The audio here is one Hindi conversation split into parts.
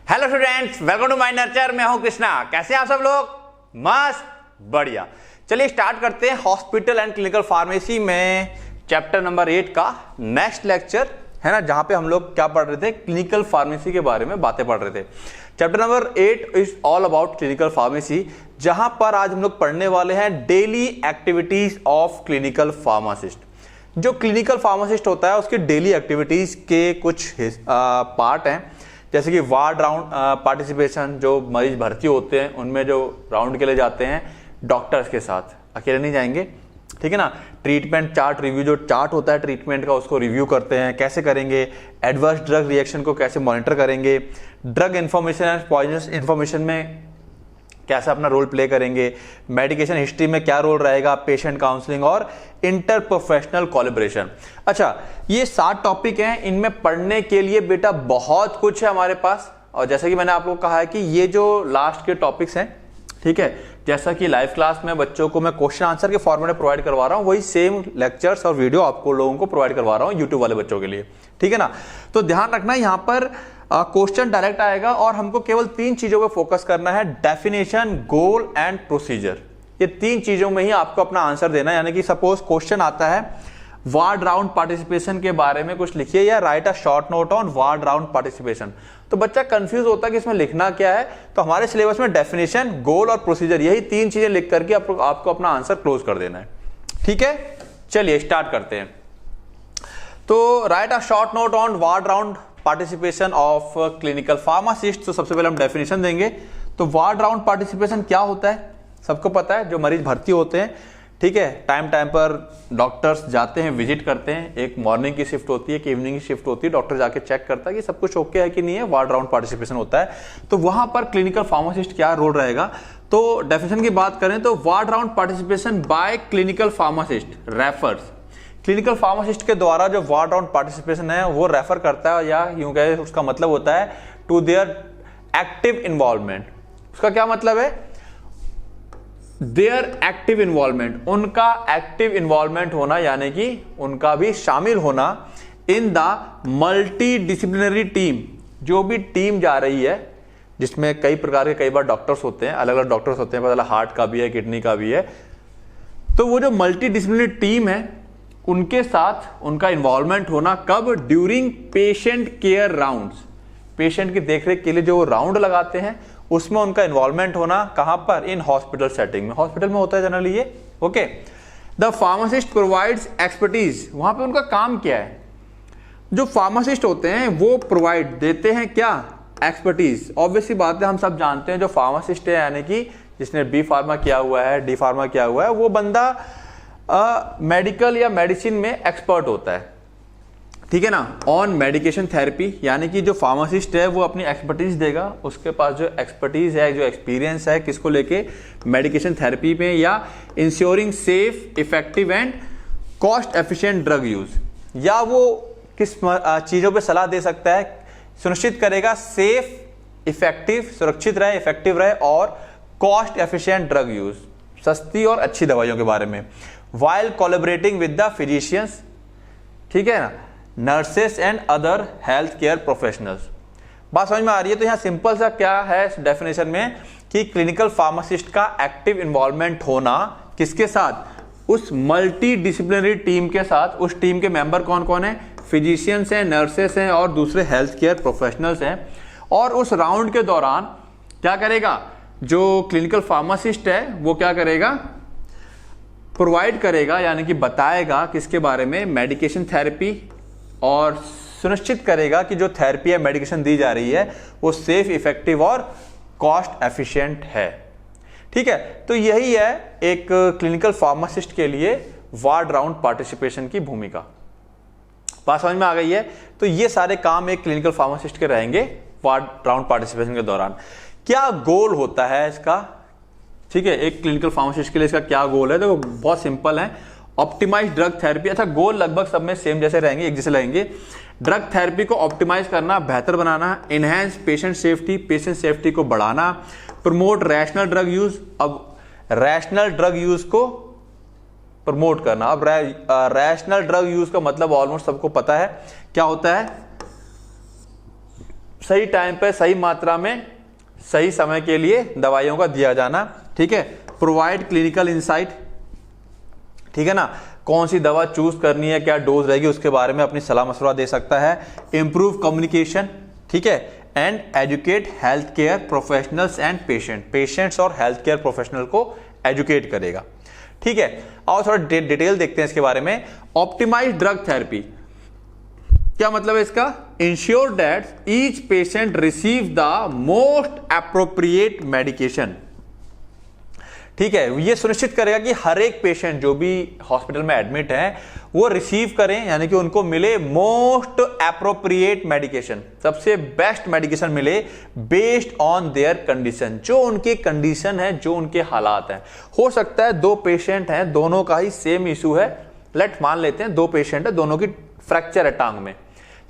Hello students, welcome to my nurture. मैं हूं कृष्णा। कैसे हैं आप सब लोग? मस्त, बढ़िया। चलिए स्टार्ट करते हैं हॉस्पिटल एंड क्लिनिकल फार्मेसी में चैप्टर नंबर 8 का नेक्स्ट लेक्चर है ना, जहां पे हम लोग क्या पढ़ रहे थे, क्लिनिकल फार्मेसी के बारे में बातें पढ़ रहे थे। Chapter number 8 is all about clinical pharmacy, जहां पर आज हम लोग पढ़ने वाले हैं daily activities of clinical pharmacist. जो क्लिनिकल फार्मासिस्ट होता है उसकी डेली एक्टिविटीज के कुछ पार्ट हैं, जैसे कि वार्ड राउंड पार्टिसिपेशन, जो मरीज भर्ती होते हैं उनमें जो राउंड के लिए जाते हैं डॉक्टर्स के साथ, अकेले नहीं जाएंगे, ठीक है ना। ट्रीटमेंट चार्ट रिव्यू, जो चार्ट होता है ट्रीटमेंट का उसको रिव्यू करते हैं, कैसे करेंगे, एडवर्स ड्रग रिएक्शन को कैसे मॉनिटर करेंगे, drug information and poisonous information में कैसे अपना रोल प्ले करेंगे, मेडिकेशन हिस्ट्री में क्या रोल रहेगा, पेशेंट काउंसलिंग और इंटरप्रोफेशनल कोलैबोरेशन। अच्छा, ये 7 टॉपिक हैं। इनमें पढ़ने के लिए बेटा बहुत कुछ है हमारे पास, और जैसा कि मैंने आप लोगों को कहा है कि ये जो लास्ट के टॉपिक्स हैं, ठीक है, जैसा कि लाइव क्लास में बच्चों को मैं क्वेश्चन आंसर के फॉर्मेट में प्रोवाइड करवा रहा हूं, वही सेम लेक्चर्स और वीडियो आपको लोगों को प्रोवाइड करवा रहा हूं यूट्यूब वाले बच्चों के लिए, ठीक है ना। तो ध्यान रखना, यहां पर क्वेश्चन डायरेक्ट आएगा और हमको केवल 3 चीजों पे फोकस करना है, डेफिनेशन, गोल एंड प्रोसीजर। ये 3 चीजों में ही आपको अपना आंसर देना है। यानी कि सपोज क्वेश्चन आता है वार्ड राउंड पार्टिसिपेशन के बारे में कुछ लिखिए या right a short note on ward round participation, तो बच्चा कंफ्यूज होता है कि इसमें लिखना क्या है। तो हमारे सिलेबस में डेफिनेशन, गोल और प्रोसीजर, यही 3 चीजें लिख करके आपको अपना आंसर क्लोज कर देना है, ठीक है। चलिए स्टार्ट करते हैं। तो right a short note on ward round participation of clinical pharmacist. तो सबसे पहले हम डेफिनेशन देंगे। तो वार्ड राउंड पार्टिसिपेशन क्या होता है, सबको पता है, जो मरीज भर्ती होते हैं, ठीक है, टाइम टाइम पर डॉक्टर्स जाते हैं, विजिट करते हैं। एक मॉर्निंग की शिफ्ट होती है, एक इवनिंग की शिफ्ट होती है, डॉक्टर जाके चेक करता है कि सब कुछ ओके है कि नहीं है, वार्ड राउंड पार्टिसिपेशन होता है। तो वहां पर क्लिनिकल फार्मासिस्ट क्या रोल रहेगा। तो डेफिनेशन की बात करें तो ward round participation by clinical pharmacist refers, clinical pharmacist के द्वारा जो वार्ड राउंड पार्टिसिपेशन है वो रेफर करता है, या यूं कहे उसका मतलब होता है टू देयर एक्टिव इन्वॉल्वमेंट। उसका क्या मतलब है? देयर एक्टिव इन्वॉल्वमेंट, उनका एक्टिव इन्वॉल्वमेंट होना, यानी कि उनका भी शामिल होना in the multi disciplinary team. जो भी टीम जा रही है जिसमें कई प्रकार के, कई बार डॉक्टर्स होते हैं, अलग अलग डॉक्टर्स होते हैं, पता चला हार्ट का भी है, किडनी का भी है, तो वो जो मल्टी डिसिप्लिनरी टीम है उनके साथ उनका इन्वॉल्वमेंट होना कब? During patient care rounds, patient की देखरेख के लिए जो राउंड लगाते हैं उसमें उनका इन्वॉल्वमेंट होना। कहां पर? इन हॉस्पिटल सेटिंग में, हॉस्पिटल में होता है जनरली ये, okay. The pharmacist provides expertise, वहां पे उनका काम क्या है? जो फार्मासिस्ट होते हैं वो प्रोवाइड देते हैं क्या? एक्सपर्टीज। ऑब्वियसली बात है, हम सब जानते हैं जो फार्मासिस्ट है, यानी कि जिसने बी फार्मा किया हुआ है, डी फार्मा किया हुआ है, वो बंदा मेडिकल या मेडिसिन में एक्सपर्ट होता है, ठीक है ना। ऑन मेडिकेशन थेरेपी, यानी कि जो फार्मासिस्ट है वो अपनी एक्सपर्टीज देगा, उसके पास जो एक्सपर्टीज है, जो एक्सपीरियंस है, किसको लेके? मेडिकेशन थेरेपी में, या ensuring safe, effective and cost efficient drug use, या वो किस चीजों पे सलाह दे सकता है, सुनिश्चित करेगा सेफ, इफेक्टिव, सुरक्षित रहे, इफेक्टिव रहे, और कॉस्ट एफिशिएंट ड्रग यूज, सस्ती और अच्छी दवाइयों के बारे में। while collaborating with the physicians, ठीक है ना, nurses and other health care professionals. बात समझ में आ रही है? तो यहां सिंपल सा क्या है डेफिनेशन में कि क्लिनिकल फार्मासिस्ट का एक्टिव इन्वॉल्वमेंट होना किसके साथ? उस मल्टी डिसिप्लिनरी टीम के साथ। उस टीम के मेंबर कौन कौन है? फिजिशियंस हैं, नर्सेस हैं और दूसरे हेल्थ केयर प्रोफेशनल्स हैं। और उस राउंड के दौरान क्या करेगा? जो क्लिनिकल फार्मासिस्ट है वो क्या करेगा? प्रोवाइड करेगा, यानी कि बताएगा किसके बारे में? मेडिकेशन थेरेपी, और सुनिश्चित करेगा कि जो थेरेपी या मेडिकेशन दी जा रही है वो सेफ, इफेक्टिव और कॉस्ट एफिशिएंट है, ठीक है। तो यही है एक क्लिनिकल फार्मासिस्ट के लिए वार्ड राउंड पार्टिसिपेशन की भूमिका। बात समझ में आ गई है? तो ये सारे काम एक क्लिनिकल फार्मासिस्ट के रहेंगे वार्ड राउंड पार्टिसिपेशन के दौरान। क्या गोल होता है इसका, ठीक है, एक क्लिनिकल फार्मासिस्ट के लिए इसका क्या गोल है? देखो बहुत सिंपल है, ऑप्टिमाइज ड्रग थेरेपी। अच्छा, गोल लगभग सब में सेम जैसे रहेंगे, एक जैसे रहेंगे। ड्रग थेरेपी को ऑप्टिमाइज करना, बेहतर बनाना, enhance patient safety, patient safety को बढ़ाना, प्रमोट रैशनल ड्रग यूज। अब रैशनल ड्रग यूज को प्रमोट करना। अब रैशनल ड्रग यूज का मतलब ऑलमोस्ट सबको पता है क्या होता है। सही टाइम पे सही मात्रा में सही समय के लिए दवाइयों का दिया जाना, ठीक है। प्रोवाइड क्लिनिकल इंसाइट, ठीक है ना, कौन सी दवा चूज करनी है, क्या डोज रहेगी, उसके बारे में अपनी सलाह मशवरा दे सकता है। इंप्रूव कम्युनिकेशन, ठीक है, and educate health care professionals and patients और हेल्थ केयर प्रोफेशनल को एजुकेट करेगा, ठीक है। और थोड़ा डिटेल देखते हैं इसके बारे में। ऑप्टिमाइज ड्रग थेरेपी, क्या मतलब है इसका? Ensure that each patient receive the most appropriate medication, ठीक है। ये सुनिश्चित करेगा कि हर एक पेशेंट जो भी हॉस्पिटल में एडमिट है वो रिसीव करें, यानी कि उनको मिले मोस्ट एप्रोप्रिएट मेडिकेशन, सबसे बेस्ट मेडिकेशन मिले बेस्ड ऑन देयर कंडीशन, जो उनकी कंडीशन है, जो उनके हालात हैं। हो सकता है दो पेशेंट हैं, दोनों का ही सेम इशू है, लेट मान लेते हैं दो पेशेंट है, दोनों की फ्रैक्चर है टांग में,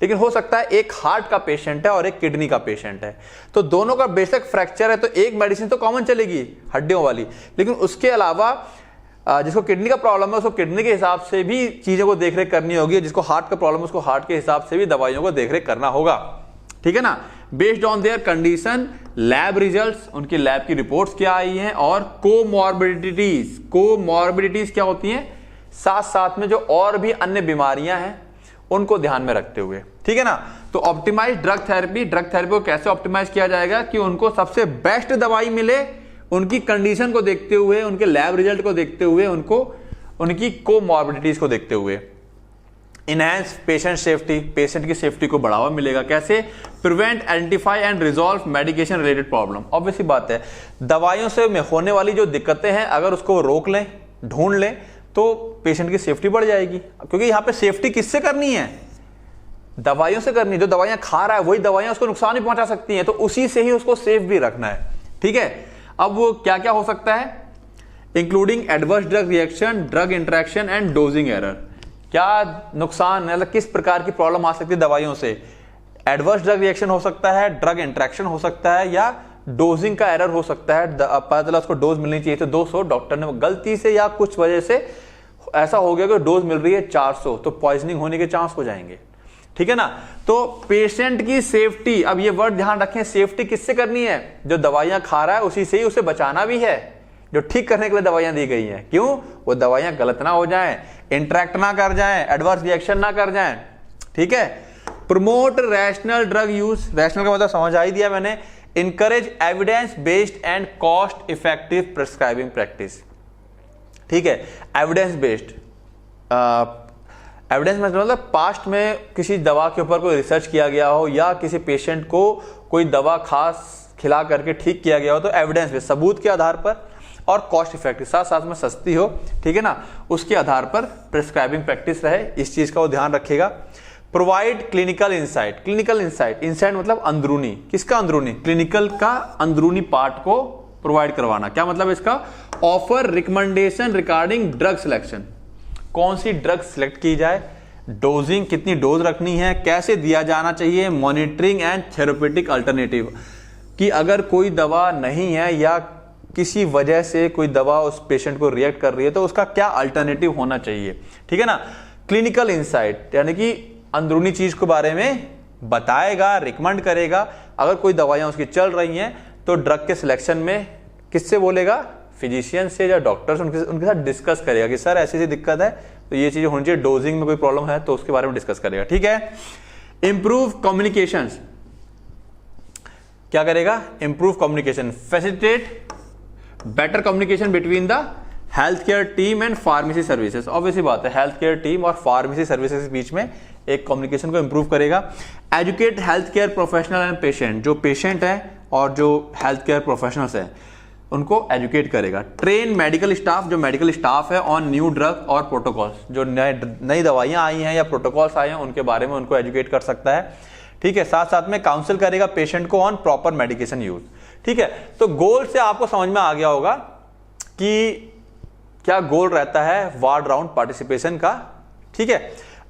लेकिन हो सकता है एक हार्ट का पेशेंट है और एक किडनी का पेशेंट है, तो दोनों का बेशक फ्रैक्चर है तो एक मेडिसिन तो कॉमन चलेगी हड्डियों वाली, लेकिन उसके अलावा जिसको किडनी का प्रॉब्लम है उसको किडनी के हिसाब से भी चीजों को देखरेख करनी होगी, जिसको हार्ट का प्रॉब्लम है उसको हार्ट के हिसाब से भी दवाइयों को देखरेख करना होगा, ठीक है ना। Based on their condition, lab results, उनकी लैब की रिपोर्ट्स क्या आई हैं, और कोमॉर्बिडिटीज क्या होती हैं, साथ साथ में जो और भी अन्य बीमारियां हैं उनको ध्यान में रखते हुए, ठीक है ना। तो ऑप्टिमाइज ड्रग थेरेपी को कैसे ऑप्टिमाइज किया जाएगा कि उनको सबसे बेस्ट दवाई मिले, उनकी कंडीशन को देखते हुए, उनके लैब रिजल्ट को देखते हुए, उनको उनकी कोमॉर्बिडिटीज को देखते हुए। इनहैंस पेशेंट सेफ्टी, पेशेंट की सेफ्टी को बढ़ावा मिलेगा कैसे? Prevent, identify and resolve medication related problem. Obviously बात है, दवाइयों से होने वाली जो दिक्कतें हैं अगर उसको रोक लें, ढूंढ लें, तो पेशेंट की सेफ्टी बढ़ जाएगी, क्योंकि यहां पे सेफ्टी किससे करनी है? दवाइयों से करनी है। जो दवाइयां खा रहा है वही दवाइयां उसको नुकसान भी पहुंचा सकती हैं, तो उसी से ही उसको सेफ भी रखना है, ठीक है। अब वो क्या क्या हो सकता है? Including adverse drug reaction, drug interaction and dosing error. क्या नुकसान, मतलब किस प्रकार की प्रॉब्लम आ सकती है दवाइयों से? एडवर्स ड्रग रिएक्शन हो सकता है, ड्रग इंटरेक्शन हो सकता है, या डोजिंग का एरर हो सकता है। पता चला उसको डोज मिलनी चाहिए तो 200, डॉक्टर ने गलती से या कुछ वजह से ऐसा हो गया कि डोज मिल रही है 400, तो पॉइजनिंग होने के चांस हो जाएंगे, ठीक है ना। तो पेशेंट की सेफ्टी, अब ये वर्ड ध्यान रखें, सेफ्टी किससे करनी है? जो दवाइयां खा रहा है उसी से ही उसे बचाना भी है, जो ठीक करने के लिए दवाइयां दी गई हैं। क्यों? वो दवाइयां गलत ना हो जाएं, इंटरेक्ट ना कर जाएं, एडवर्स रिएक्शन ना कर जाएं, ठीक है। Promote rational drug use, rational का मतलब समझ आ ही दिया मैंने। Encourage evidence based and cost effective prescribing practice, ठीक है। एविडेंस बेस्ड, एविडेंस मतलब पास्ट में किसी दवा के ऊपर कोई रिसर्च किया गया हो या किसी पेशेंट को कोई दवा खास खिला करके ठीक किया गया हो, तो एविडेंस बेस्ड, सबूत के आधार पर, और कॉस्ट इफेक्टिव, साथ साथ में सस्ती हो, ठीक है ना, उसके आधार पर प्रिस्क्राइबिंग प्रैक्टिस रहे, इस चीज का वो ध्यान रखेगा। Provide clinical insight, clinical insight, insight मतलब अंदरूनी, किसका अंदरूनी? क्लिनिकल का अंदरूनी पार्ट को प्रोवाइड करवाना। क्या मतलब इसका? Offer recommendation regarding drug selection, कौन सी ड्रग सिलेक्ट की जाए, डोजिंग, कितनी डोज रखनी है, कैसे दिया जाना चाहिए, मॉनिटरिंग एंड थेरेपेटिक अल्टरनेटिव, कि अगर कोई दवा नहीं है या किसी वजह से कोई दवा उस पेशेंट को रिएक्ट कर रही है तो उसका क्या अल्टरनेटिव होना चाहिए, ठीक है ना। क्लिनिकल इंसाइट यानी कि अंदरूनी चीज के बारे में बताएगा, रिकमेंड करेगा। अगर कोई दवाइयां उसकी चल रही हैं तो ड्रग के सिलेक्शन में किससे बोलेगा? फिजिशियन से या डॉक्टर से, उनके साथ डिस्कस करेगा कि सर ऐसी दिक्कत है तो ये चीजें होनी चाहिए, डोजिंग में कोई प्रॉब्लम है तो उसके बारे में डिस्कस करेगा, ठीक है। इंप्रूव कम्युनिकेशन, क्या करेगा? Improve communication, facilitate better communication between the health care team and pharmacy services. Obviously बात है, हेल्थ केयर टीम और फार्मेसी सर्विसेज के बीच में एक कम्युनिकेशन को इंप्रूव करेगा। Educate health care professional and patient, जो पेशेंट है और जो हेल्थ केयर प्रोफेशनल्स हैं उनको एजुकेट करेगा। ट्रेन मेडिकल स्टाफ, जो मेडिकल स्टाफ है, ऑन न्यू ड्रग और प्रोटोकॉल्स, जो नई दवाइयां आई हैं या प्रोटोकॉल्स आए हैं उनके बारे में उनको एजुकेट कर सकता है, ठीक है। साथ साथ में काउंसिल करेगा पेशेंट को ऑन प्रॉपर मेडिकेशन यूज, ठीक है। तो गोल से आपको समझ में आ गया होगा कि क्या गोल रहता है वार्ड राउंड पार्टिसिपेशन का, ठीक है।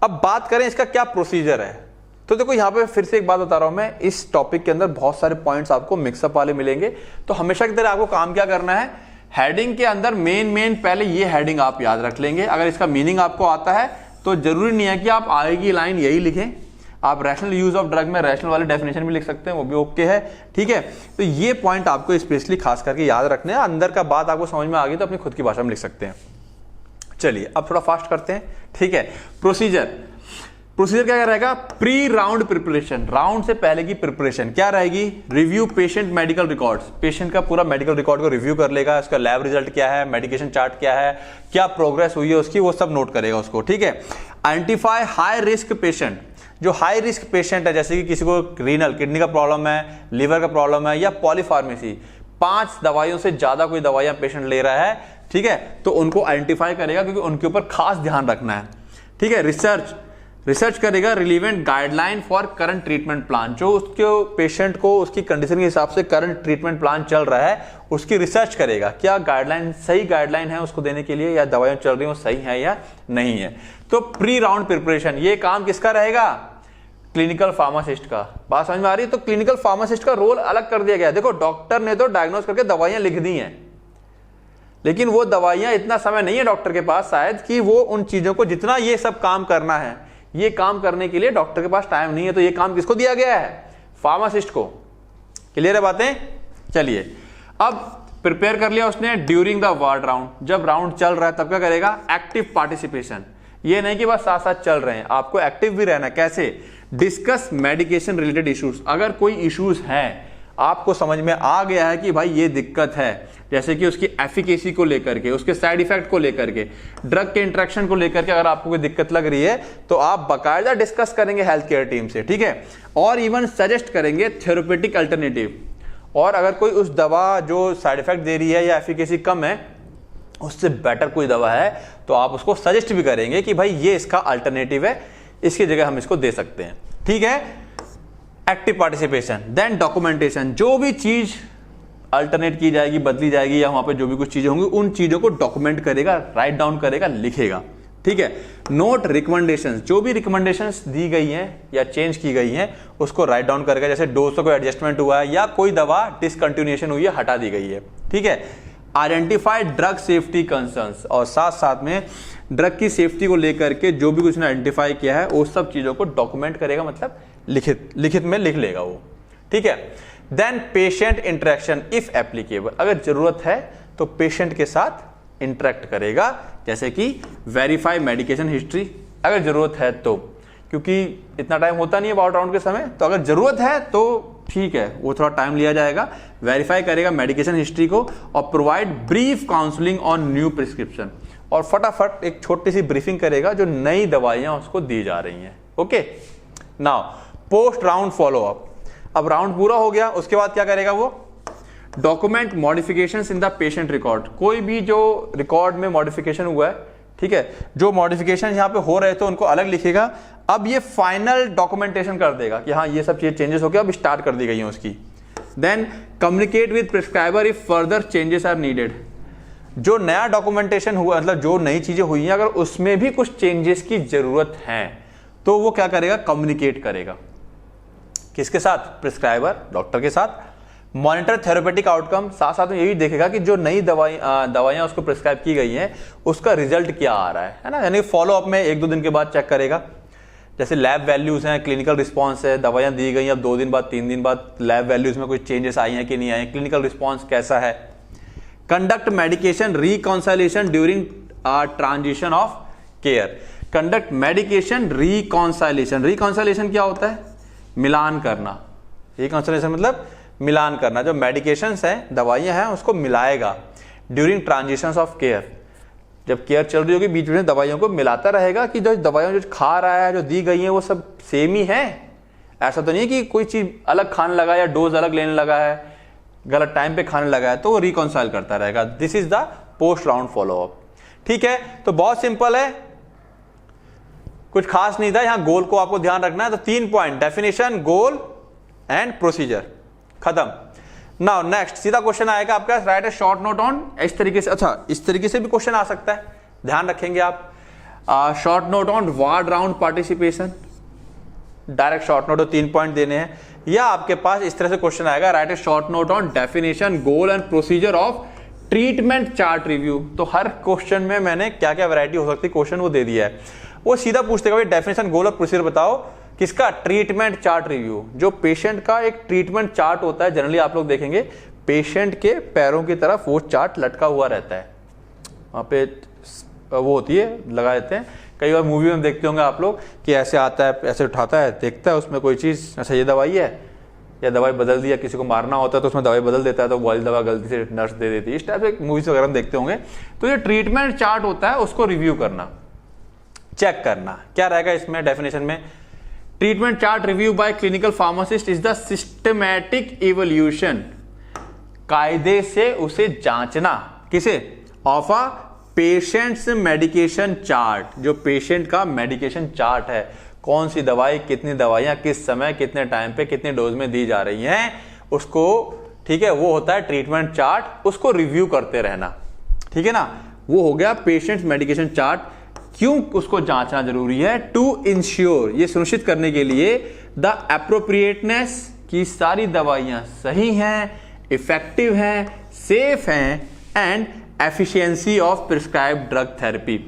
अब बात करें इसका क्या प्रोसीजर है, तो देखो यहां पे फिर से एक बात बता रहा हूं मैं, इस टॉपिक के अंदर बहुत सारे पॉइंट्स आपको मिक्सअप वाले मिलेंगे, तो हमेशा की तरह आपको काम क्या करना है, हेडिंग के अंदर मेन पहले ये हेडिंग आप याद रख लेंगे। अगर इसका मीनिंग आपको आता है तो जरूरी नहीं है कि आप आगे की लाइन यही लिखें, आप रैशनल यूज ऑफ ड्रग में रैशनल वाले डेफिनेशन भी लिख सकते हैं, वो भी ओके है, ठीक है। तो ये पॉइंट आपको स्पेशली खास करके याद रखने हैं, अंदर का बात आपको समझ में आ गई तो अपनी खुद की भाषा में लिख सकते हैं। चलिए अब थोड़ा फास्ट करते हैं, ठीक है। प्रोसीजर क्या रहेगा? प्री राउंड प्रिपरेशन, राउंड से पहले की प्रिपरेशन क्या रहेगी? Review patient medical records, patient का पूरा मेडिकल रिकॉर्ड को रिव्यू कर लेगा, उसका लैब रिजल्ट क्या है, मेडिकेशन चार्ट क्या है, क्या प्रोग्रेस हुई है उसकी, वो सब नोट करेगा उसको, ठीक है। आइडेंटिफाई हाई रिस्क पेशेंट, जो हाई रिस्क पेशेंट है, जैसे कि किसी को रीनल किडनी का प्रॉब्लम है, लिवर का प्रॉब्लम है, या पॉलीफार्मेसी, 5 दवाइयों से ज्यादा कोई दवाइयां पेशेंट ले रहा है, ठीक है, तो उनको आइडेंटिफाई करेगा क्योंकि उनके ऊपर खास ध्यान रखना है, ठीक है। रिसर्च करेगा relevant guideline for current treatment plan, जो उसके पेशेंट को उसकी कंडीशन के हिसाब से करंट ट्रीटमेंट प्लान चल रहा है उसकी रिसर्च करेगा, क्या गाइडलाइन सही गाइडलाइन है उसको देने के लिए, या दवाइयां चल रही हो सही है या नहीं है। तो प्री राउंड प्रिपरेशन ये काम किसका रहेगा? क्लिनिकल फार्मासिस्ट का। बात समझ में आ रही है? तो क्लिनिकल फार्मासिस्ट का रोल अलग कर दिया गया। देखो डॉक्टर ने तो डायग्नोस करके दवाइयां लिख दी हैं, लेकिन वो दवाइयां, इतना समय नहीं है डॉक्टर के पास शायद कि वो उन चीजों को, जितना ये सब काम करना है, ये काम करने के लिए डॉक्टर के पास टाइम नहीं है। तो ये काम किसको दिया गया है? फार्मासिस्ट को। क्लियर है बातें? चलिए अब प्रिपेयर कर लिया उसने ड्यूरिंग द वार्ड राउंड, जब राउंड चल रहा है तब क्या करेगा? Active participation. ये नहीं कि बस साथ साथ चल रहे हैं, आपको एक्टिव भी रहना। कैसे? डिस्कस मेडिकेशन रिलेटेड इश्यूज, अगर कोई इश्यूज हैं आपको समझ में आ गया है कि भाई ये दिक्कत है, जैसे कि उसकी एफिकेसी को लेकर के, उसके साइड इफेक्ट को लेकर के, ड्रग के इंटरेक्शन को लेकर के अगर आपको कोई दिक्कत लग रही है तो आप बाकायदा डिस्कस करेंगे हेल्थ केयर टीम से, ठीक है। और इवन सजेस्ट करेंगे थेरेपेटिक अल्टरनेटिव, और अगर कोई उस दवा जो साइड इफेक्ट दे रही है या एफिकेसी कम है उससे बेटर कोई दवा है तो आप उसको सजेस्ट भी करेंगे कि भाई ये इसका अल्टरनेटिव है, इसकी जगह हम इसको दे सकते हैं, ठीक है। Active participation. देन डॉक्यूमेंटेशन, जो भी चीज अल्टरनेट की जाएगी, बदली जाएगी, या वहां पे जो भी कुछ चीजें होंगी उन चीजों को डॉक्यूमेंट करेगा, राइट डाउन करेगा, लिखेगा, ठीक है। नोट रिकमेंडेशंस, जो भी रिकमेंडेशंस दी गई हैं या चेंज की गई हैं उसको राइट डाउन करेगा, जैसे डोज का कोई एडजस्टमेंट हुआ है या कोई दवा डिसकंटिन्यूएशन हुई है, हटा दी गई है, ठीक है। आइडेंटिफाई ड्रग सेफ्टी कंसर्न्स, और साथ साथ में ड्रग की सेफ्टी को लेकर के जो भी कुछ ने आइडेंटिफाई किया है वो सब चीजों को डॉक्यूमेंट करेगा, मतलब लिखित में लिख लेगा वो, ठीक है। Then patient interaction if applicable, अगर जरूरत है तो पेशेंट के साथ इंटरेक्ट करेगा, जैसे कि वेरीफाई मेडिकेशन हिस्ट्री अगर जरूरत है तो, क्योंकि इतना टाइम होता नहीं है वार्ड राउंड के समय, तो अगर जरूरत है तो ठीक है वो थोड़ा टाइम लिया जाएगा, वेरीफाई करेगा मेडिकेशन हिस्ट्री को, और provide brief counselling on new prescription, और फटाफट एक छोटी सी ब्रीफिंग करेगा जो नई दवाइयां उसको दी जा रही हैं, okay. Now post round follow up, अब राउंड पूरा हो गया उसके बाद क्या करेगा वो? Document modifications in the patient record, कोई भी जो रिकॉर्ड में मॉडिफिकेशन हुआ है, ठीक है, जो मॉडिफिकेशन यहां पे हो रहे थे उनको अलग लिखेगा। अब ये फाइनल डॉक्यूमेंटेशन कर देगा कि हाँ ये सब चीजें चेंजेस हो गया, अब स्टार्ट कर दी गई है उसकी। Then communicate with prescriber if further changes are needed, जो नया डॉक्यूमेंटेशन हुआ, मतलब जो नई चीजें हुई हैं, अगर उसमें भी कुछ चेंजेस की जरूरत है तो वो क्या करेगा? कम्युनिकेट करेगा। किसके साथ? प्रिस्क्राइबर, डॉक्टर के साथ। मॉनिटर थेरेपेटिक आउटकम, साथ साथ में यही देखेगा कि जो नई दवाइयां उसको प्रिस्क्राइब की गई हैं उसका रिजल्ट क्या आ रहा है ना, यानी फॉलो अप में 1-2 दिन के बाद चेक करेगा। जैसे लैब वैल्यूज हैं, क्लिनिकल रिस्पॉन्स है, दवाइयां दी गई, अब 2 दिन बाद 3 दिन बाद लैब वैल्यूज में कोई चेंजेस आई हैं कि नहीं आई, क्लिनिकल रिस्पॉन्स कैसा है। Conduct medication reconciliation during transition of care, conduct medication reconciliation, reconciliation क्या होता है? मिलान करना। रिकॉन्सिलेशन मतलब मिलान करना, जो मेडिकेशंस हैं, दवाइयां हैं, उसको मिलाएगा ड्यूरिंग ट्रांजिशंस ऑफ केयर, जब केयर चल रही होगी बीच में दवाइयों को मिलाता रहेगा कि जो दवाइयां जो खा रहा है, जो दी गई हैं, वो सब सेम ही है। ऐसा तो नहीं है कि कोई चीज अलग खाने लगा या डोज अलग लेने लगा है, गलत टाइम पे खाने लगा है, तो वो रिकॉन्साइल करता रहेगा। This is the post round follow up, ठीक है। तो बहुत सिंपल है, कुछ खास नहीं था, यहां गोल को आपको ध्यान रखना है। तो 3 point, definition, goal and procedure, खत्म। नाउ नेक्स्ट सीधा क्वेश्चन आएगा आपका, right A short note on, इस तरीके से, अच्छा इस तरीके से भी क्वेश्चन आ सकता है, ध्यान रखेंगे आप। Short note on ward round participation, direct short note, 3 point देने हैं। या आपके पास इस तरह से क्वेश्चन आएगा, right A short note on definition, goal and procedure of treatment chart review. तो हर क्वेश्चन में मैंने क्या क्या वैरायटी हो सकती है क्वेश्चन वो दे दिया है। वो सीधा पूछते भाई डेफिनेशन, गोल और प्रोसीजर बताओ, किसका? Treatment chart review. जो पेशेंट का एक ट्रीटमेंट चार्ट होता है, जनरली आप लोग देखेंगे पेशेंट के पैरों की तरफ वो चार्ट लटका हुआ रहता है, वहाँ पे वो होती है, लगा देते हैं। कई बार मूवी में देखते होंगे आप लोग कि ऐसे आता है, ऐसे उठाता है, देखता है उसमें कोई चीज़, अच्छा ये दवाई है, या दवाई बदल दिया, किसी को मारना होता है तो उसमें दवाई बदल देता है, तो वाली दवा गलती से नर्स दे देती है। इस टाइप से मूवीज वगैरह में देखते होंगे। तो ये ट्रीटमेंट चार्ट होता है, उसको रिव्यू करना, चेक करना। क्या रहेगा इसमें डेफिनेशन में? Treatment chart review by clinical pharmacist is the systematic evaluation, कायदे से उसे जांचना, किसे? Of a patient's medication chart, जो पेशेंट का मेडिकेशन चार्ट है, कौन सी दवाई, कितनी दवाइयां किस समय कितने टाइम पे कितने डोज में दी जा रही हैं, उसको, ठीक है, वो होता है ट्रीटमेंट चार्ट, उसको रिव्यू करते रहना, ठीक है ना। वो हो गया पेशेंट्स मेडिकेशन चार्ट। क्यों उसको जांचना जरूरी है? टू इंश्योर, ये सुनिश्चित करने के लिए, द एप्रोप्रिएटनेस, की सारी दवाइयां सही हैं, इफेक्टिव हैं, सेफ हैं, and efficiency of prescribed drug therapy,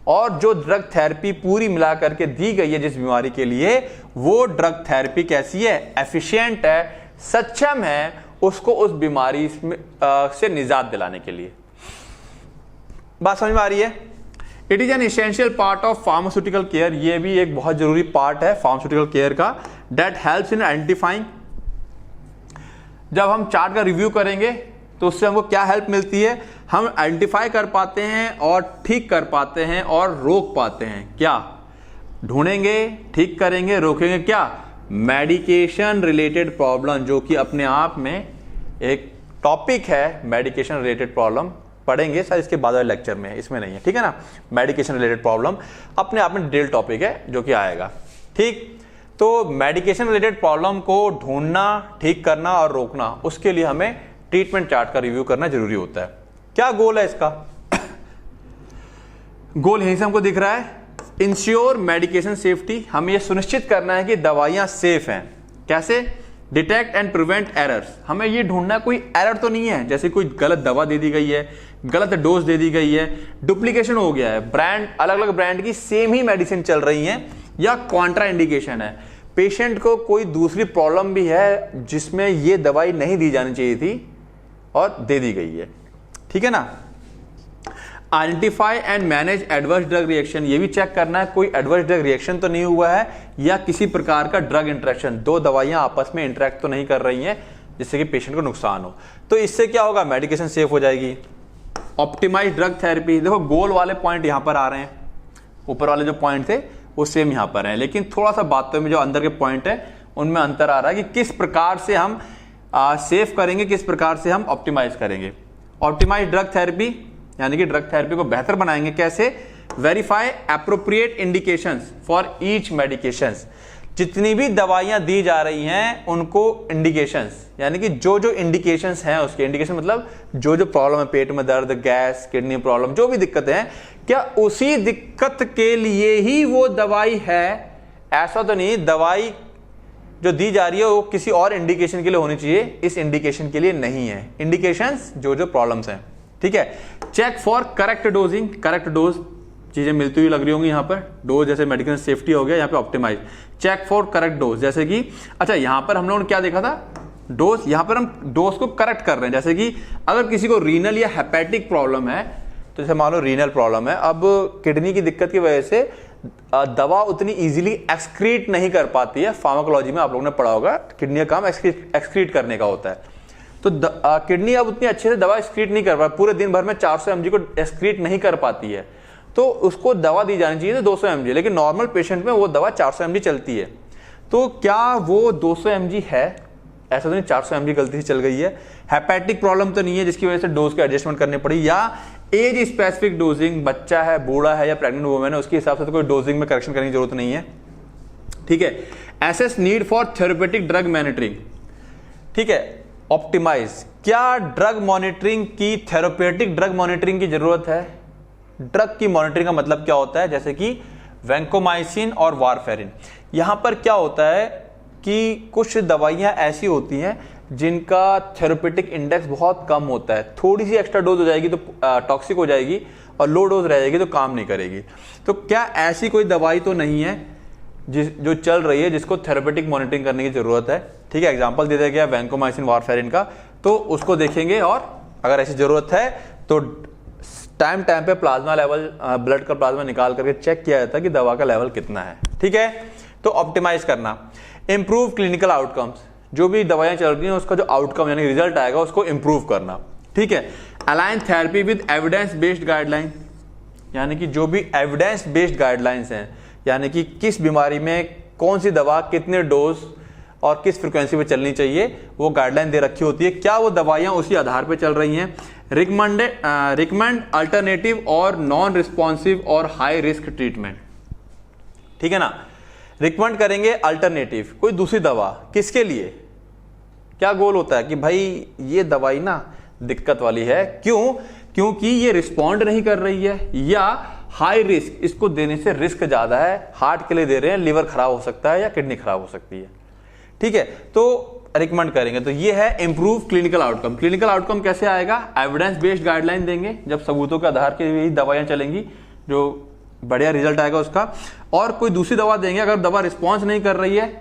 और जो ड्रग थेरेपी पूरी मिला करके दी गई है जिस बीमारी के लिए, वो ड्रग थेरेपी कैसी है? एफिशिएंट है, सक्षम है उसको उस बीमारी से निजात दिलाने के लिए। बात समझ में आ रही है? It is an essential part of pharmaceutical care, ये भी एक बहुत जरूरी पार्ट है फार्मास्यूटिकल केयर का। दैट हेल्प्स इन आइडेंटिफाइंग, जब हम चार्ट का रिव्यू करेंगे तो उससे हमको क्या हेल्प मिलती है? हम आइडेंटिफाई कर पाते हैं और ठीक कर पाते हैं और रोक पाते हैं। क्या ढूंढेंगे, ठीक करेंगे, रोकेंगे? क्या? मेडिकेशन रिलेटेड प्रॉब्लम, जो कि अपने आप में एक टॉपिक है, मेडिकेशन रिलेटेड प्रॉब्लम पढ़ेंगे शायद इसके बाद वाले लेक्चर में, इसमें नहीं है, ठीक है ना। मेडिकेशन रिलेटेड प्रॉब्लम अपने आप में डिटेल टॉपिक है जो कि आएगा, ठीक। तो मेडिकेशन रिलेटेड प्रॉब्लम को ढूंढना, ठीक करना और रोकना, उसके लिए हमें ट्रीटमेंट चार्ट का रिव्यू करना जरूरी होता है। क्या गोल है इसका? गोल यहीं से हमको दिख रहा है, इंश्योर मेडिकेशन सेफ्टी, हमें यह सुनिश्चित करना है कि दवाइयां सेफ हैं। कैसे? डिटेक्ट एंड प्रिवेंट एरर्स, हमें ये ढूंढना कोई एरर तो नहीं है, जैसे कोई गलत दवा दे दी गई है, गलत डोज दे दी गई है, डुप्लीकेशन हो गया है, ब्रांड, अलग अलग ब्रांड की सेम ही मेडिसिन चल रही है, या कॉन्ट्रा इंडिकेशन है, पेशेंट को कोई दूसरी प्रॉब्लम भी है जिसमें ये दवाई नहीं दी जानी चाहिए थी और दे दी गई है, ठीक है ना। Identify and manage adverse drug reaction, ये भी चेक करना है कोई एडवर्स ड्रग रिएक्शन तो नहीं हुआ है, या किसी प्रकार का ड्रग इंटरेक्शन, दो दवाइयां आपस में इंटरेक्ट तो नहीं कर रही हैं जिससे कि पेशेंट को नुकसान हो। तो इससे क्या होगा? मेडिकेशन सेफ हो जाएगी। ऑप्टिमाइज ड्रग थेरेपी, देखो गोल वाले पॉइंट यहां पर आ रहे हैं, ऊपर वाले जो पॉइंट थे वो सेम यहां पर है, लेकिन थोड़ा सा बातों में जो अंदर के पॉइंट है उनमें अंतर आ रहा है कि किस प्रकार से हम सेफ करेंगे, किस प्रकार से हम ऑप्टिमाइज करेंगे। ऑप्टिमाइज ड्रग थेरेपी यानी कि ड्रग थेरेपी को बेहतर बनाएंगे। कैसे? Verify appropriate indications for each medications, जितनी भी दवाइयां दी जा रही हैं उनको इंडिकेशंस, यानी कि जो जो इंडिकेशंस हैं उसके, इंडिकेशन मतलब जो जो प्रॉब्लम है, पेट में दर्द, गैस, किडनी प्रॉब्लम, जो भी दिक्कत है, क्या उसी दिक्कत के लिए ही वो दवाई है? ऐसा तो नहीं दवाई जो दी जा रही है वो किसी और इंडिकेशन के लिए होनी चाहिए, इस इंडिकेशन के लिए नहीं है। इंडिकेशंस जो जो प्रॉब्लम्स हैं, ठीक है। Check for correct dosing, correct dose, चीजें मिलती हुई लग रही होंगी यहाँ पर, डोज जैसे मेडिकल सेफ्टी हो गया, यहाँ पे optimise. Check for correct dose, जैसे कि अच्छा यहां पर हम लोगों ने क्या देखा था? डोज, यहां पर हम डोज को करेक्ट कर रहे हैं। जैसे कि अगर किसी को रीनल या हेपेटिक प्रॉब्लम है, तो जैसे मान लो रीनल प्रॉब्लम है, अब किडनी की दिक्कत की वजह से दवा उतनी इजीली एक्सक्रीट नहीं कर पाती है। फार्माकोलॉजी में आप लोगों ने पढ़ा होगा, किडनी का काम एक्सक्रीट करने का होता है, तो किडनी अब उतनी अच्छे से दवा एक्सक्रीट नहीं कर पाती, पूरे दिन भर में 400 mg को एक्सक्रीट नहीं कर पाती है, तो उसको दवा दी जानी चाहिए 200 mg, लेकिन नॉर्मल पेशेंट में वो दवा 400 mg चलती है। तो क्या वो 200 mg है? ऐसा तो नहीं 400 mg गलती से चल गई है। हेपेटिक प्रॉब्लम तो नहीं है जिसकी वजह से डोज को एडजस्टमेंट करनी पड़ी, या एज स्पेसिफिक डोजिंग, बच्चा है, बूढ़ा है या प्रेग्नेंट वुमेन है, उसके हिसाब से तो कोई डोजिंग में करेक्शन करने की जरूरत नहीं है, ठीक है। Assess need for therapeutic drug monitoring, ठीक है। ऑप्टिमाइज, क्या ड्रग मॉनिटरिंग की, थेरेपेटिक ड्रग मॉनिटरिंग की जरूरत है? ड्रग की मॉनिटरिंग का मतलब क्या होता है? जैसे कि वैंकोमाइसिन और वारफेरिन, यहां पर क्या होता है कि कुछ दवाइयां ऐसी होती हैं जिनका थेरेपेटिक इंडेक्स बहुत कम होता है, थोड़ी सी एक्स्ट्रा डोज हो जाएगी तो टॉक्सिक हो जाएगी, और लो डोज रह जाएगी तो काम नहीं करेगी। तो क्या ऐसी कोई दवाई तो नहीं है जो चल रही है, जिसको थेरेपेटिक मॉनिटरिंग करने की जरूरत है। ठीक है, एग्जांपल दे दिया गया वैंकोमाइसिन वारफेरिन का, तो उसको देखेंगे और अगर ऐसी जरूरत है तो टाइम पे प्लाज्मा लेवल, ब्लड का प्लाज्मा निकाल करके चेक किया जाता है कि दवा का लेवल कितना है। ठीक है, तो ऑप्टिमाइज करना, इंप्रूव क्लिनिकल आउटकम्स, जो भी दवाइयां चल रही हैं उसका जो आउटकम यानी रिजल्ट आएगा उसको इंप्रूव करना। ठीक है, align therapy with evidence based guideline, यानी कि जो भी एविडेंस बेस्ड गाइडलाइंस हैं, यानी कि किस बीमारी में कौन सी दवा कितने डोज और किस फ्रीक्वेंसी पे चलनी चाहिए, वो गाइडलाइन दे रखी होती है। क्या वो दवाइयां उसी आधार पे चल रही हैं? रिकमेंड अल्टरनेटिव और नॉन रिस्पॉन्सिव और हाई रिस्क ट्रीटमेंट। ठीक है ना, रिकमेंड करेंगे अल्टरनेटिव, कोई दूसरी दवा, किसके लिए? क्या गोल होता है कि भाई ये दवाई ना दिक्कत वाली है, क्यों? क्योंकि ये रिस्पॉन्ड नहीं कर रही है, या हाई रिस्क, इसको देने से रिस्क ज्यादा है, हार्ट के लिए दे रहे हैं, लिवर खराब हो सकता है या किडनी खराब हो सकती है। ठीक है, तो रिकमेंड करेंगे। तो ये है improve clinical outcome. Clinical outcome कैसे आएगा? एविडेंस बेस्ड गाइडलाइन देंगे, जब सबूतों के आधार पर ही दवाइयां चलेंगी, जो बढ़िया रिजल्ट आएगा उसका। और कोई दूसरी दवा देंगे, अगर दवा रिस्पॉन्स नहीं कर रही है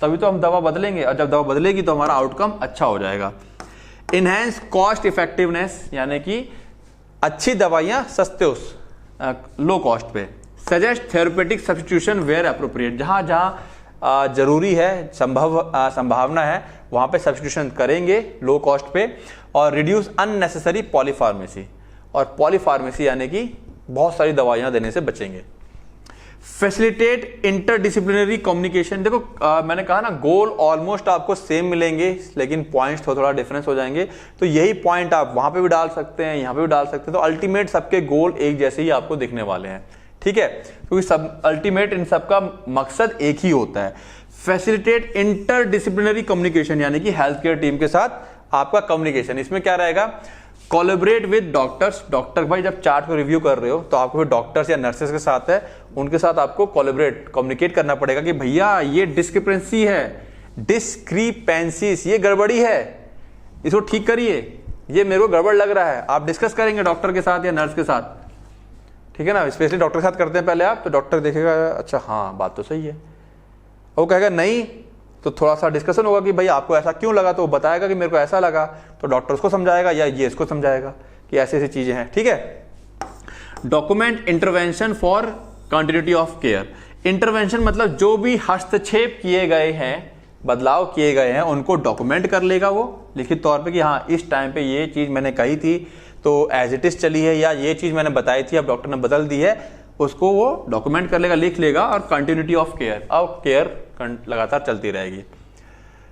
तभी तो हम दवा बदलेंगे, और जब दवा बदलेगी तो हमारा आउटकम अच्छा हो जाएगा। इनहेंस कॉस्ट इफेक्टिवनेस, यानी कि अच्छी दवाइयां सस्ते उस लो कॉस्ट पे। Suggest therapeutic substitution where appropriate, जहां जहां जरूरी है, संभावना है, वहां पे सब्स्टिट्यूशन करेंगे लो कॉस्ट पे। और रिड्यूस अननेसेसरी पॉलीफार्मेसी, और पॉलीफार्मेसी यानी कि बहुत सारी दवाइयां देने से बचेंगे। Facilitate interdisciplinary communication. देखो मैंने कहा ना, गोल ऑलमोस्ट आपको सेम मिलेंगे, लेकिन पॉइंट्स थोड़ा डिफरेंस हो जाएंगे। तो यही पॉइंट आप वहां पे भी डाल सकते हैं, यहां पे भी डाल सकते हैं। तो अल्टीमेट सबके गोल एक जैसे ही आपको दिखने वाले हैं। ठीक है, क्योंकि सब अल्टीमेट इन सबका मकसद एक ही होता है। फैसिलिटेट इंटरडिसिप्लिनरी कम्युनिकेशन, यानी कि हेल्थ केयर टीम के साथ आपका कम्युनिकेशन। इसमें क्या रहेगा? Collaborate with doctors. डॉक्टर भाई जब चार्ट को रिव्यू कर रहे हो तो आपको डॉक्टर्स या नर्सेस के साथ है, उनके साथ आपको कोलैबोरेट, कम्युनिकेट करना पड़ेगा कि भैया ये डिस्क्रिपेंसी है, डिस्क्रिपेंसीज, ये गड़बड़ी है, इसको ठीक करिए, ये मेरे को गड़बड़ लग रहा है। आप डिस्कस करेंगे डॉक्टर के साथ या नर्स के साथ। ठीक है ना, स्पेशली डॉक्टर के साथ करते हैं पहले आप, तो डॉक्टर देखेगा अच्छा हाँ बात तो सही है, वो कहेगा नहीं, तो थोड़ा सा डिस्कशन होगा कि भाई आपको ऐसा क्यों लगा, तो वो बताएगा कि मेरे को ऐसा लगा, तो डॉक्टर उसको समझाएगा या ये इसको समझाएगा कि ऐसी ऐसी चीजें हैं। ठीक है, document intervention for continuity of care. Intervention मतलब जो भी हस्तक्षेप किए गए हैं, बदलाव किए गए हैं, उनको डॉक्यूमेंट कर लेगा वो लिखित तौर पे कि हाँ इस टाइम पे ये चीज मैंने कही थी तो एज इट इज चली है, या ये चीज मैंने बताई थी अब डॉक्टर ने बदल दी है, उसको वो डॉक्यूमेंट कर लेगा, लिख लेगा। और कंटिन्यूटी ऑफ केयर, अब केयर लगातार चलती रहेगी।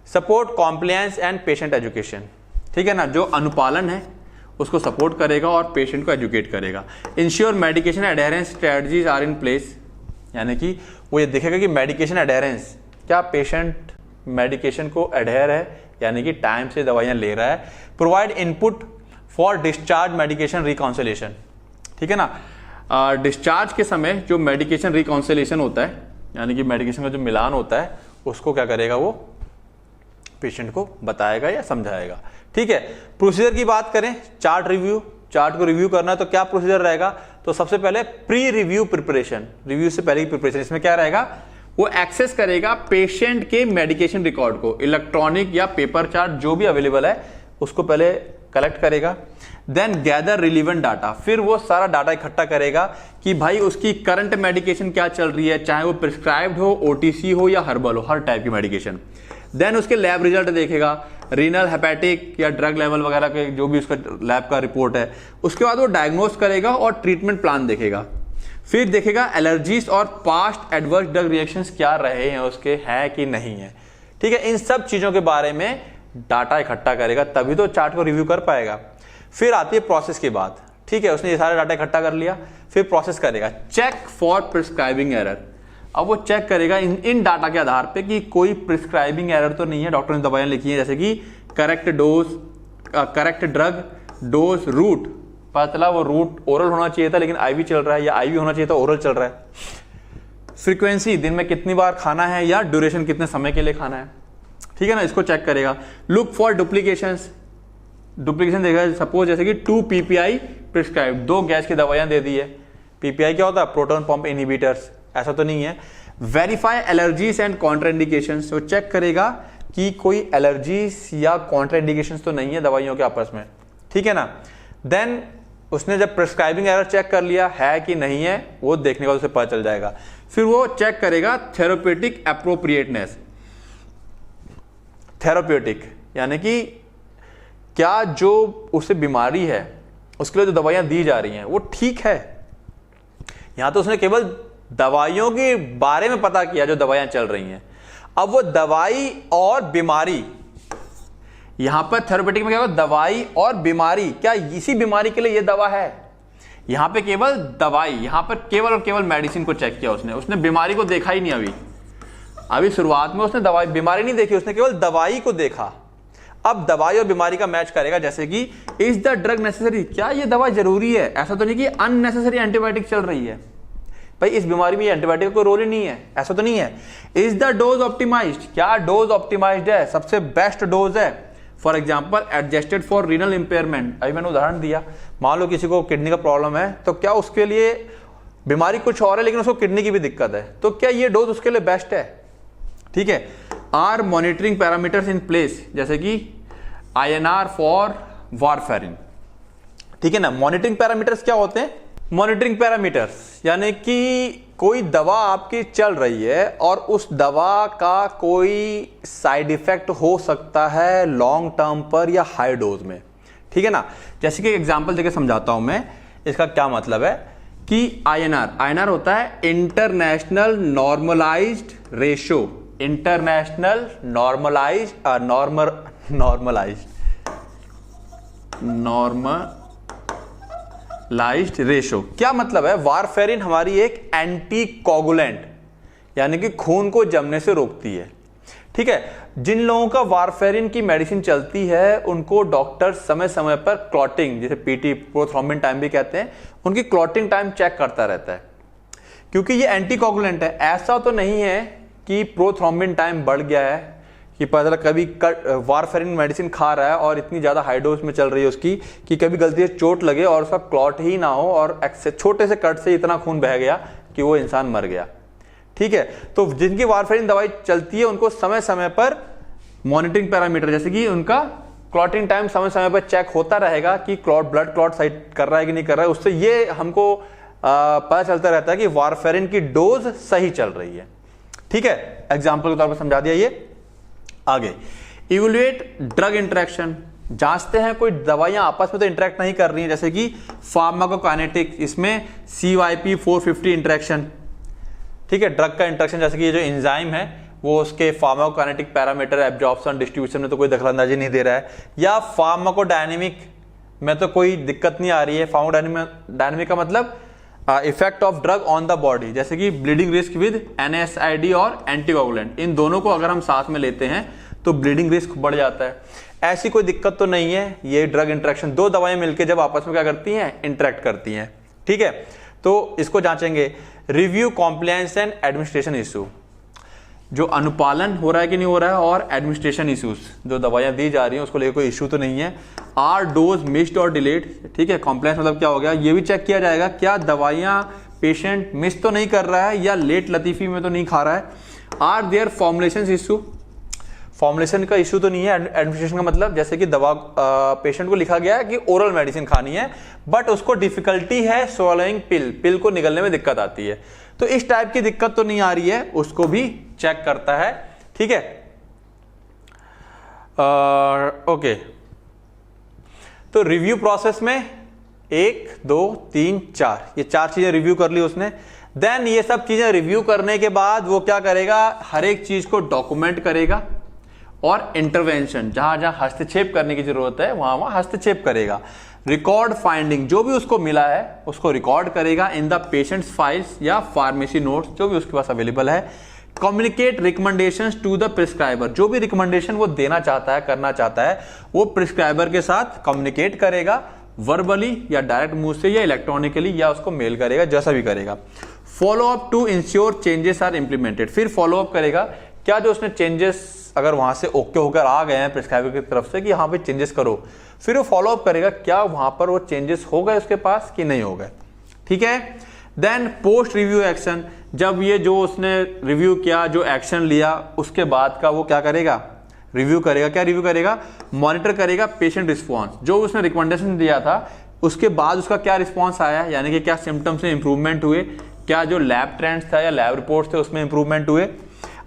Support compliance and patient education. ठीक है ना, जो अनुपालन है उसको सपोर्ट करेगा और पेशेंट को एजुकेट करेगा। Ensure medication adherence strategies are in place, यानी कि वो ये देखेगा कि मेडिकेशन एडेरेंस, क्या पेशेंट मेडिकेशन को एडेयर है, यानी कि टाइम से दवाइयां ले रहा है। Provide input for discharge medication reconciliation. ठीक है ना, डिस्चार्ज के समय जो मेडिकेशन रिकाउंसिलेशन होता है, यानी कि मेडिकेशन का जो मिलान होता है, उसको क्या करेगा वो पेशेंट को बताएगा या समझाएगा। ठीक है, प्रोसीजर की बात करें, चार्ट रिव्यू, चार्ट को रिव्यू करना है तो क्या प्रोसीजर रहेगा? तो सबसे पहले प्री रिव्यू प्रिपरेशन, रिव्यू से पहले की प्रिपरेशन। इसमें क्या रहेगा? वो एक्सेस करेगा पेशेंट के मेडिकेशन रिकॉर्ड को, इलेक्ट्रॉनिक या पेपर चार्ट जो भी अवेलेबल है उसको पहले कलेक्ट करेगा। देन गैदर रिलीवेंट डाटा, फिर वो सारा डाटा इकट्ठा करेगा कि भाई उसकी करंट मेडिकेशन क्या चल रही है, चाहे वो प्रिस्क्राइब्ड हो, ओटीसी हो या हर्बल हो, हर टाइप की मेडिकेशन। देन उसके लैब रिजल्ट देखेगा, रीनल, हेपेटिक या ड्रग लेवल वगैरह के जो भी उसका लैब का रिपोर्ट है। उसके बाद वो डायग्नोस करेगा और ट्रीटमेंट प्लान देखेगा। फिर देखेगा एलर्जीज और पास्ट एडवर्स ड्रग रिएक्शंस क्या रहे हैं उसके, हैं कि नहीं है। ठीक है, इन सब चीजों के बारे में डाटा इकट्ठा करेगा, तभी तो चार्ट को रिव्यू कर पाएगा। फिर आती है प्रोसेस की बात। ठीक है, उसने ये सारा डाटा इकट्ठा कर लिया, फिर प्रोसेस करेगा, चेक फॉर प्रिस्क्राइबिंग एरर। अब वो चेक करेगा इन डाटा के आधार पे कि कोई प्रिस्क्राइबिंग एरर तो नहीं है, डॉक्टर ने दवाइयां लिखी है जैसे कि correct dose, correct drug, dose, route, पता चला वो रूट ओरल होना चाहिए था लेकिन आईवी चल रहा है, या आईवी होना चाहिए था ओरल चल रहा है। फ्रीक्वेंसी, दिन में कितनी बार खाना है, या ड्यूरेशन कितने समय के लिए खाना है। ठीक है ना, इसको चेक करेगा। लुक फॉर डुप्लीकेशंस, डुप्लीकेशन देखेगा, सपोज जैसे कि 2 PPI प्रिस्क्राइब, 2 गैस की दवाइयां दे दी है। PPI क्या होता है? प्रोटॉन पंप इनहिबिटर्स, ऐसा तो नहीं है। वेरीफाई एलर्जीज एंड कॉन्ट्राइंडिकेशंस, तो चेक करेगा कि कोई एलर्जीज या कॉन्ट्राइंडिकेशंस तो नहीं है दवाइयों के आपस में, ठीक है ना। देन उसने जब प्रिस्क्राइबिंग एरर चेक कर लिया है कि नहीं है, वो देखने के बाद उसे पता चल जाएगा। फिर वो चेक करेगा थेरेप्यूटिक एप्रोप्रिएटनेस, थेरेप्यूटिक यानी कि क्या जो उसे बीमारी है उसके लिए जो दवाइयां दी जा रही हैं वो ठीक है। यहां तो उसने केवल दवाइयों के बारे में पता किया जो दवाइयां चल रही हैं, अब वो दवाई और बीमारी, यहां पर थेरेप्यूटिक में क्या होगा, दवाई और बीमारी, क्या इसी बीमारी के लिए ये दवा है। यहां पे केवल दवाई, यहां पर केवल और केवल मेडिसिन को चेक किया उसने बीमारी को देखा ही नहीं। अभी शुरुआत में उसने दवाई बीमारी नहीं देखी, उसने केवल दवाई को देखा। अब दवाई और बीमारी का मैच करेगा, जैसे कि इज द ड्रग नेसेसरी, क्या ये दवा जरूरी है। ऐसा तो नहीं कि अननेसेसरी एंटीबायोटिक चल रही है, भाई इस बीमारी में एंटीबायोटिक का कोई रोल ही नहीं है, ऐसा तो नहीं है। इज द डोज ऑप्टिमाइज्ड, क्या डोज ऑप्टिमाइज्ड है, सबसे बेस्ट डोज है। For example adjusted for renal impairment, अभी मैंने उदाहरण दिया, मान लो किसी को किडनी का प्रॉब्लम है, तो क्या उसके लिए बीमारी कुछ और है लेकिन उसको किडनी की भी दिक्कत है, तो क्या ये डोज उसके लिए बेस्ट है, ठीक है। Are monitoring parameters in place, जैसे कि INR फॉर वारफेरिन, ठीक है ना। मॉनिटरिंग पैरामीटर्स क्या होते हैं, मॉनिटरिंग पैरामीटर्स यानी कि कोई दवा आपकी चल रही है और उस दवा का कोई साइड इफेक्ट हो सकता है लॉन्ग टर्म पर या हाई डोज में, ठीक है ना। जैसे कि एग्जांपल देके समझाता हूं मैं, इसका क्या मतलब है कि INR होता है international normalised ratio, international normalised ratio. क्या मतलब है, वारफेरिन हमारी एक एंटी कोगुलेंट यानी कि खून को जमने से रोकती है, ठीक है। जिन लोगों का वारफेरिन की मेडिसिन चलती है उनको डॉक्टर समय समय पर क्लॉटिंग, जैसे PT प्रोथ्रोम्बिन टाइम भी कहते हैं, उनकी क्लॉटिंग टाइम चेक करता रहता है, क्योंकि ये एंटी कोगुलेंट है। ऐसा तो नहीं है कि प्रोथ्रोम्बिन टाइम बढ़ गया है कि पता चला कभी वारफेरिन मेडिसिन खा रहा है और इतनी ज्यादा हाई डोज में चल रही है उसकी कि कभी गलती से चोट लगे और उसका क्लॉट ही ना हो और छोटे से कट से इतना खून बह गया कि वो इंसान मर गया, ठीक है। तो जिनकी वारफेरिन दवाई चलती है उनको समय समय पर मॉनिटरिंग पैरामीटर, जैसे कि उनका क्लॉटिंग टाइम समय समय पर चेक होता रहेगा कि ब्लड क्लॉट साइट कर रहा है कि नहीं कर रहा है। उससे ये हमको पता चलता रहता है कि वारफेरिन की डोज सही चल रही है, ठीक है। एग्जाम्पल के तौर पर समझा दिया। ये आगे इवैल्यूएट ड्रग इंटरेक्शन, जांचते हैं कोई दवाइयां आपस में तो इंटरेक्ट नहीं कर रही हैं, जैसे कि फार्माकोकाइनेटिक्स, इसमें CYP 450 इंटरेक्शन, ठीक है। ड्रग का इंटरेक्शन, जैसे कि ये जो एंजाइम है वो उसके फार्माकोकाइनेटिक पैरामीटर एब्जॉर्प्शन डिस्ट्रीब्यूशन में तो कोई दखलंदाजी नहीं दे रहा है, या फार्माकोडायनेमिक में तो कोई दिक्कत नहीं आ रही है। फार्माकोडायनेमिक का मतलब effect of drug on the body, जैसे कि ब्लीडिंग रिस्क विद NSAID और एंटीकोगुलेंट, इन दोनों को अगर हम साथ में लेते हैं तो ब्लीडिंग रिस्क बढ़ जाता है। ऐसी कोई दिक्कत तो नहीं है। ये ड्रग इंटरेक्शन, दो दवाएं मिलकर जब आपस में क्या करती हैं, इंटरेक्ट करती हैं, ठीक है। तो इसको जांचेंगे। Review compliance and administration issue, जो अनुपालन हो रहा है कि नहीं हो रहा है, और एडमिनिस्ट्रेशन इश्यूज, जो दवाइयां दी जा रही हैं उसको लेकर कोई इश्यू तो नहीं है। आर डोज मिस्ड और डिलेड, ठीक है। कॉम्प्लायंस मतलब क्या हो गया, ये भी चेक किया जाएगा क्या दवाइयां पेशेंट मिस तो नहीं कर रहा है या लेट लतीफी में तो नहीं खा रहा है। Are there formulation issue, formulation का इशू तो नहीं है। एडमिनिस्ट्रेशन का मतलब जैसे कि दवा पेशेंट को लिखा गया है कि ओरल मेडिसिन खानी है बट उसको डिफिकल्टी है स्वॉलोइंग पिल को निगलने में दिक्कत आती है, तो इस टाइप की दिक्कत तो नहीं आ रही है, उसको भी चेक करता है, ठीक है। ओके, तो रिव्यू प्रोसेस में 1 2 3 4 ये 4 चीजें रिव्यू कर ली उसने। देन ये सब चीजें रिव्यू करने के बाद वो क्या करेगा, हर एक चीज को डॉक्यूमेंट करेगा और इंटरवेंशन, जहां जहां हस्तक्षेप करने की जरूरत है वहां वहां हस्तक्षेप करेगा। रिकॉर्ड फाइंडिंग, जो भी उसको मिला है उसको रिकॉर्ड करेगा इन द पेशेंट्स फाइल्स या फार्मेसी नोट्स, जो भी उसके पास अवेलेबल है। Communicate recommendations to the prescriber, जो भी रिकमेंडेशन वो देना चाहता है, करना चाहता है, वो प्रिस्क्राइबर के साथ कम्युनिकेट करेगा, वर्बली या डायरेक्ट मुंह से या इलेक्ट्रॉनिकली या उसको मेल करेगा, जैसा भी करेगा। Follow up to ensure changes are implemented, फिर फॉलो अप करेगा क्या जो उसने चेंजेस अगर वहां से ओके होकर आ गए हैं प्रिस्क्राइबर की तरफ से कि हाँ भाई चेंजेस करो, फिर वो फॉलो अप करेगा क्या वहां पर वो चेंजेस हो गए उसके पास कि नहीं हो गए, ठीक है। देन पोस्ट रिव्यू एक्शन, जब ये जो उसने रिव्यू किया, जो एक्शन लिया, उसके बाद का वो क्या करेगा, रिव्यू करेगा। क्या रिव्यू करेगा, मॉनिटर करेगा पेशेंट रिस्पॉन्स, जो उसने रिकमेंडेशन दिया था उसके बाद उसका क्या रिस्पॉन्स आया, यानी कि क्या सिम्टम्स में इंप्रूवमेंट हुए, क्या जो लैब ट्रेंड्स था या लैब रिपोर्ट्स थे उसमें इंप्रूवमेंट हुए।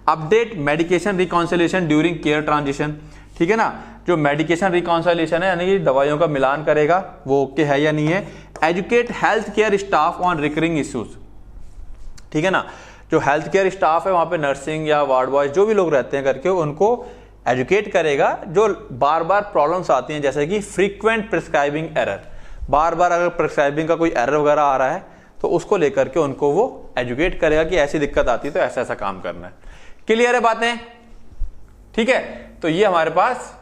Update medication reconciliation during care transition, ठीक है ना, जो मेडिकेशन रिकॉन्सिलेशन है यानी कि दवाइयों का मिलान करेगा वो ओके है या नहीं है। Educate health care staff on recurring issues, ठीक है ना, जो हेल्थ केयर स्टाफ है वहां पे नर्सिंग या वार्ड बॉयज जो भी लोग रहते हैं करके उनको एजुकेट करेगा जो बार बार प्रॉब्लम्स आती हैं, जैसे कि फ्रीक्वेंट प्रिस्क्राइबिंग एरर, बार बार अगर प्रिस्क्राइबिंग का कोई एरर वगैरह आ रहा है तो उसको लेकर के उनको वो एजुकेट करेगा कि ऐसी दिक्कत आती है तो ऐसा ऐसा काम करना है। क्लियर है बातें, ठीक है। तो ये हमारे पास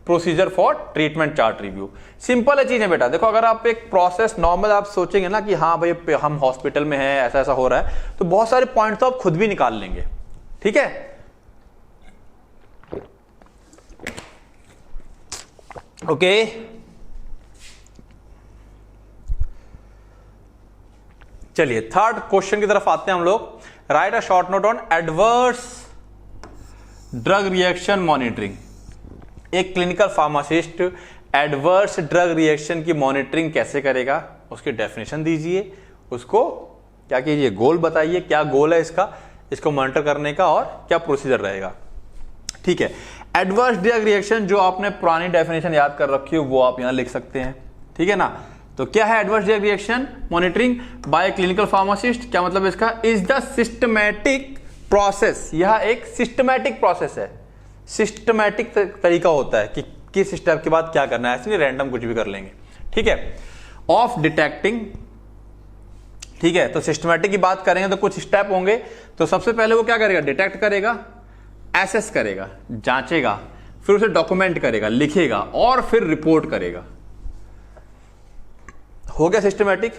procedure for treatment chart review, simple है चीजें बेटा। देखो अगर आप एक प्रोसेस नॉर्मल आप सोचेंगे ना कि हाँ भाई हम हॉस्पिटल में हैं, ऐसा ऐसा हो रहा है, तो बहुत सारे पॉइंट तो आप खुद भी निकाल लेंगे, ठीक है। ओके चलिए थर्ड क्वेश्चन की तरफ आते हैं हम लोग। Write a short note on adverse drug reaction monitoring. एक clinical pharmacist adverse drug reaction की मॉनिटरिंग कैसे करेगा, उसकी डेफिनेशन दीजिए, उसको क्या कीजिए, गोल बताइए, क्या गोल है इसका, इसको मॉनिटर करने का और क्या प्रोसीजर रहेगा, ठीक है। एडवर्स ड्रग रिएक्शन जो आपने पुरानी डेफिनेशन याद कर रखी हो वो आप यहां लिख सकते हैं, ठीक है ना। तो क्या है adverse drug reaction monitoring by clinical pharmacist, क्या मतलब इसका, इज द सिस्टमैटिक प्रोसेस, यह एक सिस्टमैटिक प्रोसेस है, सिस्टमैटिक तरीका होता है कि किस स्टेप के बाद क्या करना है, ऐसे नहीं रैंडम कुछ भी कर लेंगे, ठीक है। ऑफ डिटेक्टिंग, ठीक है, तो सिस्टमैटिक की बात करेंगे तो कुछ स्टेप होंगे। तो सबसे पहले वो क्या करेगा, डिटेक्ट करेगा, एसेस करेगा, जांचेगा, फिर उसे डॉक्यूमेंट करेगा, लिखेगा और फिर रिपोर्ट करेगा। हो गया सिस्टमैटिक।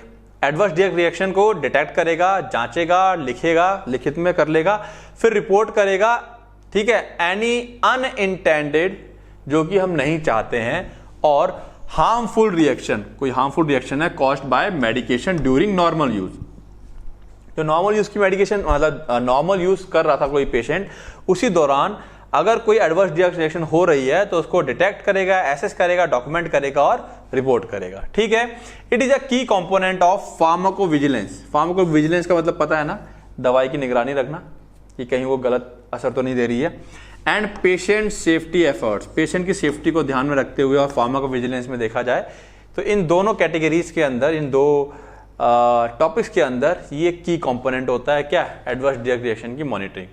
एडवर्स ड्रग रिएक्शन को डिटेक्ट करेगा, जांचेगा, लिखेगा, लिखित में कर लेगा, फिर रिपोर्ट करेगा, ठीक है। एनी अनइंटेंडेड, जो कि हम नहीं चाहते हैं, और हार्मफुल रिएक्शन, कोई हार्मफुल रिएक्शन है caused by medication during normal use. तो नॉर्मल यूज की मेडिकेशन मतलब नॉर्मल यूज कर रहा था कोई पेशेंट, उसी दौरान अगर कोई एडवर्स ड्रग रिएक्शन हो रही है तो उसको डिटेक्ट करेगा, एसेस करेगा, डॉक्यूमेंट करेगा और रिपोर्ट करेगा, ठीक है। इट इज अ की कंपोनेंट ऑफ फार्माकोविजिलेंस। फार्माकोविजिलेंस का मतलब पता है ना, दवाई की निगरानी रखना कि कहीं वो गलत असर तो नहीं दे रही है। And patient safety efforts, patient की सेफ्टी को ध्यान में रखते हुए और फार्माकोविजिलेंस में देखा जाए तो इन दोनों कैटेगरीज के अंदर, इन दो टॉपिक्स के अंदर ये की कंपोनेंट होता है क्या, एडवर्स ड्रग रिएक्शन की मॉनिटरिंग।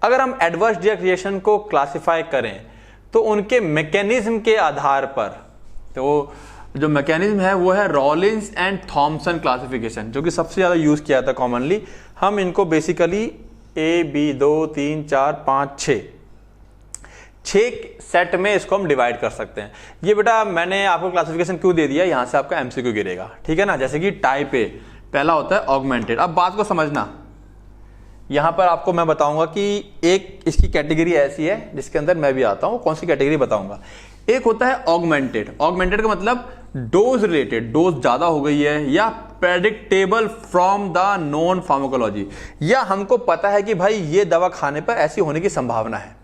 अगर हम एडवर्स ड्रग रिएक्शन को क्लासिफाई करें तो उनके मैकेनिज्म के आधार पर, तो जो मैकेनिज्म है वो है रॉलिंस एंड थॉमसन क्लासिफिकेशन, जो कि सबसे ज्यादा यूज किया था कॉमनली। हम इनको बेसिकली A, B, 2, 3, 4, 5, 6 सेट में इसको हम डिवाइड कर सकते हैं। ये बेटा मैंने आपको क्लासिफिकेशन क्यों दे दिया, यहां से आपका MCQ गिरेगा, ठीक है ना। जैसे कि टाइप ए पहला होता है ऑगमेंटेड। अब बात को समझना, यहां पर आपको मैं बताऊंगा कि एक इसकी कैटेगरी ऐसी है जिसके अंदर मैं भी आता हूं, कौन सी कैटेगरी बताऊंगा। एक होता है ऑगमेंटेड। ऑगमेंटेड का मतलब डोज रिलेटेड, डोज ज्यादा हो गई है, या predictable from the known pharmacology, या हमको पता है कि भाई ये दवा खाने पर ऐसी होने की संभावना है,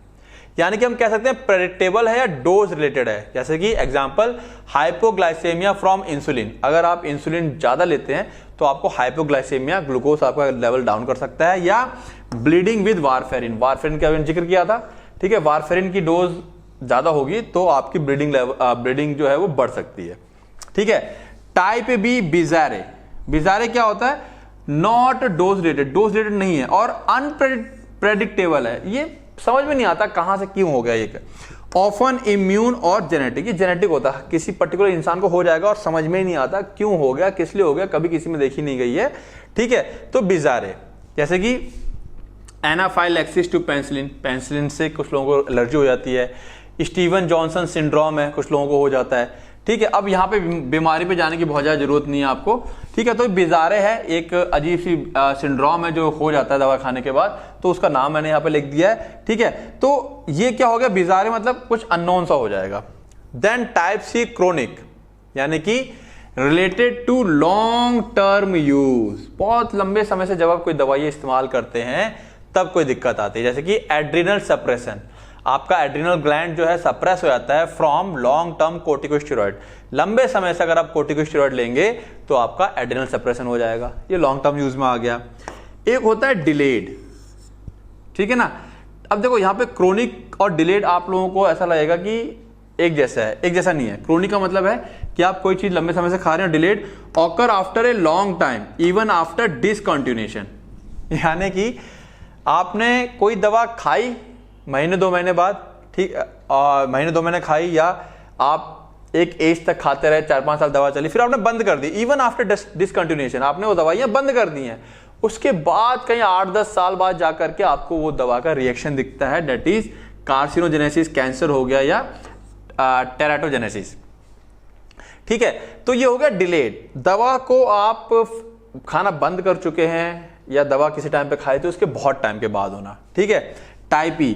यानी कि हम कह सकते हैं प्रेडिक्टेबल है या डोज रिलेटेड है। जैसे कि एग्जांपल हाइपोग्लाइसेमिया फ्रॉम इंसुलिन, अगर आप इंसुलिन ज्यादा लेते हैं तो आपको हाइपोग्लाइसेमिया, ग्लूकोज आपका लेवल डाउन कर सकता है। या ब्लीडिंग विद वारफेरिन, वारफेरिन का जिक्र किया था, ठीक है, वारफेरिन की डोज ज्यादा होगी तो आपकी ब्लीडिंग जो है वो बढ़ सकती है, ठीक है। टाइप बी बिजारे, बिजारे क्या होता है, not dose related, dose related नहीं है और अनप्रेडिक्टेबल है। ये समझ में नहीं आता कहां से क्यों हो गया ये। ऑफन इम्यून और जेनेटिक, ये जेनेटिक होता है, किसी पर्टिकुलर इंसान को हो जाएगा और समझ में ही नहीं आता क्यों हो गया, किस लिए हो गया, कभी किसी में देखी नहीं गई है, ठीक है। तो बिजारे, जैसे कि एनाफाइलैक्सिस टू पेनिसिलिन, पेनिसिलिन से कुछ लोगों को एलर्जी हो जाती है। स्टीवन जॉनसन सिंड्रोम है, कुछ लोगों को हो जाता है, ठीक है। अब यहाँ पे बीमारी पे जाने की बहुत ज्यादा जरूरत नहीं है आपको, ठीक है। तो बिजारे है, एक अजीब सी सिंड्रोम है जो हो जाता है दवा खाने के बाद, तो उसका नाम मैंने यहाँ पे लिख दिया है, ठीक है। तो ये क्या हो गया, बिजारे मतलब कुछ अननोन सा हो जाएगा। देन टाइप सी क्रोनिक, यानी कि related to long term use, बहुत लंबे समय से जब आप कोई दवाई इस्तेमाल करते हैं तब कोई दिक्कत आती है, जैसे कि एड्रिनल सप्रेशन, आपका एड्रिनल ग्लैंड जो है सप्रेस हो जाता है फ्रॉम लॉन्ग टर्म कोर्टिकोस्टेरॉइड। लंबे समय से अगर आप कोर्टिकोस्टेरॉइड लेंगे तो आपका एड्रिनल सप्रेशन हो जाएगा, ये लॉन्ग टर्म यूज में आ गया। एक होता है डिलेड, ठीक है ना। अब देखो यहां पे क्रोनिक और डिलेड आप लोगों को ऐसा लगेगा कि एक जैसा है, एक जैसा नहीं है। क्रोनिक का मतलब है कि आप कोई चीज लंबे समय से खा रहे हैं। Delayed occur after a long time even after discontinuation, यानी कि आपने कोई दवा खाई महीने 2 महीने बाद, ठीक, महीने 2 महीने खाई, या आप एक एज तक खाते रहे, 4-5 साल दवा चली, फिर आपने बंद कर दी। इवन आफ्टर डिसकंटिन्यूएशन आपने वो दवाइयां बंद कर दी हैं, उसके बाद कहीं 8-10 साल बाद जाकर के आपको वो दवा का रिएक्शन दिखता है, डेट इज कार्सिनोजेनेसिस, कैंसर हो गया, या टेराटोजेनेसिस, ठीक है। तो ये हो गया डिलेड। दवा को आप खाना बंद कर चुके हैं या दवा किसी टाइम पे खाए तो उसके बहुत टाइम के बाद होना, ठीक है। Type E,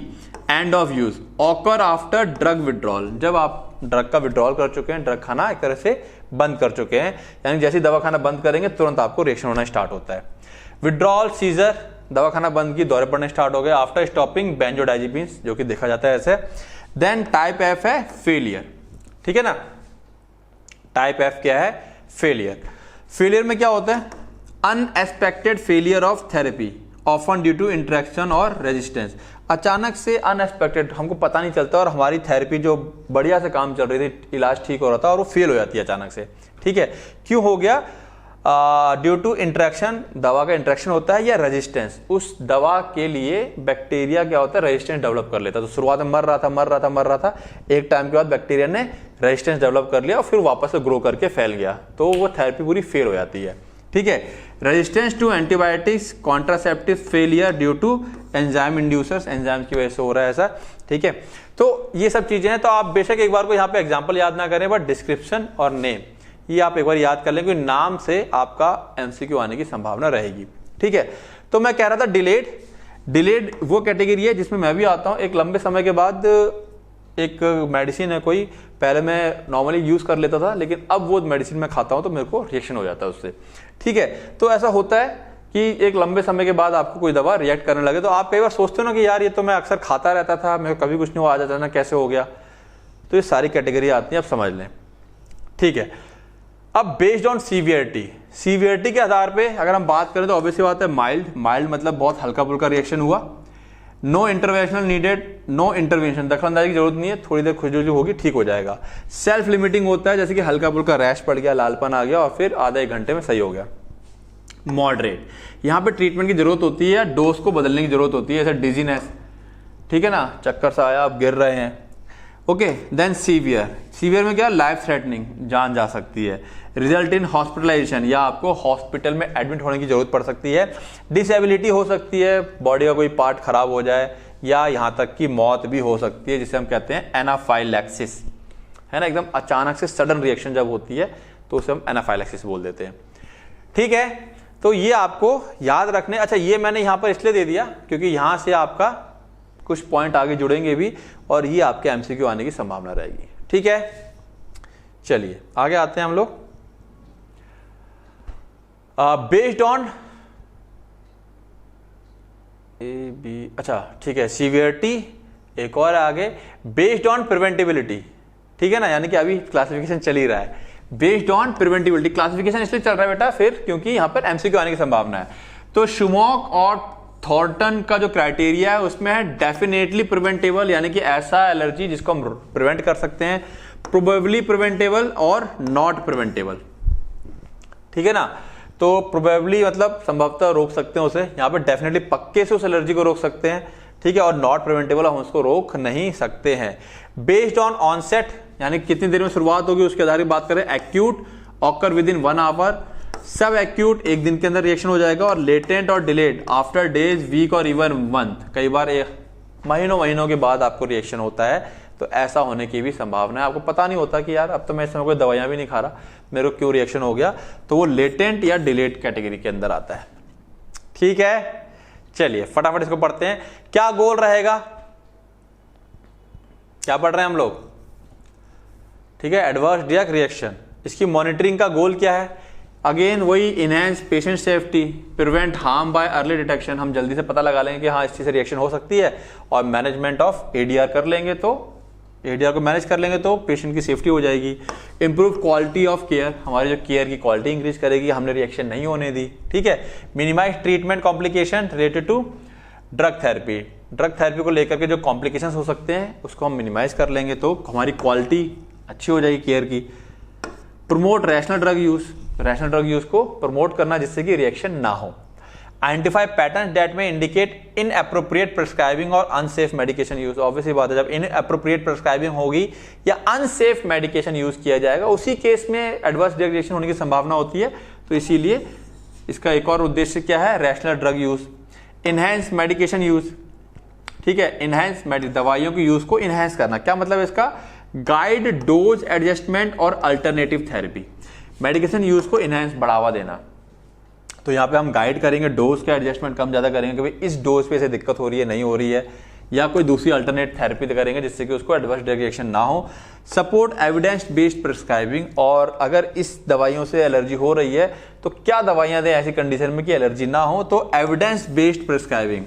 end of use, occur after drug withdrawal, जब आप ड्रग का विड्रॉल कर चुके हैं, ड्रग खाना एक तरह से बंद कर चुके हैं, यानी जैसे दवा खाना बंद करेंगे तुरंत आपको रिएक्शन होना स्टार्ट होता है। विड्रॉल सीजर, दवा खाना बंद की, दौरे पड़ने स्टार्ट हो गए आफ्टर स्टॉपिंग बेंजोडाइजिपिन्स, जो कि देखा जाता है ऐसे। देन टाइप एफ है फेलियर, ठीक है ना। टाइप एफ क्या है? फेलियर। फेलियर में क्या होता है? Unexpected failure of therapy often due to interaction और रेजिस्टेंस। अचानक से अनएक्सपेक्टेड, हमको पता नहीं चलता और हमारी थेरेपी जो बढ़िया से काम चल रही थी, इलाज ठीक हो रहा था, और वो फेल हो जाती है अचानक से, ठीक है। क्यों हो गया? ड्यू टू इंटरेक्शन, दवा का इंटरेक्शन होता है, या रेजिस्टेंस, उस दवा के लिए बैक्टीरिया क्या होता है, रेजिस्टेंस डेवलप कर लेता है। तो शुरुआत में मर रहा था, एक टाइम के बाद बैक्टीरिया ने रेजिस्टेंस डेवलप कर लिया और फिर वापस से ग्रो करके फैल गया, तो वो थेरेपी पूरी फेल हो जाती है, ठीक है। Resistance to antibiotics, contraceptive failure due to enzyme inducers, enzyme की वजह से हो रहा है ऐसा, ठीक है। तो ये सब चीजें हैं। तो आप बेशक एक बार को यहाँ पे एग्जांपल याद ना करें, बट डिस्क्रिप्शन और नेम ये आप एक बार याद कर लें, क्योंकि नाम से आपका एमसीक्यू आने की संभावना रहेगी, ठीक है। तो मैं कह रहा था डिलेड वो कैटेगरी है जिसमें मैं भी आता हूं। एक लंबे समय के बाद एक मेडिसिन है कोई, पहले मैं नॉर्मली यूज कर लेता था, लेकिन अब वो मेडिसिन मैं खाता हूं तो मेरे को रिएक्शन हो जाता है उससे, ठीक है। तो ऐसा होता है कि एक लंबे समय के बाद आपको कोई दवा रिएक्ट करने लगे, तो आप कई बार सोचते हो ना कि यार ये तो मैं अक्सर खाता रहता था, मेरे को कभी कुछ नहीं हुआ, आ जाता ना, कैसे हो गया। तो ये सारी कैटेगरी आती है, आप समझ लें, ठीक है। अब बेस्ड ऑन सीवियरिटी के आधार पे अगर हम बात करें तो ऑब्वियसली बात है माइल्ड मतलब बहुत हल्का फुल्का रिएक्शन हुआ, no intervention needed, no intervention, दखलंदाजी की जरूरत नहीं है, थोड़ी देर खुजली होगी, ठीक हो जाएगा। सेल्फ लिमिटिंग होता है, जैसे कि हल्का फुल्का रैश पड़ गया, लालपन आ गया और फिर आधा 1 घंटे में सही हो गया। मॉडरेट, यहाँ पे ट्रीटमेंट की जरूरत होती है, डोज को बदलने की जरूरत होती है, जैसे डिजीनेस, ठीक है ना, चक्कर सा आया, आप गिर रहे हैं, ओके। देन सीवियर में क्या? लाइफ थ्रेटनिंग, जान जा सकती है। रिजल्ट इन हॉस्पिटलाइजेशन, या आपको हॉस्पिटल में एडमिट होने की जरूरत पड़ सकती है। डिसेबिलिटी हो सकती है, बॉडी का कोई पार्ट खराब हो जाए, या यहां तक कि मौत भी हो सकती है, जिसे हम कहते हैं एनाफाइलैक्सिस, है ना, एकदम अचानक से सडन रिएक्शन जब होती है तो उसे हम एनाफाइलैक्सिस बोल देते हैं, ठीक है। तो ये आपको याद रखने, अच्छा ये मैंने यहां पर इसलिए दे दिया क्योंकि यहां से आपका कुछ पॉइंट आगे जुड़ेंगे भी और ये आपके एमसीक्यू आने की संभावना रहेगी, ठीक है। चलिए आगे आते हैं हम लोग। बेस्ड ऑन अच्छा ठीक है, सीवियरिटी एक और आगे, बेस्ड ऑन प्रिवेंटिबिलिटी, ठीक है ना, यानी कि अभी क्लासिफिकेशन चल ही रहा है। बेस्ड ऑन प्रिवेंटिबिलिटी क्लासिफिकेशन इसलिए चल रहा है बेटा फिर क्योंकि यहां पर एमसीक्यू आने की संभावना है। तो शुमॉक और थॉर्टन का जो क्राइटेरिया है उसमें है डेफिनेटली प्रिवेंटेबल, यानी कि ऐसा एलर्जी जिसको हम प्रिवेंट कर सकते हैं, प्रोबेबली प्रिवेंटेबल और नॉट प्रिवेंटेबल, ठीक है ना। तो प्रोबेबली मतलब संभवतः रोक सकते हैं उसे, यहां पर डेफिनेटली पक्के से उस एलर्जी को रोक सकते हैं, ठीक है, और नॉट प्रिवेंटेबल हम उसको रोक नहीं सकते हैं। बेस्ड ऑन ऑनसेट, यानी कितनी देर में शुरुआत होगी उसके आधार पर बात करें। Acute occur within 1 hour, सब एक्यूट 1 दिन के अंदर रिएक्शन हो जाएगा, और लेटेंट और डिलेड आफ्टर डेज, वीक और इवन मंथ, कई बार महीनों के बाद आपको रिएक्शन होता है। तो ऐसा होने की भी संभावना है। आपको पता नहीं होता कि यार अब तो मैं इस समय कोई दवाइयां भी नहीं खा रहा, मेरे को क्यों रिएक्शन हो गया, तो वो लेटेंट या डिलेड कैटेगरी के अंदर आता है, ठीक है। चलिए फटाफट इसको पढ़ते हैं। क्या गोल रहेगा, क्या पढ़ रहे हैं हम लोग, ठीक है। एडवर्स ड्रग रिएक्शन, इसकी मॉनिटरिंग का गोल क्या है? अगेन वही enhance patient safety, prevent harm bye early detection, हम जल्दी से पता लगा लेंगे कि हाँ इस चीज से रिएक्शन हो सकती है, और मैनेजमेंट ऑफ एडीआर कर लेंगे, तो एडीआर को मैनेज कर लेंगे तो पेशेंट की सेफ्टी हो जाएगी। इंप्रूव क्वालिटी ऑफ केयर, हमारी जो केयर की क्वालिटी इंक्रीज करेगी, हमने रिएक्शन नहीं होने दी, ठीक है। Minimise treatment complication related to drug therapy, drug therapy को लेकर के जो कॉम्प्लिकेशंस हो सकते हैं उसको हम मिनिमाइज कर लेंगे तो हमारी क्वालिटी अच्छी हो जाएगी केयर की। Promote rational drug use, rational drug use को प्रमोट करना जिससे कि रिएक्शन ना हो। आइडेंटिफाई पैटर्न दैट में इंडिकेट इनएप्रोप्रिएट प्रिस्क्राइबिंग और अनसेफ मेडिकेशन यूज, ऑब्वियसली बात है जब इनएप्रोप्रिएट प्रिस्क्राइबिंग होगी या अनसेफ मेडिकेशन यूज किया जाएगा उसी केस में एडवर्स ड्रग रिएक्शन होने की संभावना होती है, तो इसीलिए इसका एक और उद्देश्य क्या है, rational drug use. Enhance medication use, ठीक है, इनहेंस दवाइयों की यूज को इनहेंस करना, क्या मतलब है इसका, गाइड डोज एडजस्टमेंट और अल्टरनेटिव थेरेपी, मेडिकेशन यूज को इनहेंस बढ़ावा देना। तो यहाँ पे हम गाइड करेंगे, डोज का एडजस्टमेंट कम ज्यादा करेंगे कि भाई इस डोज पे से दिक्कत हो रही है, नहीं हो रही है, या कोई दूसरी अल्टरनेट थेरेपी करेंगे जिससे कि उसको एडवर्स ड्रग रिएक्शन ना हो। सपोर्ट एविडेंस बेस्ड प्रिस्क्राइबिंग, और अगर इस दवाइयों से एलर्जी हो रही है तो क्या दवाइयां दें ऐसी कंडीशन में कि एलर्जी ना हो, तो एविडेंस बेस्ड प्रिस्क्राइबिंग,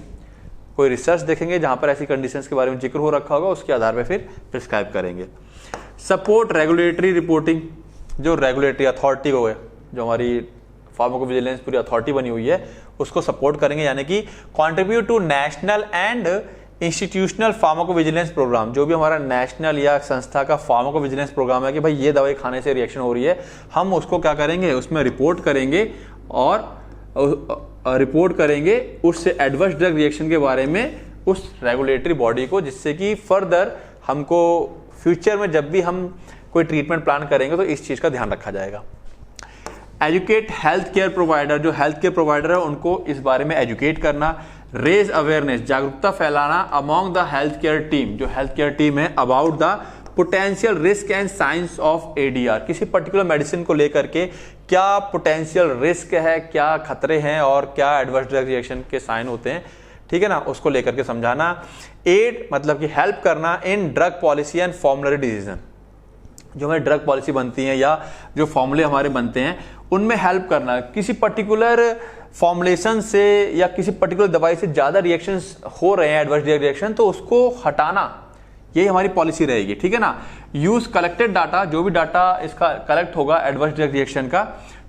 कोई रिसर्च देखेंगे जहां पर ऐसी कंडीशंस के बारे में जिक्र हो रखा होगा उसके आधार पर फिर प्रिस्क्राइब करेंगे। सपोर्ट रेगुलेटरी रिपोर्टिंग, जो रेगुलेटरी अथॉरिटी को है, जो हमारी फार्माकोविजिलेंस पूरी अथॉरिटी बनी हुई है उसको सपोर्ट करेंगे, यानी कि contribute to national and institutional pharmacovigilance programme, जो भी हमारा नेशनल या संस्था का फार्माकोविजिलेंस प्रोग्राम है कि भाई ये दवाई खाने से रिएक्शन हो रही है, हम उसको क्या करेंगे, उसमें रिपोर्ट करेंगे और रिपोर्ट करेंगे उससे एडवर्स ड्रग रिएक्शन के बारे में उस रेगुलेटरी बॉडी को, जिससे कि फर्दर हमको फ्यूचर में जब भी हम कोई ट्रीटमेंट प्लान करेंगे तो इस चीज का ध्यान रखा जाएगा। एजुकेट हेल्थ केयर प्रोवाइडर, जो हेल्थ केयर प्रोवाइडर है उनको इस बारे में एजुकेट करना। रेज अवेयरनेस, जागरूकता फैलाना among the health care team, जो हेल्थ केयर टीम है, about the potential risk and science of ADR, किसी पर्टिकुलर मेडिसिन को लेकर के क्या पोटेंशियल रिस्क है, क्या खतरे हैं और क्या एडवर्स ड्रग रिएक्शन के साइन होते हैं, ठीक है ना, उसको लेकर के समझाना। एड मतलब कि हेल्प करना in drug policy and formulary decision, जो हमारी ड्रग पॉलिसी बनती है या जो फॉर्मूले हमारे बनते हैं उनमें हेल्प करना। किसी पर्टिकुलर फॉर्मुलेशन से या किसी पर्टिकुलर दवाई से ज्यादा रिएक्शंस हो रहे हैं एडवर्स ड्रग रिएक्शन, तो उसको हटाना, यही हमारी पॉलिसी रहेगी, ठीक है ना। यूज कलेक्टेड डाटा, जो भी डाटा इसका कलेक्ट होगा एडवर्स ड्रग रिएक्शन का,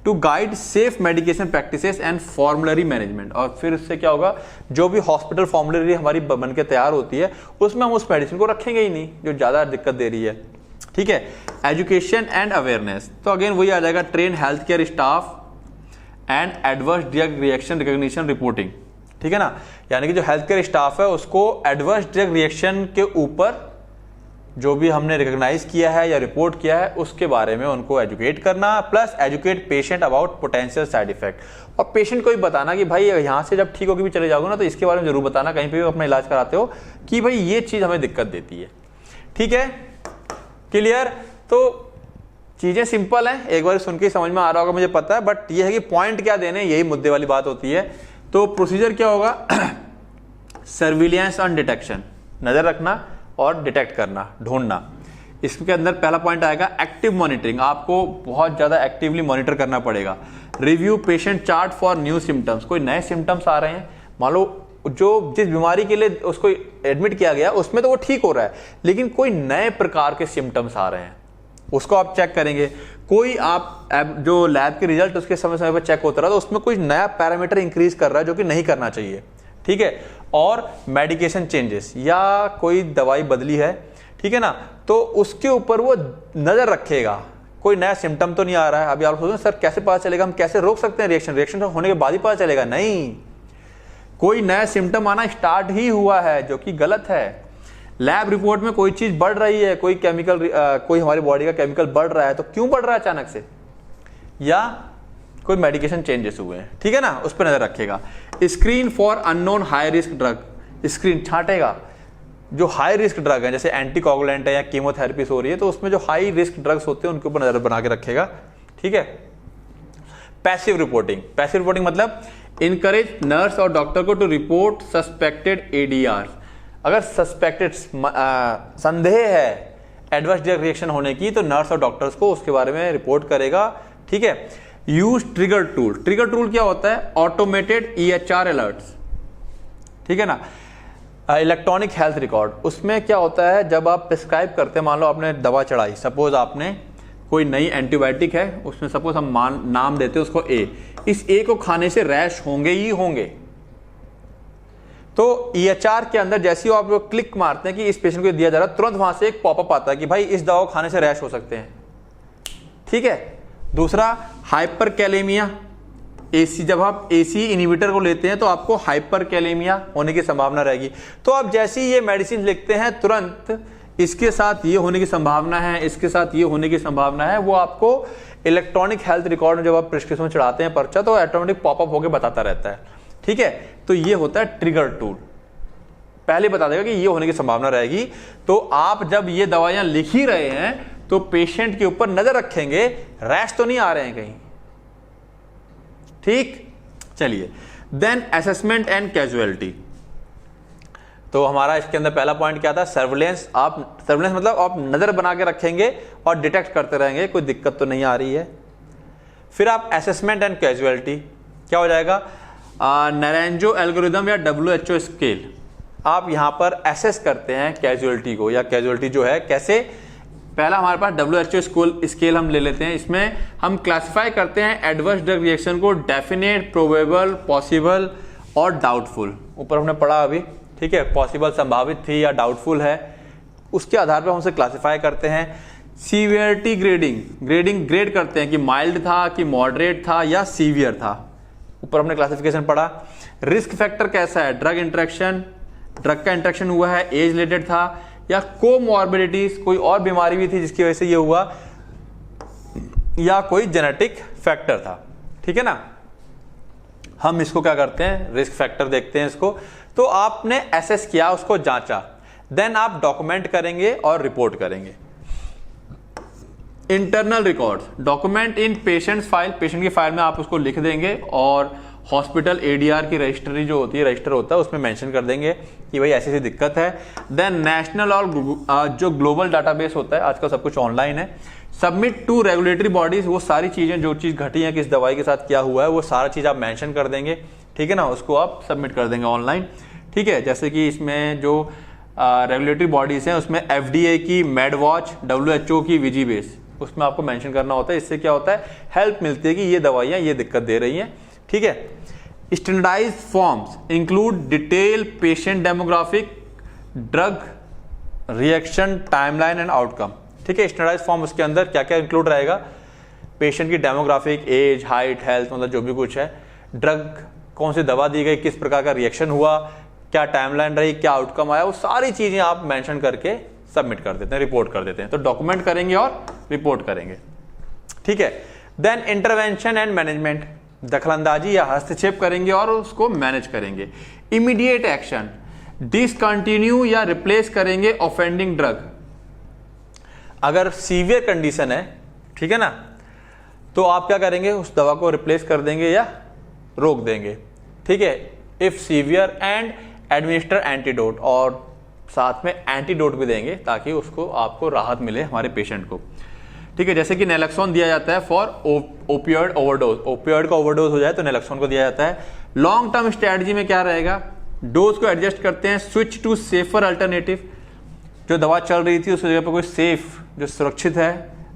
to guide safe medication practices and formulary management, और फिर इससे क्या होगा, जो भी हॉस्पिटल फॉर्मुलरी हमारी बन के तैयार होती है उसमें हम उस मेडिसिन को रखेंगे ही नहीं जो ज्यादा दिक्कत दे रही है, ठीक है। एजुकेशन एंड अवेयरनेस, तो अगेन वही आ जाएगा, train health care staff and adverse drug reaction recognition reporting, ठीक है ना, यानी कि जो हेल्थ केयर स्टाफ है उसको एडवर्स ड्रग रिएक्शन के ऊपर जो भी हमने रिकॉग्नाइज किया है या रिपोर्ट किया है उसके बारे में उनको एजुकेट करना, plus educate patient about potential side effect, और पेशेंट को भी बताना कि भाई यहाँ से जब ठीक होकर भी चले जाओगे ना तो इसके बारे में जरूर बताना कहीं पे भी अपना इलाज कराते हो कि भाई ये चीज हमें दिक्कत देती है, ठीक है, क्लियर। तो चीजें सिंपल हैं, एक बार सुन के समझ में आ रहा होगा मुझे पता है, बट ये है कि पॉइंट क्या देने, यही मुद्दे वाली बात होती है। तो प्रोसीजर क्या होगा, सर्विलियंस ऑन डिटेक्शन, नजर रखना और डिटेक्ट करना, ढूंढना। इसके अंदर पहला पॉइंट आएगा एक्टिव मॉनिटरिंग, आपको बहुत ज्यादा एक्टिवली मॉनिटर करना पड़ेगा। Review patient chart for new symptoms, कोई नए सिम्टम्स आ रहे हैं, मान लो जो जिस बीमारी के लिए उसको एडमिट किया गया उसमें तो वो ठीक हो रहा है, लेकिन कोई नए प्रकार के सिम्टम्स आ रहे हैं उसको आप चेक करेंगे। कोई आप जो लैब के रिजल्ट उसके समय समय पर चेक होता रहा तो उसमें कोई नया पैरामीटर इंक्रीज कर रहा है जो कि नहीं करना चाहिए, ठीक है। और मेडिकेशन चेंजेस, या कोई दवाई बदली है, ठीक है ना, तो उसके ऊपर वो नजर रखेगा, कोई नया सिम्टम तो नहीं आ रहा है। अभी आप सोचो सर कैसे पता चलेगा, हम कैसे रोक सकते हैं रिएक्शन होने के बाद ही पता चलेगा, नहीं, कोई नया सिम्टम आना स्टार्ट ही हुआ है जो कि गलत है। लैब रिपोर्ट में कोई चीज बढ़ रही है, कोई केमिकल कोई हमारी बॉडी का केमिकल बढ़ रहा है, तो क्यों बढ़ रहा है अचानक से, या कोई मेडिकेशन चेंजेस हुए हैं, ठीक है ना, उस पर नजर रखेगा। Screen for unknown high risk drug, screen छांटेगा जो हाई रिस्क ड्रग है, जैसे एंटीकोगुलेंट है या कीमोथेरेपी हो रही है तो उसमें जो हाई रिस्क ड्रग्स होते हैं उनके ऊपर नजर बना के रखेगा, ठीक है। पैसिव रिपोर्टिंग, पैसिव रिपोर्टिंग मतलब इनकरेज नर्स और डॉक्टर को टू रिपोर्ट सस्पेक्टेड एडीआर, अगर सस्पेक्टेड संदेह है एडवर्स ड्रग रिएक्शन होने की, तो नर्स और डॉक्टर्स को उसके बारे में रिपोर्ट करेगा। ठीक है, use trigger tool. Trigger tool क्या होता है? ऑटोमेटेड EHR अलर्ट्स, ठीक है ना। इलेक्ट्रॉनिक हेल्थ रिकॉर्ड, उसमें क्या होता है, जब आप प्रिस्क्राइब करते हैं, मान लो आपने दवा चढ़ाई, सपोज आपने कोई नई एंटीबायोटिक है, उसमें सपोज हम नाम देते हैं उसको A, इस A को खाने से रैश होंगे ही होंगे। तो EHR के अंदर जैसे ही आप लोग क्लिक मारते हैं कि इस पेशेंट को दिया जा रहा है, तुरंत वहां से एक पॉपअप आता है कि भाई इस दवा को खाने से रैश हो सकते हैं। ठीक है। दूसरा हाइपर कैलेमिया, AC, जब आप AC इनहिबिटर को लेते हैं तो आपको हाइपर कैलेमिया होने की संभावना रहेगी। तो आप जैसे ही ये मेडिसिन लिखते हैं, तुरंत इसके साथ ये होने की संभावना है, इसके साथ ये होने की संभावना है, वो आपको इलेक्ट्रॉनिक हेल्थ रिकॉर्ड में जब आप प्रिस्क्रिप्शन में चढ़ाते हैं पर्चा, तो ऑटोमेटिक पॉपअप होकर बताता रहता है। ठीक है, तो ये होता है ट्रिगर टूल, पहले बता देगा कि ये होने की संभावना रहेगी। तो आप जब ये दवाइयां लिख ही रहे हैं तो पेशेंट के ऊपर नजर रखेंगे, रैश तो नहीं आ रहे हैं कहीं। ठीक, चलिए। Then assessment and causality. तो हमारा इसके अंदर पहला पॉइंट क्या था? सर्विलेंस। आप सर्विलेंस मतलब आप नजर बना के रखेंगे और डिटेक्ट करते रहेंगे कोई दिक्कत तो नहीं आ रही है। फिर आप असेसमेंट एंड कैजुअलिटी, क्या हो जाएगा? नरेंजो एल्गोरिदम या WHO स्केल, आप यहां पर एसेस करते हैं कैजुअलिटी को, या कैजुअलिटी जो है कैसे। पहला हमारे पास WHO स्केल हम ले लेते हैं। इसमें हम क्लासिफाई करते हैं एडवर्स ड्रग रिएक्शन को डेफिनेट, प्रोबेबल, पॉसिबल और डाउटफुल। ऊपर हमने पढ़ा अभी, ठीक है, पॉसिबल संभावित थी या डाउटफुल है, उसके आधार पर हम उसे क्लासिफाई करते हैं। सीवियरिटी ग्रेड करते हैं कि माइल्ड था, कि मॉडरेट था या सीवियर था। ऊपर हमने क्लासिफिकेशन पढ़ा। रिस्क फैक्टर कैसा है? ड्रग का इंट्रैक्शन हुआ है, एज रिलेटेड था, या कोमॉर्बिडिटीज, कोई और बीमारी भी थी जिसकी वजह से ये हुआ, या कोई जेनेटिक फैक्टर था। ठीक है ना। हम इसको क्या करते हैं? रिस्क फैक्टर देखते हैं इसको। तो आपने एसेस किया, उसको जांचा, देन आप डॉक्यूमेंट करेंगे और रिपोर्ट करेंगे। Internal records, document in patients file, patient की फाइल में आप उसको लिख देंगे और हॉस्पिटल ADR की रजिस्ट्री जो होती है, रजिस्टर होता है, उसमें मेंशन कर देंगे कि भाई ऐसी ऐसी दिक्कत है। देन नेशनल और जो ग्लोबल डाटाबेस होता है, आजकल सब कुछ ऑनलाइन है। सबमिट टू रेगुलेटरी बॉडीज, वो सारी चीजें जो चीज घटी है, किस दवाई के साथ क्या हुआ है, वो सारा चीज आप मेंशन कर देंगे। ठीक है ना, उसको आप सबमिट कर देंगे ऑनलाइन। ठीक है, जैसे कि इसमें जो रेगुलेटरी बॉडीज हैं उसमें FDA की मेडवॉच, WHO की विजीबेस, उसमें आपको मेंशन करना होता है। इससे क्या होता है? हेल्प मिलती है कि ये दवाइयां ये दिक्कत दे रही हैं। ठीक है। Standardised forms include detail patient demographic, drug reaction timeline and outcome. ठीक है, स्टैंडर्डाइज्ड फॉर्म उसके अंदर क्या क्या इंक्लूड रहेगा? पेशेंट की डेमोग्राफिक, एज, हाइट, हेल्थ, मतलब जो भी कुछ है, ड्रग कौन सी दवा दी गई, किस प्रकार का रिएक्शन हुआ, क्या टाइमलाइन रही, क्या आउटकम आया, वो सारी चीजें आप मेंशन करके सबमिट कर देते हैं, रिपोर्ट कर देते हैं। तो डॉक्यूमेंट करेंगे और रिपोर्ट करेंगे। ठीक है। देन इंटरवेंशन एंड मैनेजमेंट, दखलंदाजी या हस्तक्षेप करेंगे और उसको मैनेज करेंगे। इमीडिएट एक्शन, डिसकंटिन्यू या रिप्लेस करेंगे ऑफेंडिंग ड्रग। अगर सीवियर कंडीशन है, ठीक है ना, तो आप क्या करेंगे? उस दवा को रिप्लेस कर देंगे या रोक देंगे। ठीक है। If severe and administer antidote, और साथ में एंटीडोट भी देंगे ताकि उसको आपको राहत मिले हमारे पेशेंट को। ठीक है, जैसे कि नैलोक्सोन दिया जाता है फॉर ओपियोइड ओवरडोज, ओपियोइड का ओवरडोज हो जाए तो नैलोक्सोन को दिया जाता है। लॉन्ग टर्म स्ट्रेटजी में क्या रहेगा? डोज को एडजस्ट करते हैं, स्विच टू सेफर अल्टरनेटिव, जो दवा चल रही थी उस जगह पर कोई सेफ, जो सुरक्षित है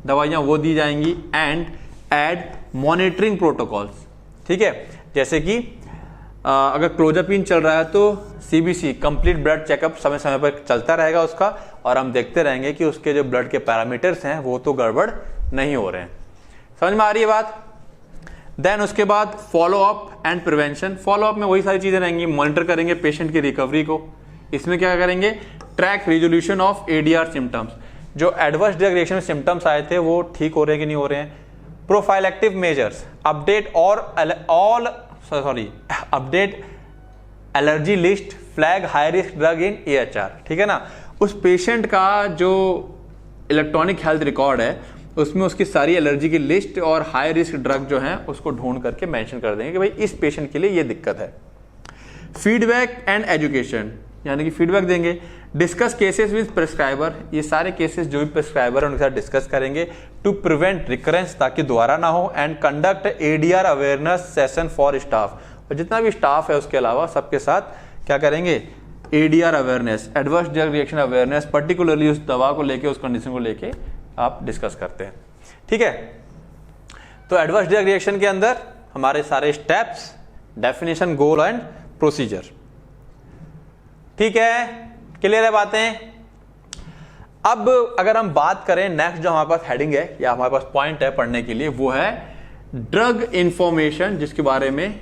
दवाइयां, वो दी जाएंगी। And add monitoring protocols. ठीक है, जैसे कि अगर क्लोजापिन चल रहा है तो CBC, कंप्लीट ब्लड चेकअप, समय समय पर चलता रहेगा उसका, और हम देखते रहेंगे कि उसके जो ब्लड के पैरामीटर्स हैं वो तो गड़बड़ नहीं हो रहे हैं। समझ में आ रही है बात? देन उसके बाद follow up and prevention. Follow up में वही सारी चीजें रहेंगी, मॉनिटर करेंगे पेशेंट की रिकवरी को। इसमें क्या करेंगे? Track resolution of ADR symptoms, जो एडवर्स ड्रग रिएक्शन में सिम्टम्स आए थे वो ठीक हो रहे हैं कि नहीं हो रहे हैं। Prophylactic measures, update update allergy list, flag high risk drug in EHR। ठीक है ना, उस पेशेंट का जो इलेक्ट्रॉनिक हेल्थ रिकॉर्ड है उसमें उसकी सारी एलर्जी की लिस्ट और हाई रिस्क ड्रग जो है उसको ढूंढ करके मेंशन कर देंगे कि भाई इस पेशेंट के लिए ये दिक्कत है। फीडबैक एंड एजुकेशन, यानी कि फीडबैक देंगे। डिस्कस केसेस विद प्रिस्क्राइबर, ये सारे केसेस जो भी प्रिस्क्राइबर है उनके साथ डिस्कस करेंगे टू प्रिवेंट रिकरेंस, ताकि दोबारा ना हो। And conduct ADR awareness session for staff, और जितना भी स्टाफ है उसके अलावा सबके साथ क्या करेंगे, ADR awareness, adverse drug reaction awareness, particularly उस दवा को लेके, उस कंडीशन को लेके आप डिस्कस करते हैं। ठीक है, तो एडवर्स ड्रग रिएक्शन के अंदर हमारे सारे steps, definition, goal and procedure. ठीक है, क्लियर है बातें। अब अगर हम बात करें नेक्स्ट जो हमारे पास हेडिंग है या हमारे पास पॉइंट है पढ़ने के लिए, वो है ड्रग इंफॉर्मेशन, जिसके बारे में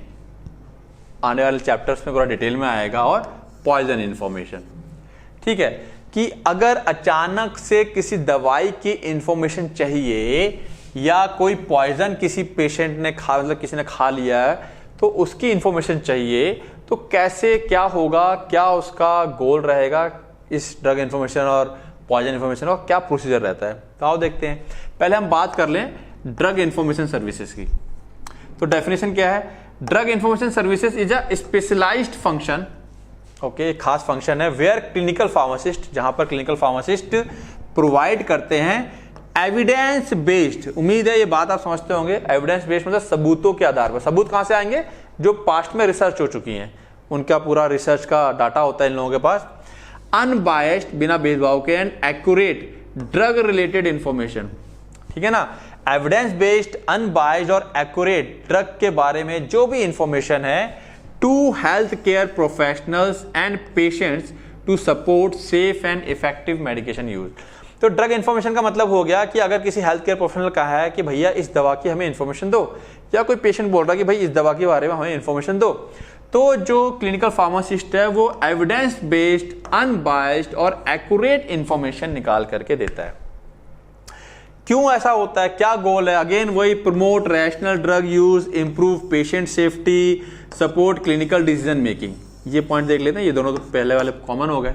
आने वाले चैप्टर्स में पूरा डिटेल में आएगा, और पॉइजन इंफॉर्मेशन। ठीक है, कि अगर अचानक से किसी दवाई की इंफॉर्मेशन चाहिए या कोई पॉइजन किसी पेशेंट ने मतलब किसी ने खा लिया है तो उसकी इंफॉर्मेशन चाहिए, तो कैसे क्या होगा, क्या उसका गोल रहेगा इस ड्रग इंफॉर्मेशन और पॉइजन इंफॉर्मेशन का, क्या प्रोसीजर रहता है, तो आओ देखते हैं। पहले हम बात कर लें ड्रग इंफॉर्मेशन सर्विसेज की। तो डेफिनेशन क्या है, drug information services is a specialised function, okay, खास फंक्शन है, वेयर क्लिनिकल फार्मासिस्ट, जहां पर क्लिनिकल फार्मासिस्ट प्रोवाइड करते हैं एविडेंस बेस्ड, उम्मीद है ये बात आप समझते होंगे, एविडेंस बेस्ड मतलब सबूतों के आधार पर। सबूत कहां से आएंगे, जो पास्ट में रिसर्च हो चुकी हैं, उनका पूरा रिसर्च का डाटा होता है इन लोगों के पास। अनबायस्ड, बिना भेदभाव के, and accurate drug related information. ठीक है ना, एविडेंस बेस्ड, अनबायस्ड और एक्यूरेट ड्रग के बारे में जो भी इंफॉर्मेशन है, to health care professionals and patients to support safe and effective medication use. तो ड्रग इंफॉर्मेशन का मतलब हो गया कि अगर किसी हेल्थ केयर प्रोफेशनल का है कि भैया इस दवा की हमें इंफॉर्मेशन दो, या कोई पेशेंट बोल रहा है कि भाई इस दवा के बारे में हमें इंफॉर्मेशन दो, तो जो क्लिनिकल फार्मासिस्ट है वो एविडेंस बेस्ड, अनबायस्ड और एक्यूरेट इंफॉर्मेशन निकाल करके देता है। क्यों ऐसा होता है, क्या गोल है, अगेन वही, promote rational drug use, improve patient safety, support clinical decision making. ये पॉइंट देख लेते हैं, ये दोनों तो पहले वाले कॉमन हो गए।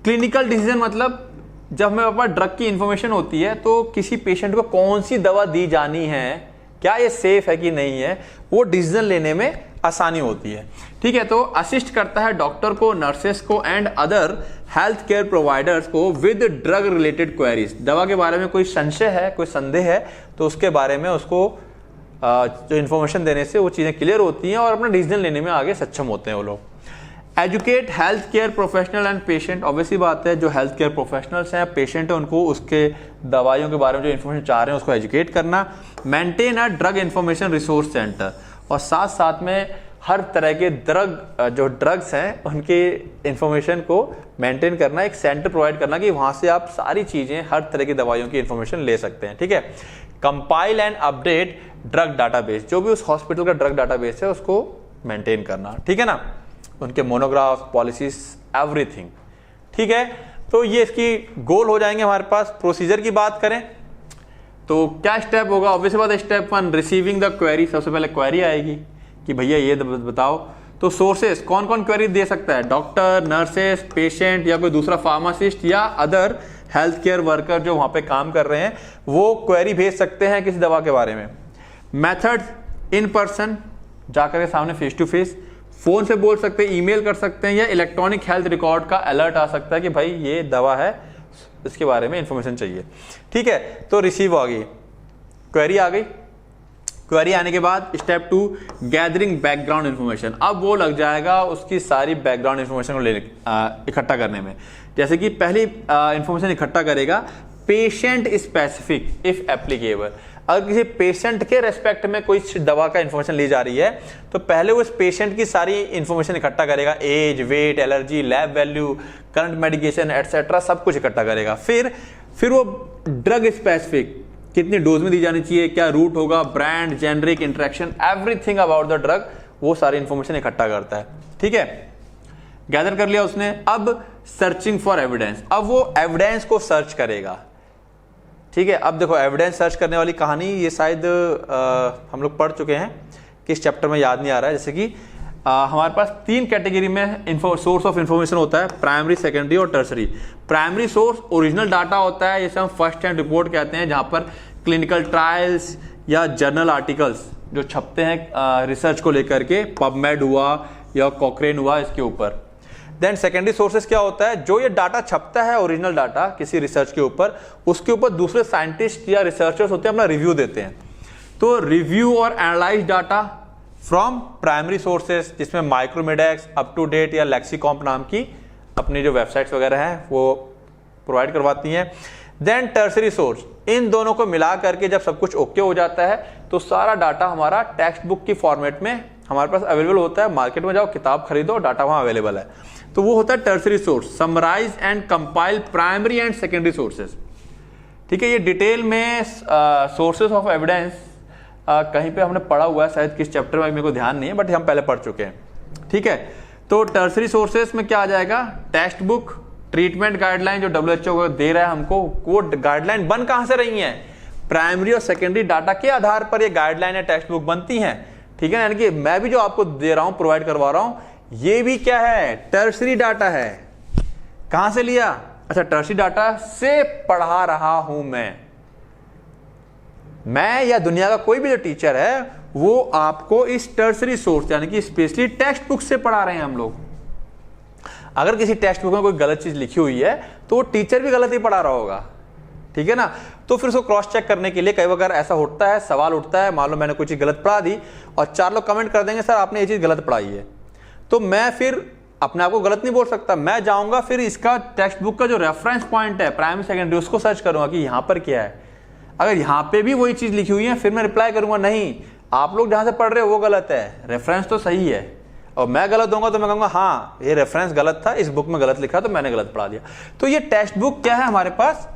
क्लिनिकल डिसीजन मतलब जब हमें पास ड्रग की इंफॉर्मेशन होती है तो किसी पेशेंट को कौन सी दवा दी जानी है, क्या ये सेफ है कि नहीं है, वो डिसीजन लेने में आसानी होती है। ठीक है, तो असिस्ट करता है डॉक्टर को, नर्सेस को and other health care providers को विद ड्रग रिलेटेड क्वेरीज। दवा के बारे में कोई संशय है, कोई संदेह है, तो उसके बारे में उसको जो इन्फॉर्मेशन देने से वो चीजें क्लियर होती हैं और अपना डिसीजन लेने में आगे सक्षम होते हैं वो लोग। Educate health care professional and patient, obviously बात है, जो हेल्थ केयर प्रोफेशनल्स हैं, पेशेंट है, उनको उसके दवाइयों के बारे में जो इन्फॉर्मेशन चाह रहे हैं उसको एजुकेट करना। Maintain a drug information resource centre, और साथ साथ में हर तरह के जो ड्रग्स हैं उनके इंफॉर्मेशन को मेंटेन करना, एक सेंटर प्रोवाइड करना कि वहां से आप सारी चीजें, हर तरह की दवाइयों की इंफॉर्मेशन ले सकते हैं। ठीक है, compile and update drug database, जो भी उस हॉस्पिटल का ड्रग डाटाबेस है उसको मेंटेन करना। ठीक है ना, उनके मोनोग्राफ, पॉलिसीज, एवरीथिंग। ठीक है, तो ये इसकी गोल हो जाएंगे हमारे पास। प्रोसीजर की बात करें तो क्या स्टेप होगा, ऑब्वियसली बात है, स्टेप 1 रिसीविंग द क्वेरी, सबसे पहले क्वेरी आएगी कि भैया ये बताओ। तो सोर्सेस, कौन कौन क्वेरी दे सकता है, डॉक्टर, नर्सेस, पेशेंट या कोई दूसरा फार्मासिस्ट या अदर हेल्थ केयर वर्कर जो वहां पे काम कर रहे हैं, वो क्वेरी भेज सकते हैं किसी दवा के बारे में। मेथड, इन पर्सन जाकर के सामने फेस टू फेस, फोन से बोल सकते हैं, ईमेल कर सकते हैं, या इलेक्ट्रॉनिक हेल्थ रिकॉर्ड का अलर्ट आ सकता है कि भाई ये दवा है, इसके बारे में इंफॉर्मेशन चाहिए। ठीक है, तो रिसीव आ गई, क्वेरी आ गई। क्वेरी आने के बाद स्टेप 2 गैदरिंग बैकग्राउंड इंफॉर्मेशन। अब वो लग जाएगा उसकी सारी बैकग्राउंड इंफॉर्मेशन को इकट्ठा करने में। जैसे कि पहली इंफॉर्मेशन इकट्ठा करेगा पेशेंट स्पेसिफिक इफ एप्लीकेबल। अगर किसी पेशेंट के रेस्पेक्ट में कोई दवा का इंफॉर्मेशन ली जा रही है तो पहले वो उस पेशेंट की सारी इंफॉर्मेशन इकट्ठा करेगा, age, weight, allergy, lab value, current medication etcetera, सब कुछ इकट्ठा करेगा। फिर वो ड्रग स्पेसिफिक, कितनी डोज में दी जानी चाहिए, क्या रूट होगा, brand, generic, interaction, everything about the drug, वो सारी इंफॉर्मेशन इकट्ठा करता है। ठीक है, गैदर कर लिया उसने। अब सर्चिंग फॉर एविडेंस, अब वो एविडेंस को सर्च करेगा। ठीक है, अब देखो एविडेंस सर्च करने वाली कहानी ये शायद हम लोग पढ़ चुके हैं, किस चैप्टर में याद नहीं आ रहा है। जैसे कि हमारे पास 3 कैटेगरी में सोर्स ऑफ इंफॉर्मेशन होता है, प्राइमरी, सेकेंडरी और tertiary. Primary source original data होता है, जैसे हम फर्स्ट हैंड रिपोर्ट कहते हैं, जहां पर क्लिनिकल ट्रायल्स या जर्नल आर्टिकल्स जो छपते हैं रिसर्च को लेकर के, पबमेड हुआ या कॉक्रेन हुआ, इसके ऊपर। देन सेकेंडरी सोर्सेज क्या होता है, जो ये डाटा छपता है ओरिजिनल डाटा किसी रिसर्च के ऊपर, उसके ऊपर दूसरे साइंटिस्ट या रिसर्चर्स होते हैं अपना रिव्यू देते हैं। तो रिव्यू और analyse data from primary sources, जिसमें माइक्रोमिडेक्स, अप टू डेट या लेक्सिकॉम्प नाम की अपनी जो वेबसाइट्स वगैरह हैं वो प्रोवाइड करवाती हैं। देन टर्सरी सोर्स, इन दोनों को मिला करके जब सब कुछ ओके हो जाता है तो सारा डाटा हमारा टेक्स्ट बुक की फॉर्मेट में हमारे पास अवेलेबल होता है। मार्केट में जाओ, किताब खरीदो, डाटा वहां अवेलेबल है। तो वो होता है tertiary source. Summarise and compile primary and secondary sources. ठीक है, ये डिटेल में सोर्सेज ऑफ एविडेंस कहीं पे हमने पढ़ा हुआ है, शायद किस चैप्टर में मेरे को ध्यान नहीं है, बट हम पहले पढ़ चुके हैं। ठीक है, तो टर्सरी सोर्सेज में क्या आ जाएगा, टेक्स्ट बुक, ट्रीटमेंट गाइडलाइन जो WHO दे रहा है हमको, वो गाइडलाइन बन कहां से रही है, प्राइमरी और सेकेंडरी डाटा के आधार पर ये गाइडलाइन या टेक्स्ट बुक बनती हैं। ठीक है, यानी कि मैं भी जो आपको दे रहा हूं, प्रोवाइड करवा रहा हूं, ये भी क्या है, टर्सरी डाटा है। कहां से लिया, अच्छा टर्सरी डाटा से पढ़ा रहा हूं मैं या दुनिया का कोई भी जो टीचर है वो आपको इस टर्सरी सोर्स यानी कि स्पेशली टेक्स्ट बुक से पढ़ा रहे हैं हम लोग। अगर किसी टेक्स्ट बुक में कोई गलत चीज लिखी हुई है तो वो टीचर भी गलत ही पढ़ा रहा होगा। ठीक है ना, तो फिर उसको क्रॉस चेक करने के लिए कई बार ऐसा होता है, सवाल उठता है, मान लो मैंने कोई चीज गलत पढ़ा दी और 4 लोग कमेंट कर देंगे सर आपने ये चीज गलत पढ़ाई है, तो मैं फिर अपने आप को गलत नहीं बोल सकता, मैं जाऊंगा फिर इसका टेक्स्ट बुक का जो रेफरेंस पॉइंट है प्राइमरी सेकेंडरी उसको सर्च करूंगा कि यहां पर क्या है। अगर यहां पे भी वही चीज लिखी हुई है फिर मैं रिप्लाई करूंगा नहीं आप लोग जहां से पढ़ रहे हो वो गलत है, रेफरेंस तो सही है। और मैं गलत दूंगा तो मैं कहूंगा हाँ ये रेफरेंस गलत था, इस बुक में गलत लिखा तो मैंने गलत पढ़ा दिया। तो ये टेक्स्ट बुक क्या है, हमारे पास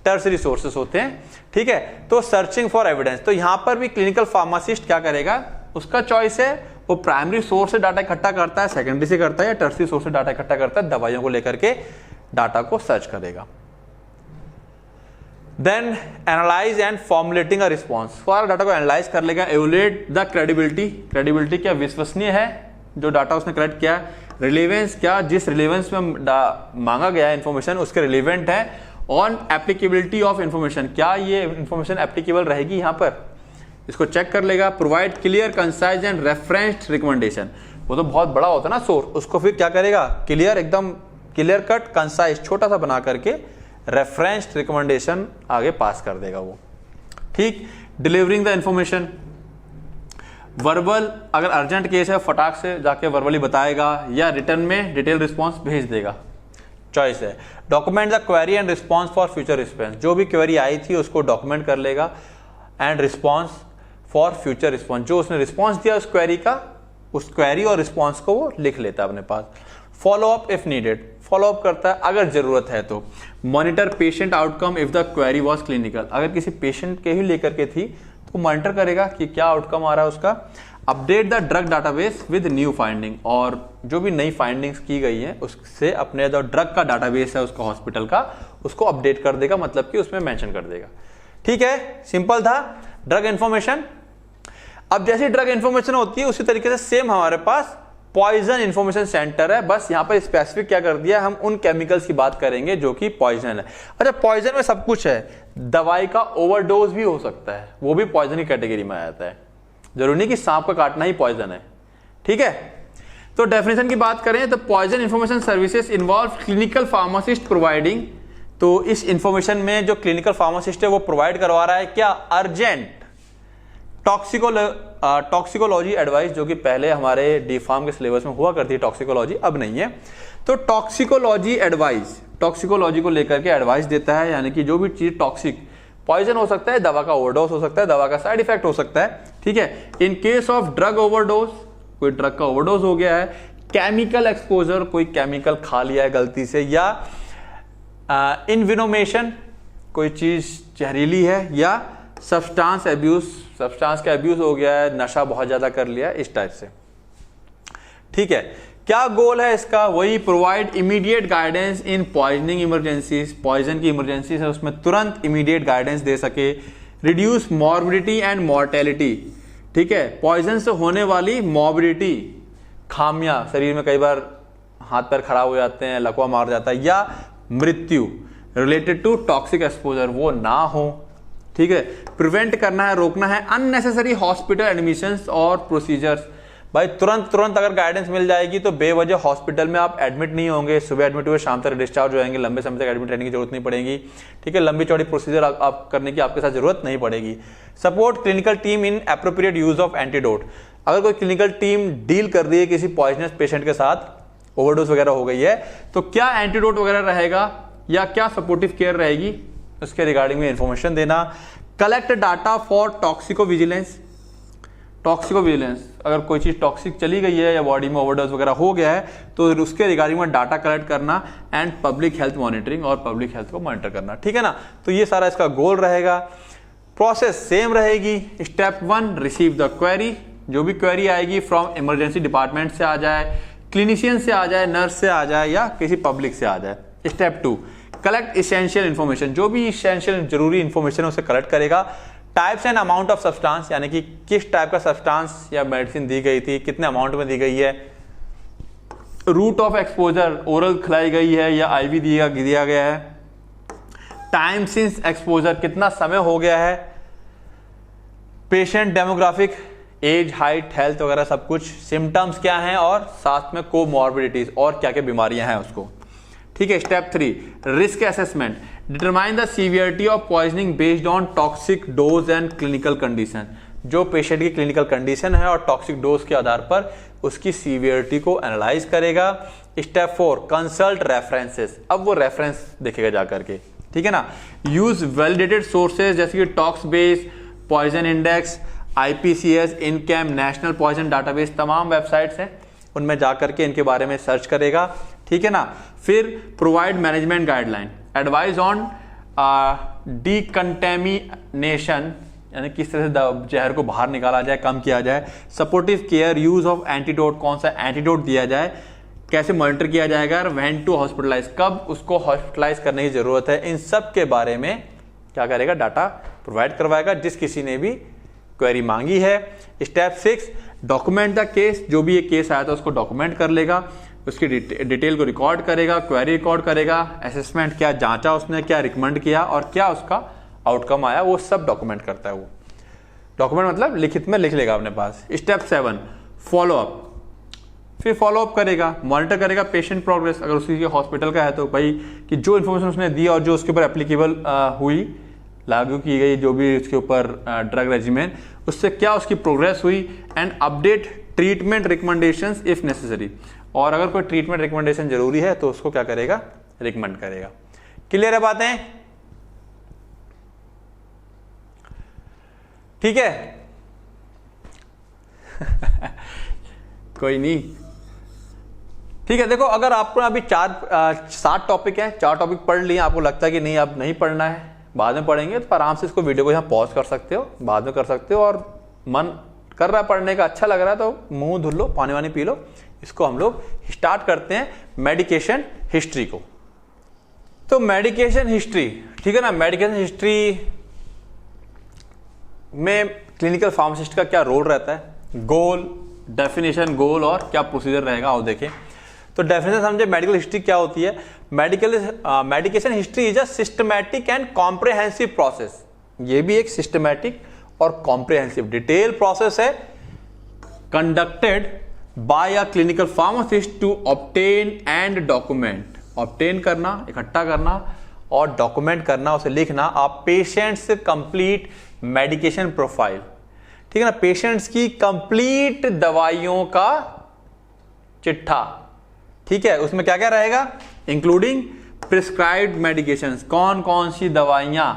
टर्सरी सोर्सेस होते हैं। ठीक है, तो सर्चिंग फॉर एविडेंस, तो यहां पर भी क्लिनिकल फार्मासिस्ट क्या करेगा, उसका चॉइस है, वो प्राइमरी सोर्स से डाटा इकट्ठा करता है, सेकेंडरी से करता है, या टर्सरी सोर्स से डाटा इकट्ठा करता है, दवाइयों को लेकर के डाटा को सर्च करेगा। Then analyse and formulating a response, सारा डाटा को एनालाइज कर लेगा, एवोल्यूएट द क्रेडिबिलिटी, क्रेडिबिलिटी क्या विश्वसनीय है जो डाटा उसने कलेक्ट किया, रिलेवेंस क्या जिस रिलेवेंस में मांगा गया है इंफॉर्मेशन उसके रिलेवेंट है, ऑन एप्लीकेबिलिटी ऑफ इंफॉर्मेशन क्या ये इंफॉर्मेशन एप्लीकेबल रहेगी यहाँ पर, इसको चेक कर लेगा। Provide clear concise and referenced recommendation, वो तो बहुत बड़ा होता है ना सोर्स, उसको फिर क्या करेगा, क्लियर एकदम क्लियर कट कंसाइज छोटा सा बना करके रेफरेंस्ड रिकमेंडेशन आगे पास कर देगा वो। ठीक, डिलीवरिंग द इंफॉर्मेशन, वर्बल अगर अर्जेंट केस है फटाक से जाके वर्बली बताएगा या रिटर्न में डिटेल रिस्पॉन्स भेज देगा, चॉइस है। Document the query and response for future response, जो भी क्वेरी आई थी उसको डॉक्यूमेंट कर लेगा, and response for future response, जो उसने रिस्पॉन्स दिया उस क्वेरी का, उस क्वेरी और रिस्पॉन्स को वो लिख लेता है अपने पास। Follow up if needed, follow up करता है अगर जरूरत है तो। Monitor patient outcome if the query was clinical, अगर किसी पेशेंट के ही लेकर के थी तो मॉनिटर करेगा कि क्या आउटकम आ रहा है उसका। Update the drug database with new finding, और जो भी नई फाइंडिंग्स की गई है उससे अपने जो ड्रग का डाटाबेस है उसका हॉस्पिटल का, उसको अपडेट कर देगा, मतलब कि उसमें मेंशन कर देगा। ठीक है, सिंपल था ड्रग इंफॉर्मेशन। अब जैसी ड्रग इंफॉर्मेशन होती है उसी तरीके से सेम हमारे पास पॉइजन इंफॉर्मेशन सेंटर है, बस यहां पर स्पेसिफिक क्या कर दिया, हम उन केमिकल्स की बात करेंगे जो कि पॉइजन है। अच्छा, पॉइजन में सब कुछ है, दवाई का ओवरडोज भी हो सकता है, वो भी पॉइजन की कैटेगरी में आ जाता है, जरूरी नहीं कि सांप का काटना ही पॉइजन है। ठीक है, तो डेफिनेशन की बात करें तो poison information services involve clinical pharmacist providing, तो इस इंफॉर्मेशन में जो क्लिनिकल फार्मासिस्ट है वो प्रोवाइड करवा रहा है क्या, अर्जेंट टॉक्सिकोलॉजी एडवाइस, जो कि पहले हमारे डी फार्म के सिलेबस में हुआ करती है टॉक्सिकोलॉजी, अब नहीं है। तो टॉक्सिकोलॉजी एडवाइस, टॉक्सिकोलॉजी को लेकर के एडवाइस देता है, यानी कि जो भी चीज टॉक्सिक, पॉइजन हो सकता है, दवा का ओवरडोज हो सकता है, दवा का साइड इफेक्ट हो सकता है। ठीक है, in case of drug overdose, कोई ड्रग का ओवरडोज हो गया है, केमिकल एक्सपोजर, कोई केमिकल खा लिया है गलती से, या इनविनोमेशन, कोई चीज जहरीली है, या सब्सटेंस एब्यूज, सब्सटेंस का एब्यूज हो गया है, नशा बहुत ज्यादा कर लिया है, इस टाइप से। ठीक है, क्या गोल है इसका, वही provide immediate guidance in poisoning emergencies, poison की इमरजेंसी है उसमें तुरंत इमीडिएट गाइडेंस दे सके। रिड्यूस मॉर्बिडिटी एंड मॉर्टेलिटी, ठीक है, पॉइजन से होने वाली मॉर्बिडिटी, खामियां, शरीर में कई बार हाथ पैर खराब हो जाते हैं, लकवा मार जाता है, या मृत्यु रिलेटेड टू टॉक्सिक एक्सपोजर, वो ना हो। ठीक है, प्रिवेंट करना है, रोकना है अननेसेसरी हॉस्पिटल एडमिशंस और प्रोसीजर्स, भाई तुरंत अगर गाइडेंस मिल जाएगी तो बेवजह हॉस्पिटल में आप एडमिट नहीं होंगे, सुबह एडमिट हुए शाम तक डिस्चार्ज हो जाएंगे, लंबे समय तक एडमिट रहने की जरूरत नहीं पड़ेगी। ठीक है, लंबी चौड़ी प्रोसीजर आप करने की आपके साथ जरूरत नहीं पड़ेगी। Support clinical team in appropriate use of antidote. अगर कोई क्लिनिकल टीम डील कर रही है किसी पॉइजनस पेशेंट के साथ, ओवरडोज वगैरह हो गई है, तो क्या एंटीडोट वगैरह रहेगा या क्या सपोर्टिव केयर रहेगी, उसके रिगार्डिंग में इंफॉर्मेशन देना। Collect data for toxicovigilance. Toxicovigilance, अगर कोई चीज टॉक्सिक चली गई है या बॉडी में ओवरडोज वगैरह हो गया है तो उसके रिगार्डिंग में डाटा कलेक्ट करना एंड पब्लिक हेल्थ मॉनिटरिंग, और पब्लिक हेल्थ को मॉनिटर करना। ठीक है ना, तो ये सारा इसका गोल रहेगा। प्रोसेस सेम रहेगी। स्टेप 1 रिसीव द क्वेरी, जो भी क्वेरी आएगी फ्रॉम इमरजेंसी डिपार्टमेंट से आ जाए, क्लिनिशियन से आ जाए, नर्स से आ जाए या किसी पब्लिक से आ जाए। स्टेप 2 कलेक्ट इसेंशियल इन्फॉर्मेशन, जो भी इसेंशियल जरूरी इन्फॉर्मेशन है उसे कलेक्ट करेगा। Types and amount of substance, यानी कि किस टाइप का सब्सटेंस या मेडिसिन दी गई थी, कितने अमाउंट में दी गई है। रूट ऑफ एक्सपोजर, ओरल खिलाई गई है या आईवी दिया गया है। टाइम सिंस एक्सपोजर, कितना समय हो गया है। Patient demographic, age, height, health वगैरह सब कुछ। सिम्टम्स क्या हैं और साथ में कोमॉर्बिडिटीज और क्या क्या बीमारियां हैं उसको। ठीक है। Step 3 risk assessment, determine the severity of poisoning based on toxic dose and clinical condition. जो पेशेंट की क्लिनिकल कंडीशन है और टॉक्सिक डोज के आधार पर उसकी सीवियरिटी को एनालाइज करेगा। स्टेप 4 कंसल्ट रेफरेंसेस, अब वो रेफरेंस देखेगा जाकर के। ठीक है ना। यूज वैलिडेटेड सोर्सेज जैसे कि Toxbase, poison index, IPCS, Inchem, national poison database, तमाम वेबसाइट्स हैं, उनमें जाकर के इनके बारे में सर्च करेगा। ठीक है ना। फिर provide management guideline, advise on decontamination, यानी किस तरह से जहर को बाहर निकाला जाए, कम किया जाए। Supportive care, use of antidote, कौन सा एंटीडोट दिया जाए, कैसे मॉनिटर किया जाएगा, व्हेन टू हॉस्पिटलाइज, कब उसको हॉस्पिटलाइज करने की जरूरत है, इन सब के बारे में क्या करेगा, डाटा प्रोवाइड करवाएगा जिस किसी ने भी क्वेरी मांगी है। स्टेप 6 डॉक्यूमेंट द केस, जो भी ये केस आया था उसको डॉक्यूमेंट कर लेगा, उसकी डिटेल को रिकॉर्ड करेगा, क्वेरी रिकॉर्ड करेगा, असेसमेंट क्या जांचा उसने, क्या रिकमेंड किया और क्या उसका आउटकम आया, वो सब डॉक्यूमेंट करता है। वो डॉक्यूमेंट मतलब लिखित में लिख लेगा अपने पास। स्टेप 7 फॉलोअप, फिर फॉलोअप करेगा, मॉनिटर करेगा पेशेंट प्रोग्रेस। अगर उसी के हॉस्पिटल का है तो भाई कि जो इन्फॉर्मेशन उसने दी और जो उसके ऊपर एप्लीकेबल हुई, लागू की गई, जो भी उसके ऊपर ड्रग रेजिमेन, उससे क्या उसकी प्रोग्रेस हुई, and update treatment recommendations if necessary. और अगर कोई ट्रीटमेंट रिकमेंडेशन जरूरी है तो उसको क्या करेगा, रिकमेंड करेगा। क्लियर है बातें? ठीक है। कोई नहीं, ठीक है। देखो, अगर आपको अभी 7 टॉपिक है, 4 टॉपिक पढ़ लिए, आपको लगता है कि नहीं अब नहीं पढ़ना है, बाद में पढ़ेंगे, तो आराम से इसको वीडियो को यहाँ पॉज कर सकते हो, बाद में कर सकते हो। और मन कर रहा है पढ़ने का, अच्छा लग रहा है तो मुंह धुल लो, पानी वानी पी लो। इसको हम लोग स्टार्ट करते हैं मेडिकेशन हिस्ट्री को। तो मेडिकेशन हिस्ट्री, ठीक है ना। मेडिकेशन हिस्ट्री में क्लिनिकल फार्मासिस्ट का क्या रोल रहता है, गोल, डेफिनेशन, गोल और क्या प्रोसीजर रहेगा, आओ देखें। तो डेफिनेशन समझे, मेडिकल हिस्ट्री क्या होती है। Medication history is a systematic and comprehensive process. ये भी एक सिस्टमैटिक और कॉम्प्रिहेंसिव डिटेल प्रोसेस है, conducted by a clinical pharmacist to obtain and document, obtain करना, इकट्ठा करना और डॉक्यूमेंट करना, उसे लिखना, आप पेशेंट्स कंप्लीट मेडिकेशन प्रोफाइल। ठीक है ना, पेशेंट्स की कंप्लीट दवाइयों का चिट्ठा। ठीक है, उसमें क्या क्या रहेगा, इंक्लूडिंग प्रिस्क्राइब्ड मेडिकेशंस, कौन कौन सी दवाइयां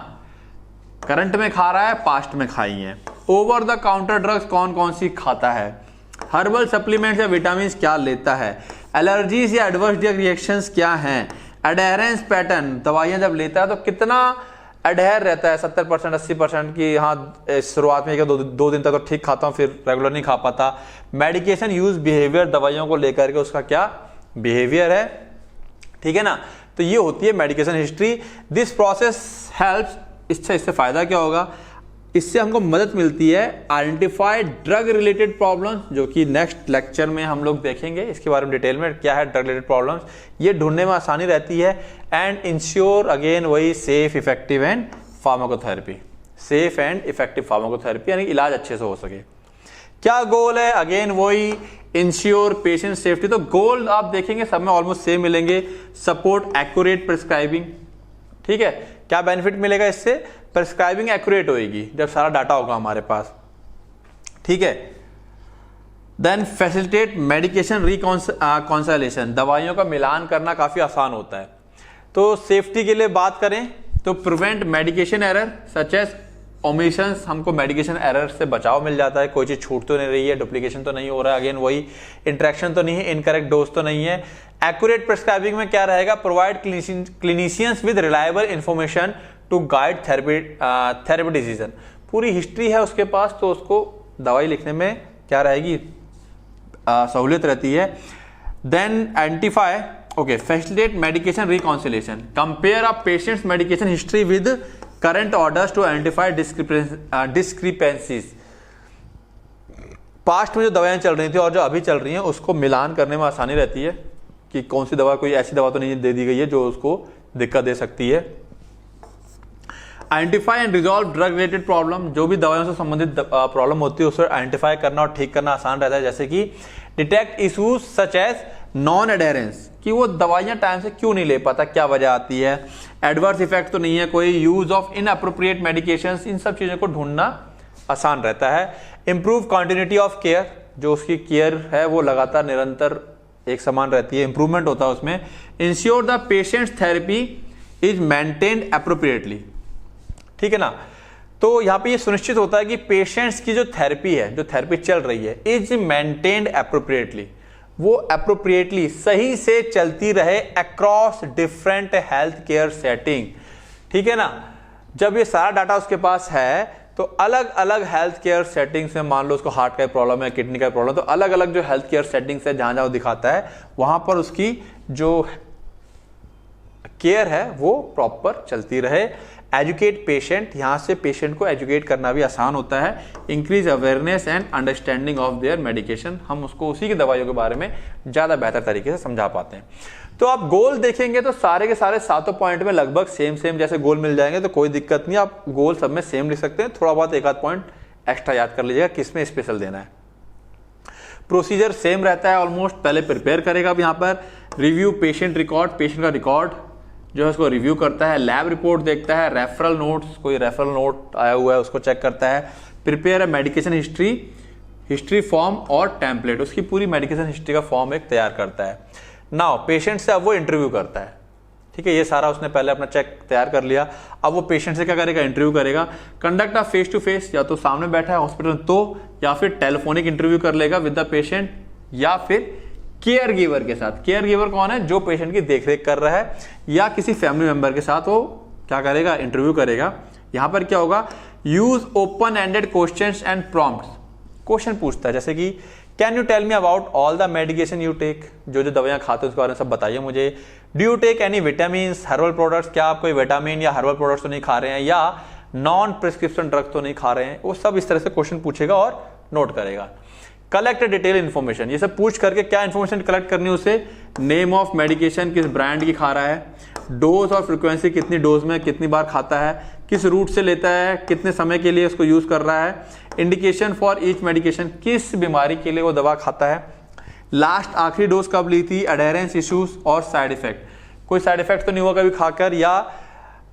करंट में खा रहा है, पास्ट में खाई हैं, ओवर द काउंटर ड्रग्स कौन कौन सी खाता है, हर्बल सप्लीमेंट्स या विटामिन क्या लेता है, एलर्जीज या एडवर्स ड्रग रिएक्शंस क्या हैं, एडहेरेंस पैटर्न, दवाइयां जब लेता है तो कितना एडहेर रहता है, 70% 80% की, हाँ शुरुआत में 2 दिन तक तो ठीक खाता हूँ, फिर रेगुलर नहीं खा पाता। मेडिकेशन यूज बिहेवियर, दवाइयों को लेकर के उसका क्या बिहेवियर है। ठीक है ना, तो ये होती है medication history. This process helps, इससे फायदा क्या होगा, इससे हमको मदद मिलती है आइडेंटिफाई ड्रग रिलेटेड प्रॉब्लम्स, जो कि नेक्स्ट लेक्चर में हम लोग देखेंगे इसके बारे में डिटेल में, क्या है ड्रग रिलेटेड प्रॉब्लम्स, ये ढूंढने में आसानी रहती है। एंड इंश्योर, अगेन वही, safe effective and pharmacotherapy, safe and effective pharmacotherapy, यानी इलाज अच्छे से हो सके। क्या गोल है? अगेन वही इंश्योर पेशेंट सेफ्टी। तो गोल आप देखेंगे सब में ऑलमोस्ट सेम मिलेंगे। सपोर्ट एक्यूरेट प्रिस्क्राइबिंग, ठीक है। क्या बेनिफिट मिलेगा इससे? प्रिस्क्राइबिंग एक्यूरेट होगी जब सारा डाटा होगा हमारे पास, ठीक है। देन फैसिलिटेट मेडिकेशन रिकॉन्सिलेशन, दवाइयों का मिलान करना काफी आसान होता है। तो सेफ्टी के लिए बात करें तो prevent medication error such as omissions, हमको मेडिकेशन एरर से बचाव मिल जाता है, कोई चीज छूट तो नहीं रही है, डुप्लीकेशन तो नहीं हो रहा है, अगेन वही इंटरेक्शन तो नहीं है, इनकरेक्ट डोज तो नहीं है। एक्यूरेट प्रिस्क्राइबिंग में क्या रहेगा? Provide clinicians with reliable information to guide therapy decision. पूरी हिस्ट्री है उसके पास, तो उसको दवाई लिखने में क्या रहेगी? सहूलियत रहती है। Then identify, okay, facilitate medication reconciliation, compare a patient's medication history with current orders to identify discrepancies. Past में जो दवाएं चल रही थी और जो अभी चल रही हैं उसको मिलान करने में आसानी रहती है कि कौन सी दवा, कोई ऐसी दवा तो नहीं दे दी गई है जो उसको दिक्कत दे सकती है। Identify and resolve drug related problem, जो भी दवाओं से संबंधित प्रॉब्लम होती है उसे आइडेंटिफाई करना और ठीक करना आसान रहता है। जैसे कि detect issues such as non adherence, कि वो दवाइयां टाइम से क्यों नहीं ले पाता, क्या वजह आती है, एडवर्स इफेक्ट तो नहीं है कोई, यूज ऑफ इनअप्रोप्रिएट मेडिकेशंस, इन सब चीजों को ढूंढना आसान रहता है। इंप्रूव कंटिन्यूटी ऑफ केयर, जो उसकी केयर है वो लगातार निरंतर एक समान रहती है, इंप्रूवमेंट होता है उसमें। Ensure the patients therapy is maintained appropriately, ठीक है ना। तो यहां पे ये सुनिश्चित होता है कि पेशेंट्स की जो थेरेपी है, जो थेरेपी चल रही है, इज मेंटेन्ड एप्रोप्रिएटली, वो एप्रोप्रिएटली सही से चलती रहे across different health care setting, ठीक है ना। जब ये सारा डाटा उसके पास है तो अलग अलग हेल्थ केयर सेटिंग्स में, मान लो उसको हार्ट का प्रॉब्लम है, किडनी का प्रॉब्लम, तो अलग अलग जो हेल्थ केयर सेटिंग्स है जहां जहां दिखाता है वहां पर उसकी जो केयर है वो प्रॉपर चलती रहे। एजुकेट पेशेंट, यहां से पेशेंट को एजुकेट करना भी आसान होता है। Increase awareness and understanding of their medication, हम उसको उसी की दवाइयों के बारे में ज्यादा बेहतर तरीके से समझा पाते हैं। तो आप गोल देखेंगे तो सारे के सारे 7 पॉइंट में लगभग सेम जैसे गोल मिल जाएंगे, तो कोई दिक्कत नहीं, आप गोल सब में सेम लिख सकते हैं। थोड़ा बहुत एक आध पॉइंट एक्स्ट्रा याद कर लीजिएगा किसमें स्पेशल देना है। प्रोसीजर सेम रहता है ऑलमोस्ट, पहले प्रिपेयर करेगा अब यहाँ पर, रिव्यू पेशेंट रिकॉर्ड, पेशेंट का रिकॉर्ड जो है उसको रिव्यू करता है, लैब रिपोर्ट देखता है, रेफरल नोट्स, कोई रेफरल नोट आया हुआ है उसको चेक करता है, प्रिपेयर है मेडिकेशन हिस्ट्री फॉर्म और टेम्पलेट, उसकी पूरी मेडिकेशन हिस्ट्री का फॉर्म एक तैयार करता है। नाउ पेशेंट से अब वो इंटरव्यू करता है, ठीक है, ये सारा उसने पहले अपना चेक तैयार कर लिया। अब वो पेशेंट से क्या करेगा? इंटरव्यू करेगा। Conduct a face to face, या तो सामने बैठा है हॉस्पिटल तो, या फिर टेलीफोनिक इंटरव्यू कर लेगा विद द पेशेंट, या फिर केयर गिवर के साथ। केयर गिवर कौन है? जो पेशेंट की देखरेख कर रहा है, या किसी फैमिली मेंबर के साथ वो क्या करेगा? इंटरव्यू करेगा। यहां पर क्या होगा? Use open ended questions and prompts, question पूछता है जैसे कि can you tell me about all the medication you take, जो जो दवाइयां खाते हो उसके बारे में सब बताइए मुझे। Do you take any vitamin, herbal products, क्या आप कोई विटामिन या हर्बल प्रोडक्ट्स तो नहीं खा रहे हैं, या नॉन प्रिस्क्रिप्शन ड्रग्स तो नहीं खा रहे हैं। वो सब इस तरह से क्वेश्चन पूछेगा और नोट करेगा। कलेक्ट डिटेल इन्फॉर्मेशन, ये सब पूछ करके क्या इन्फॉर्मेशन कलेक्ट करनी है उसे? नेम ऑफ मेडिकेशन, किस ब्रांड की खा रहा है, डोज और फ्रीक्वेंसी, कितनी डोज में कितनी बार खाता है, किस रूट से लेता है, कितने समय के लिए उसको यूज कर रहा है, इंडिकेशन फॉर ईच मेडिकेशन, किस बीमारी के लिए वो दवा खाता है, लास्ट आखिरी डोज कब ली थी, अडेरेंस इश्यूज और साइड इफेक्ट, कोई साइड इफेक्ट तो नहीं हुआ कभी खाकर, या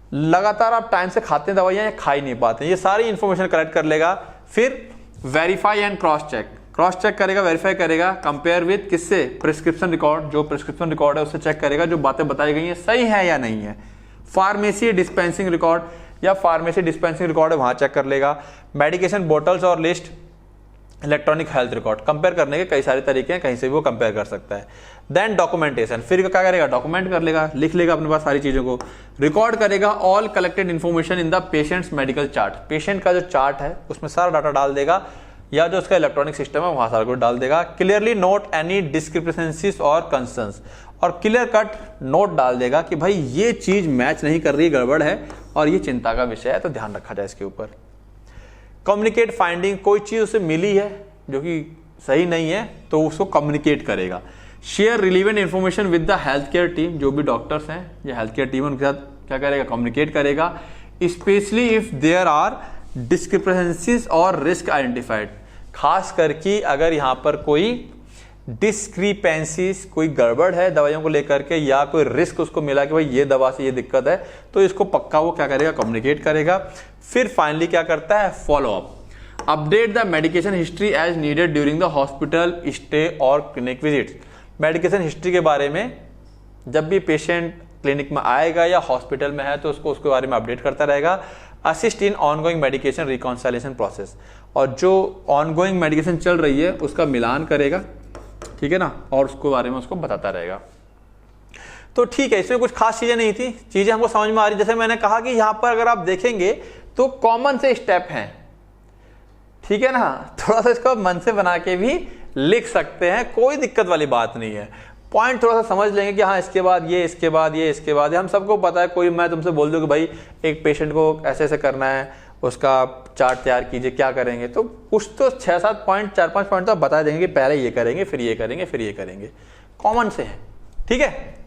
लगातार आप टाइम से खाते हैं दवाइयां या खा ही नहीं पाते, ये सारी इंफॉर्मेशन कलेक्ट कर लेगा। फिर वेरीफाई एंड क्रॉस चेक करेगा, वेरीफाई करेगा, कंपेयर विद किससे? प्रिस्क्रिप्शन रिकॉर्ड, जो प्रिस्क्रिप्शन रिकॉर्ड है उससे चेक करेगा जो बातें बताई गई हैं सही है या नहीं है। फार्मेसी डिस्पेंसिंग रिकॉर्ड, या फार्मेसी डिस्पेंसिंग रिकॉर्ड है वहां चेक कर लेगा। मेडिकेशन बोटल्स और list, electronic health record, compare करने के कई सारे तरीके हैं, कहीं से भी वो कंपेयर कर सकता है। देन डॉक्यूमेंटेशन, फिर क्या करेगा? डॉक्यूमेंट कर लेगा, लिख लेगा अपने पास सारी चीजों को, रिकॉर्ड करेगा all collected information in the patients medical chart, patient का जो चार्ट है उसमें सारा डाटा डाल देगा, या जो उसका इलेक्ट्रॉनिक सिस्टम है वहां सारा कुछ डाल देगा। क्लियरली नोट एनी डिस्क्रिपेंसीज और कंसर्न्स, और क्लियर कट नोट डाल देगा कि भाई ये चीज मैच नहीं कर रही, गड़बड़ है और ये चिंता का विषय है, तो ध्यान रखा जाए इसके ऊपर। कम्युनिकेट फाइंडिंग, कोई चीज उसे मिली है जो कि सही नहीं है तो उसको कम्युनिकेट करेगा। Share relevant information with the health care team, जो भी डॉक्टर्स हैं या हेल्थ केयर टीम उनके साथ क्या करेगा? कम्युनिकेट करेगा। Especially if there are discrepancies और रिस्क आइडेंटिफाइड, खास करके अगर यहाँ पर कोई डिस्क्रिपेंसीज, कोई गड़बड़ है दवाइयों को लेकर के या कोई रिस्क उसको मिला कि भाई ये दवा से ये दिक्कत है, तो इसको पक्का वो क्या करेगा, कम्युनिकेट करेगा। फिर फाइनली क्या करता है, follow up, update the medication history as needed during the hospital stay और क्लिनिक विजिट। मेडिकेशन हिस्ट्री के बारे में जब भी पेशेंट क्लिनिक में आएगा या हॉस्पिटल में है तो उसके बारे में अपडेट करता रहेगा। Assist in ongoing medication reconciliation process, और जो ऑनगोइंग मेडिकेशन चल रही है उसका मिलान करेगा, ठीक है ना, और उसके बारे में उसको बताता रहेगा। तो ठीक है, इसमें कुछ खास चीजें नहीं थी, चीजें हमको समझ में आ रही। जैसे मैंने कहा कि यहां पर अगर आप देखेंगे तो कॉमन से स्टेप हैं, ठीक है ना, थोड़ा सा इसको मन से बना के भी लिख सकते हैं, कोई दिक्कत वाली बात नहीं है। पॉइंट थोड़ा सा समझ लेंगे कि हाँ इसके बाद ये, इसके बाद ये, इसके बाद ये, हम सबको पता है। कोई मैं तुमसे बोल दूं कि भाई एक पेशेंट को ऐसे ऐसे करना है, उसका चार्ट तैयार कीजिए, क्या करेंगे, तो कुछ तो 6-7 पॉइंट, 4-5 पॉइंट तो बता देंगे कि पहले ये करेंगे, फिर ये करेंगे, फिर ये करेंगे, कॉमन से है, ठीक है।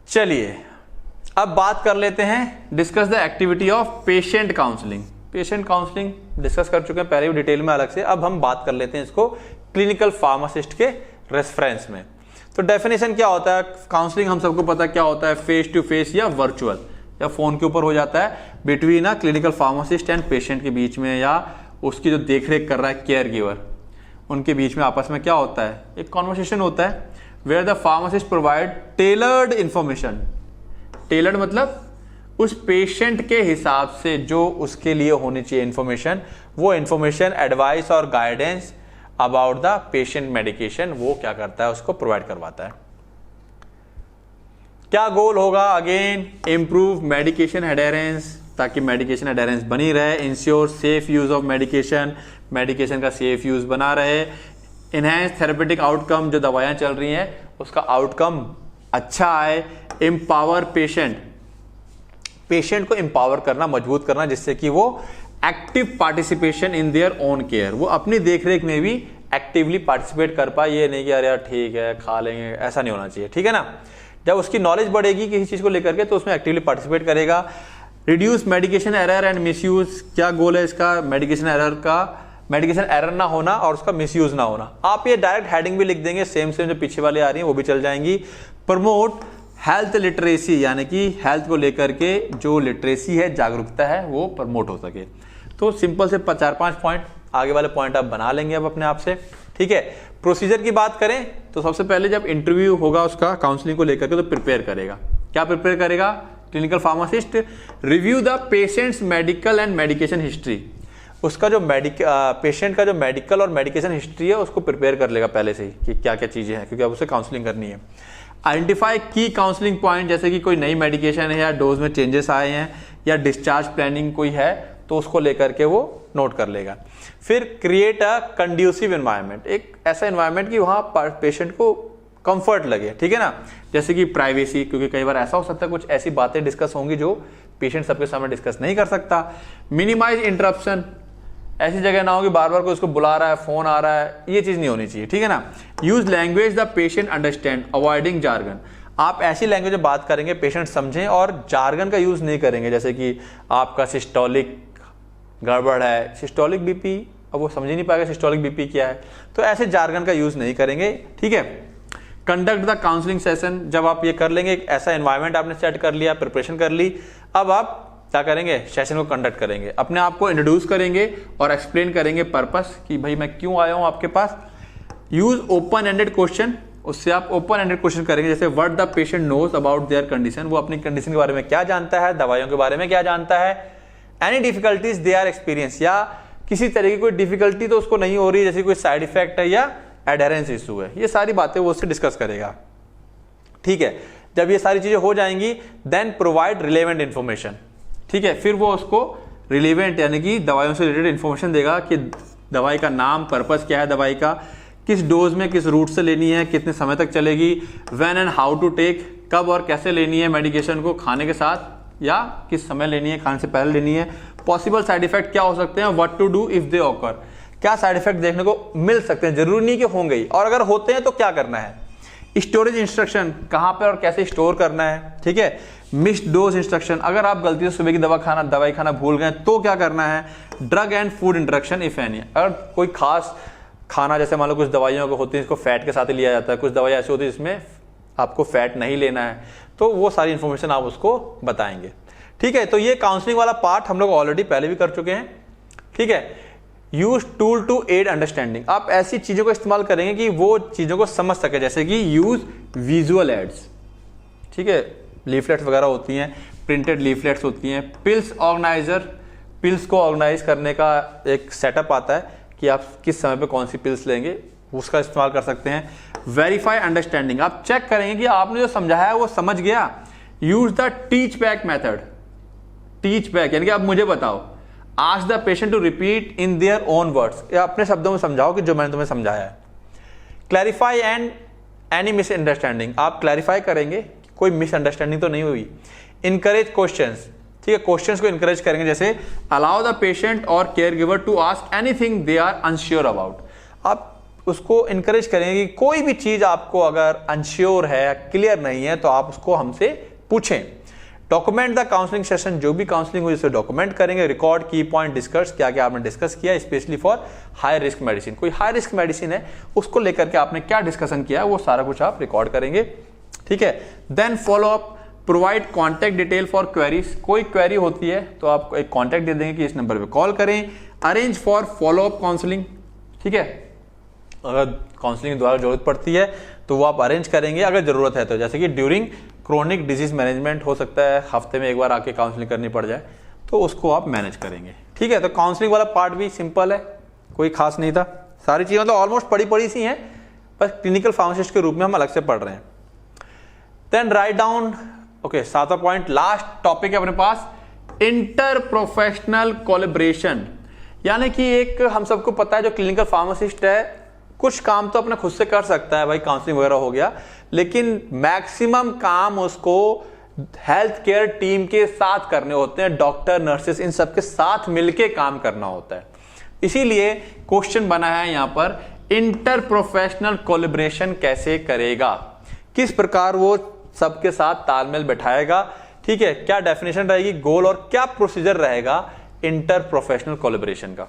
चलिए अब बात कर लेते हैं, discuss the activity of patient counselling. Patient counselling discuss कर चुके हैं पहले भी डिटेल में अलग से, अब हम बात कर लेते हैं इसको क्लिनिकल फार्मासिस्ट के रेफरेंस में। तो डेफिनेशन क्या होता है काउंसलिंग, हम सबको पता क्या होता है, फेस टू फेस या वर्चुअल या फोन के ऊपर हो जाता है between a clinical pharmacist and patient के बीच में, या उसकी जो देखरेख कर रहा है केयर गिवर, उनके बीच में आपस में क्या होता है, एक कॉन्वर्सेशन होता है, where the pharmacist provide tailored information. Tailored मतलब उस पेशेंट के हिसाब से जो उसके लिए होनी चाहिए इंफॉर्मेशन, वो इंफॉर्मेशन, एडवाइस और guidance about the patient medication वो क्या करता है, उसको प्रोवाइड करवाता है। क्या गोल होगा, अगेन इंप्रूव मेडिकेशन एडेरेंस, ताकि मेडिकेशन एडेरेंस बनी रहे, ensure safe use of medication, medication का सेफ यूज बना रहे, इनहेंस थेरेपेटिक आउटकम, जो दवाइयां चल रही हैं उसका आउटकम अच्छा आए, एम्पावर पेशेंट, पेशेंट को एम्पावर करना, मजबूत करना, जिससे कि वो active participation in their own care, वो अपनी देखरेख में भी एक्टिवली पार्टिसिपेट कर पाए। ये नहीं कि यार यार ठीक है खा लेंगे, ऐसा नहीं होना चाहिए, ठीक है ना। जब उसकी नॉलेज बढ़ेगी किसी चीज को लेकर के तो उसमें एक्टिवली पार्टिसिपेट करेगा। Reduce medication error and misuse, क्या गोल है इसका, मेडिकेशन एरर का, मेडिकेशन एरर ना होना और उसका मिसयूज ना होना। आप ये डायरेक्ट हेडिंग भी लिख देंगे, सेम जो पीछे वाले आ रही हैं वो भी चल जाएंगी। प्रमोट हेल्थ लिटरेसी, यानी कि हेल्थ को लेकर के जो लिटरेसी है, जागरूकता है, वो प्रमोट हो सके। तो सिंपल से 4-5 पॉइंट, आगे वाले पॉइंट आप बना लेंगे अब अपने आप से, ठीक है। प्रोसीजर की बात करें तो सबसे पहले जब इंटरव्यू होगा उसका काउंसलिंग को लेकर के, तो प्रिपेयर करेगा, क्या प्रिपेयर करेगा, clinical pharmacist review the patients medical and medication history, उसका जो पेशेंट का जो मेडिकल और मेडिकेशन हिस्ट्री है उसको प्रिपेयर कर लेगा पहले से ही कि क्या क्या चीजें हैं, क्योंकि अब उसे काउंसलिंग करनी है। आइडेंटिफाई की काउंसलिंग पॉइंट, जैसे कि कोई नई मेडिकेशन है या डोज में चेंजेस आए हैं या डिस्चार्ज प्लानिंग कोई है तो उसको लेकर के वो नोट कर लेगा। फिर क्रिएट अ कंड्यूसिव एनवायरनमेंट, एक ऐसा एनवायरनमेंट कि वहां पेशेंट को कंफर्ट लगे, ठीक है ना, जैसे कि प्राइवेसी, क्योंकि कई बार ऐसा हो सकता है कुछ ऐसी बातें डिस्कस होंगी जो पेशेंट सबके सामने डिस्कस नहीं कर सकता। मिनिमाइज इंटरप्शन, ऐसी जगह ना हो कि बार बार कोई उसको बुला रहा है, फोन आ रहा है, ये चीज नहीं होनी चाहिए, ठीक है ना। Use language the patient understand, avoiding jargon, आप ऐसी लैंग्वेज में बात करेंगे पेशेंट समझें और जार्गन का यूज नहीं करेंगे, जैसे कि आपका सिस्टोलिक गड़बड़ है, सिस्टोलिक बीपी, अब वो समझ ही नहीं पाएगा सिस्टोलिक बीपी क्या है, तो ऐसे जार्गन का यूज नहीं करेंगे, ठीक है। कंडक्ट द काउंसलिंग सेशन, जब आप ये कर लेंगे, एक ऐसा एनवायरनमेंट आपने सेट कर लिया, प्रिपरेशन कर ली, अब आप क्या करेंगे, सेशन को कंडक्ट करेंगे, अपने आप को इंट्रोड्यूस करेंगे और एक्सप्लेन करेंगे पर्पस कि भाई मैं क्यों आया हूं आपके पास। यूज ओपन एंडेड क्वेश्चन, उससे आप ओपन एंडेड क्वेश्चन करेंगे, जैसे what the patient knows about their condition, वो अपनी कंडीशन के बारे में क्या जानता है, दवाइयों के बारे में क्या जानता है। Any difficulties they are experience, या किसी तरह की कोई डिफिकल्टी तो उसको नहीं हो रही, जैसे कोई साइड इफेक्ट है या एडहेरेंस इशू है, ये सारी बातें वो उससे डिस्कस करेगा, ठीक है। जब ये सारी चीजें हो जाएंगी देन प्रोवाइड रिलेवेंट इन्फॉर्मेशन, ठीक है। फिर वो उसको रिलेवेंट यानी कि दवाइयों से रिलेटेड इन्फॉर्मेशन देगा कि दवाई का नाम, पर्पस क्या है दवाई का, किस डोज में किस रूट से लेनी है, कितने समय तक चलेगी, when and how to take, कब और कैसे लेनी है मेडिकेशन को, खाने के साथ या किस समय लेनी है, खाने से पहले लेनी है, पॉसिबल साइड इफेक्ट क्या हो सकते हैं, what to do if they occur, क्या साइड इफेक्ट देखने को मिल सकते हैं, जरूरी नहीं कि होंगे ही, और अगर होते हैं तो क्या करना है। स्टोरेज इंस्ट्रक्शन, कहां पर और कैसे स्टोर करना है, ठीक है। मिस्ड डोज इंस्ट्रक्शन, अगर आप गलती से सुबह की दवाई खाना भूल गए तो क्या करना है। Drug and food interaction if any, अगर कोई खास खाना जैसे मान लो कुछ दवाइयों को होती है इसको फैट के साथ ही लिया जाता है, कुछ दवाई ऐसी होती है जिसमें आपको फैट नहीं लेना है, तो वो सारी इंफॉर्मेशन आप उसको बताएंगे। ठीक है, तो ये काउंसलिंग वाला पार्ट हम लोग ऑलरेडी पहले भी कर चुके हैं। ठीक है, use tool to aid understanding, आप ऐसी चीजों को इस्तेमाल करेंगे कि वो चीजों को समझ सके, जैसे कि यूज विजुअल एड्स। ठीक है, लीफलेट्स वगैरह होती हैं, प्रिंटेड लीफलेट्स होती हैं। पिल्स ऑर्गेनाइजर, पिल्स को ऑर्गेनाइज करने का एक सेटअप आता है कि आप किस समय पे कौन सी पिल्स लेंगे, उसका इस्तेमाल कर सकते हैं। वेरीफाई अंडरस्टैंडिंग, आप चेक करेंगे कि आपने जो समझाया है वो समझ गया। Use the teach back method, teach back यानी कि आप मुझे बताओ, ask the patient to repeat in their own words, या अपने शब्दों में समझाओ कि जो मैंने तुम्हें समझाया है। क्लैरिफाई एंड एनी मिसअंडरस्टैंडिंग, आप क्लैरिफाई करेंगे कोई मिसअंडरस्टैंडिंग तो नहीं हुई। इनकरेज क्वेश्चंस, ठीक है, क्वेश्चंस को इनकरेज करेंगे, जैसे अलाउ द पेशेंट और caregiver to ask anything they are unsure about, आप उसको इनकरेज करेंगे कि कोई भी चीज आपको अगर अनश्योर है, क्लियर नहीं है, तो आप उसको हमसे पूछें। डॉक्यूमेंट द काउंसलिंग सेशन, जो भी काउंसलिंग हुई उसे डॉक्यूमेंट करेंगे। रिकॉर्ड की पॉइंट डिस्कस, क्या क्या आपने डिस्कस किया, specially for high risk medicine, कोई हाई रिस्क मेडिसिन है उसको लेकर के आपने क्या डिस्कशन किया वो सारा कुछ आप रिकॉर्ड करेंगे। ठीक है, then follow up, provide contact detail for queries, कोई क्वेरी होती है तो आप एक कॉन्टैक्ट दे देंगे कि इस नंबर पे कॉल करें। Arrange for follow up counselling, ठीक है, अगर काउंसलिंग द्वारा जरूरत पड़ती है तो वो आप अरेंज करेंगे अगर जरूरत है तो, जैसे कि ड्यूरिंग क्रोनिक डिजीज मैनेजमेंट हो सकता है हफ्ते में एक बार आके काउंसलिंग करनी पड़ जाए, तो उसको आप मैनेज करेंगे। ठीक है, तो काउंसलिंग वाला पार्ट भी सिंपल है, कोई खास नहीं था, सारी चीजें मतलब ऑलमोस्ट पड़ी सी हैं, बस क्लिनिकल फार्मासिस्ट के रूप में हम अलग से पढ़ रहे हैं। देन राइट डाउन, ओके, 7वां पॉइंट, लास्ट टॉपिक है अपने पास, इंटर प्रोफेशनल कोलैबोरेशन, यानी कि एक हम सबको पता है जो क्लिनिकल फार्मासिस्ट है कुछ काम तो अपने खुद से कर सकता है, भाई काउंसलिंग वगैरह हो गया, लेकिन मैक्सिमम काम उसको हेल्थ केयर टीम के साथ करने होते हैं, डॉक्टर नर्सेस इन सबके साथ मिलके काम करना होता है। इसीलिए क्वेश्चन बना है यहां पर, इंटर प्रोफेशनल कोलैबोरेशन कैसे करेगा, किस प्रकार वो सबके साथ तालमेल बैठाएगा। ठीक है, क्या डेफिनेशन रहेगी, गोल और क्या प्रोसीजर रहेगा इंटर प्रोफेशनल कोलैबोरेशन का।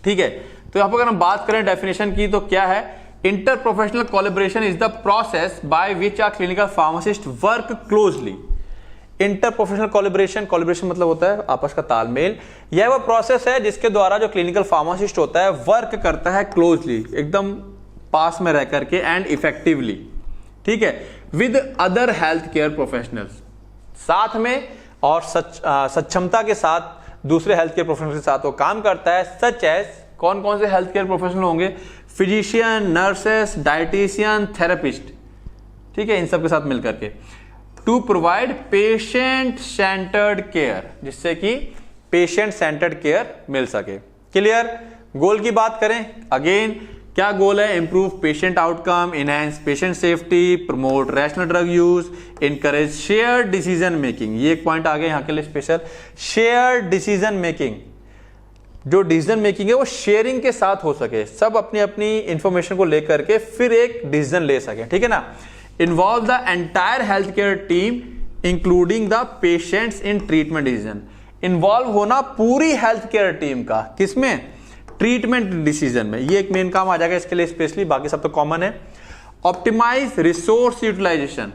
ठीक है, तो यहां पर अगर हम बात करें डेफिनेशन की तो क्या है, inter professional collaboration is the process by which a clinical pharmacist work closely. Inter professional collaboration, collaboration मतलब होता है आपस का तालमेल, यह वो प्रोसेस है जिसके द्वारा जो क्लिनिकल फार्मासिस्ट होता है वर्क करता है क्लोजली, एकदम पास में रह करके एंड इफेक्टिवली, ठीक है, with other health care professionals, साथ में और सक्षमता के साथ दूसरे हेल्थ केयर प्रोफेशनल के साथ वो काम करता है। सच एज, कौन कौन से हेल्थ केयर प्रोफेशनल होंगे, फिजिशियन, नर्सेस, डाइटिशियन, थेरेपिस्ट, ठीक है, इन सब के साथ मिलकर के, to provide patient centred care, जिससे कि पेशेंट सेंटर्ड केयर मिल सके। क्लियर। गोल की बात करें, अगेन क्या गोल है, improve patient outcome, enhance patient safety, promote rational drug use, encourage share decision making, ये एक पॉइंट आ गया यहां के लिए स्पेशल, शेयर डिसीजन मेकिंग, जो डिसीजन मेकिंग है वो शेयरिंग के साथ हो सके, सब अपनी अपनी इंफॉर्मेशन को लेकर के फिर एक डिसीजन ले सके, ठीक है ना। Involve the entire health care team including the patients in treatment decision, involve होना पूरी हेल्थ केयर टीम का, किसमें, ट्रीटमेंट डिसीजन में, ये एक मेन काम आ जाएगा इसके लिए स्पेशली, बाकी सब तो कॉमन है। ऑप्टिमाइज रिसोर्स यूटिलाइजेशन,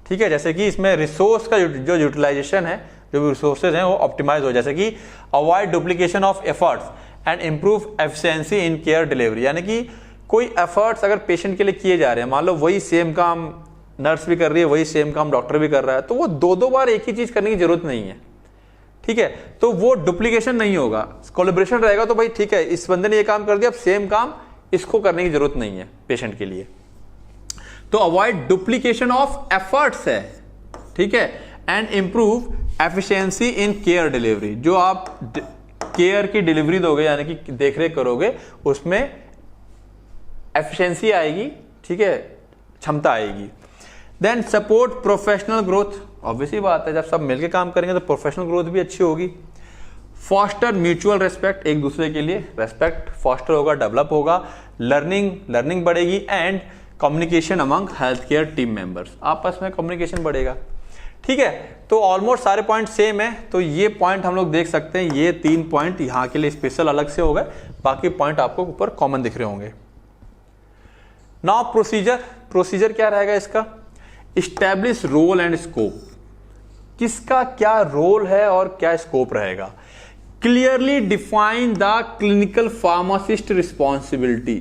ठीक है, जैसे कि इसमें रिसोर्स का जो यूटिलाइजेशन है, जो भी रिसोर्सेज हैं वो ऑप्टिमाइज हो, जैसे कि avoid duplication of efforts and improve efficiency in care delivery, यानी कि कोई एफर्ट्स अगर पेशेंट के लिए किए जा रहे हैं, मान लो वही सेम काम नर्स भी कर रही है, वही सेम काम डॉक्टर भी कर रहा है, तो वो दो बार एक ही चीज करने की जरूरत नहीं है, ठीक है, तो वो डुप्लीकेशन नहीं होगा, कोलैबोरेशन रहेगा, तो भाई ठीक है, इस बंदे ने ये काम कर दिया, अब सेम काम इसको करने की जरूरत नहीं है पेशेंट के लिए, तो अवॉइड डुप्लीकेशन ऑफ एफर्ट्स है, ठीक है, and improve efficiency in care delivery, जो आप केयर की डिलीवरी दोगे यानी कि देखरेख करोगे उसमें एफिशिएंसी आएगी, ठीक है, क्षमता आएगी। Then support professional growth, obviously बात है, जब सब मिलकर काम करेंगे तो प्रोफेशनल ग्रोथ भी अच्छी होगी। फॉस्टर म्यूचुअल रेस्पेक्ट, एक दूसरे के लिए रेस्पेक्ट फॉस्टर होगा, डेवलप होगा, लर्निंग बढ़ेगी, and communication among health care team members, आपस में कम्युनिकेशन बढ़ेगा। ठीक है, तो ऑलमोस्ट सारे पॉइंट सेम है, तो ये पॉइंट हम लोग देख सकते हैं, ये 3 पॉइंट यहाँ के लिए स्पेशल अलग से हो गए, बाकी पॉइंट आपको ऊपर कॉमन दिख रहे होंगे। नाउ प्रोसीजर क्या रहेगा इसका, इस्टेब्लिश रोल एंड स्कोप, किसका क्या रोल है और क्या स्कोप रहेगा। Clearly define the clinical pharmacist responsibility,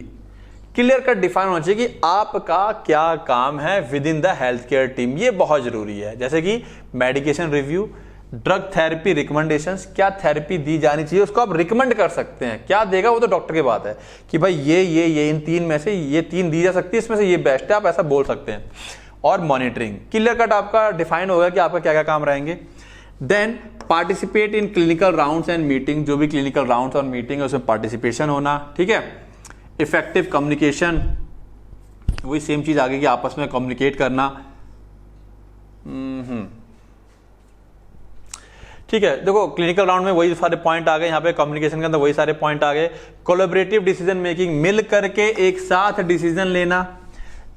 clear cut define होना चाहिए कि आपका क्या काम है with in the health care team, ये बहुत जरूरी है। जैसे कि medication review, drug therapy recommendations, क्या थेरेपी दी जानी चाहिए उसको आप रिकमेंड कर सकते हैं, क्या देगा वो तो डॉक्टर की बात है कि भाई ये इन 3 में से ये 3 दी जा सकती है, इसमें से ये बेस्ट है, आप ऐसा बोल सकते हैं। और मॉनिटरिंग, क्लियर कट आपका डिफाइन होगा कि आपका क्या क्या काम रहेंगे। Then participate in clinical rounds and meeting, जो भी क्लिनिकल राउंड्स और मीटिंग है उसमें पार्टिसिपेशन होना, ठीक है। इफेक्टिव कम्युनिकेशन, वही सेम चीज आगे कि आपस में कम्युनिकेट करना, ठीक है। देखो क्लिनिकल राउंड में वही सारे पॉइंट आ गए, यहाँ पे कम्युनिकेशन के अंदर वही सारे पॉइंट आ गए। कोलैबोरेटिव डिसीजन मेकिंग, मिल करके एक साथ डिसीजन लेना।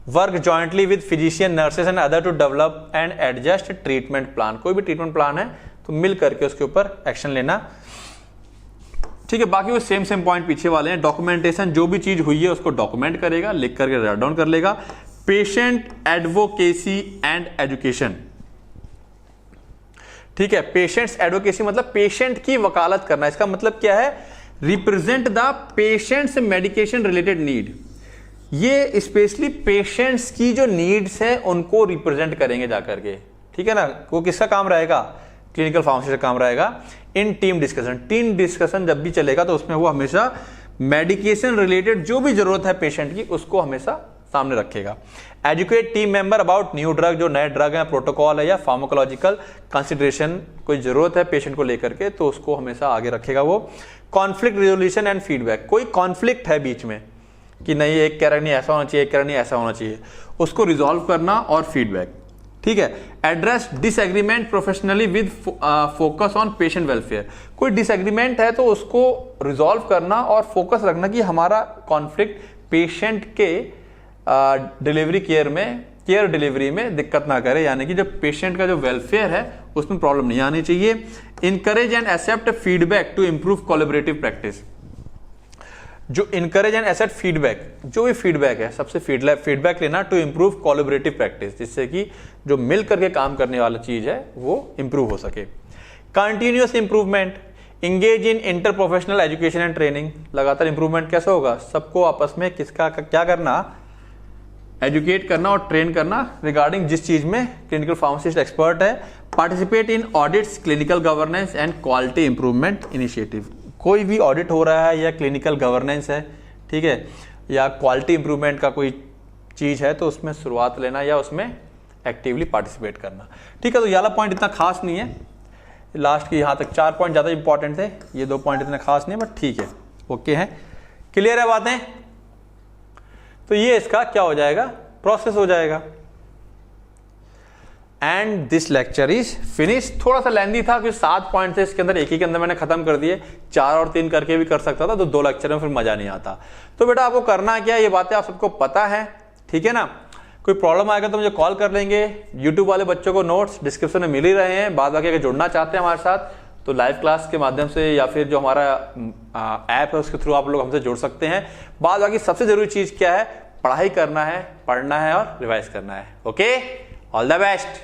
Work jointly with physician, nurses and other to develop and adjust treatment plan, कोई भी ट्रीटमेंट प्लान है तो मिल करके उसके ऊपर एक्शन लेना, ठीक है। बाकी वो सेम पॉइंट पीछे वाले हैं। डॉक्यूमेंटेशन, जो भी चीज हुई है उसको डॉक्यूमेंट करेगा, लिख करके राइट डाउन कर लेगा। पेशेंट एडवोकेसी एंड एजुकेशन, ठीक है। पेशेंट्स एडवोकेसी मतलब पेशेंट की वकालत करना, इसका मतलब क्या है, represent the patients medication related need, ये स्पेशली पेशेंट्स की जो नीड्स है उनको रिप्रेजेंट करेंगे जाकर के, ठीक है ना। वो किसका काम रहेगा, क्लिनिकल फार्मेसी का काम रहेगा। इन टीम डिस्कशन जब भी चलेगा तो उसमें वो हमेशा मेडिकेशन रिलेटेड जो भी जरूरत है पेशेंट की उसको हमेशा सामने रखेगा। Educate team member about new drug, जो नए ड्रग है, प्रोटोकॉल है या फार्माकोलॉजिकल कंसिडरेशन कोई जरूरत है पेशेंट को लेकर के, तो उसको हमेशा आगे रखेगा वो। कॉन्फ्लिक्ट रिजोल्यूशन एंड फीडबैक, कोई कॉन्फ्लिक्ट है बीच में कि नहीं एक कह रहा नहीं ऐसा होना चाहिए, एक कह रहा नहीं ऐसा होना चाहिए, उसको रिजॉल्व करना और फीडबैक, ठीक है। Address disagreement professionally with focus on patient welfare, कोई डिसएग्रीमेंट है तो उसको रिजॉल्व करना और फोकस रखना कि हमारा कॉन्फ्लिक्ट पेशेंट के केयर डिलीवरी में दिक्कत ना करे, यानी कि जो पेशेंट का जो वेलफेयर है उसमें प्रॉब्लम नहीं आनी चाहिए। Encourage and accept feedback to improve collaborative practice, जो इनकरेज एंड एक्सेप्ट फीडबैक, जो भी फीडबैक है सबसे फीडबैक लेना टू इंप्रूव कोलैबोरेटिव प्रैक्टिस, जिससे कि जो मिल करके काम करने वाला चीज है वो इंप्रूव हो सके। Continuous improvement, engage in inter professional education and training, लगातार इंप्रूवमेंट कैसे होगा, सबको आपस में किसका क्या करना, एजुकेट करना और ट्रेन करना रिगार्डिंग जिस चीज में क्लिनिकल फार्मासिस्ट एक्सपर्ट है। Participate in audits, clinical governance and quality improvement initiative, कोई भी ऑडिट हो रहा है या क्लिनिकल गवर्नेंस है, ठीक है, या क्वालिटी इंप्रूवमेंट का कोई चीज है तो उसमें शुरुआत लेना या उसमें एक्टिवली पार्टिसिपेट करना, ठीक है। तो ये वाला पॉइंट इतना खास नहीं है, लास्ट के यहाँ तक 4 पॉइंट ज्यादा इंपॉर्टेंट थे, ये 2 पॉइंट इतने खास नहीं है, बट ठीक है, ओके है, क्लियर है बातें। तो ये इसका क्या हो जाएगा, प्रोसेस हो जाएगा। And this lecture is finish. थोड़ा सा लेंदी था क्योंकि 7 पॉइंट थे इसके अंदर, एक ही के अंदर मैंने खत्म कर दिए, 4 और 3 करके भी कर सकता था, तो 2 लेक्चर में फिर मजा नहीं आता। तो बेटा आपको करना क्या, ये बातें आप सबको पता है, ठीक है ना। कोई प्रॉब्लम आएगा तो मुझे कॉल कर लेंगे। यूट्यूब वाले बच्चों को नोट्स डिस्क्रिप्शन में मिल ही रहे हैं, बाद बाकी अगर जुड़ना चाहते हैं हमारे साथ तो लाइव क्लास के माध्यम से या फिर जो हमारा ऐप है उसके थ्रू आप लोग हमसे जुड़ सकते हैं। बाद बाकी सबसे जरूरी चीज क्या है, पढ़ाई करना है, पढ़ना है और रिवाइज करना है। Okay, all the best.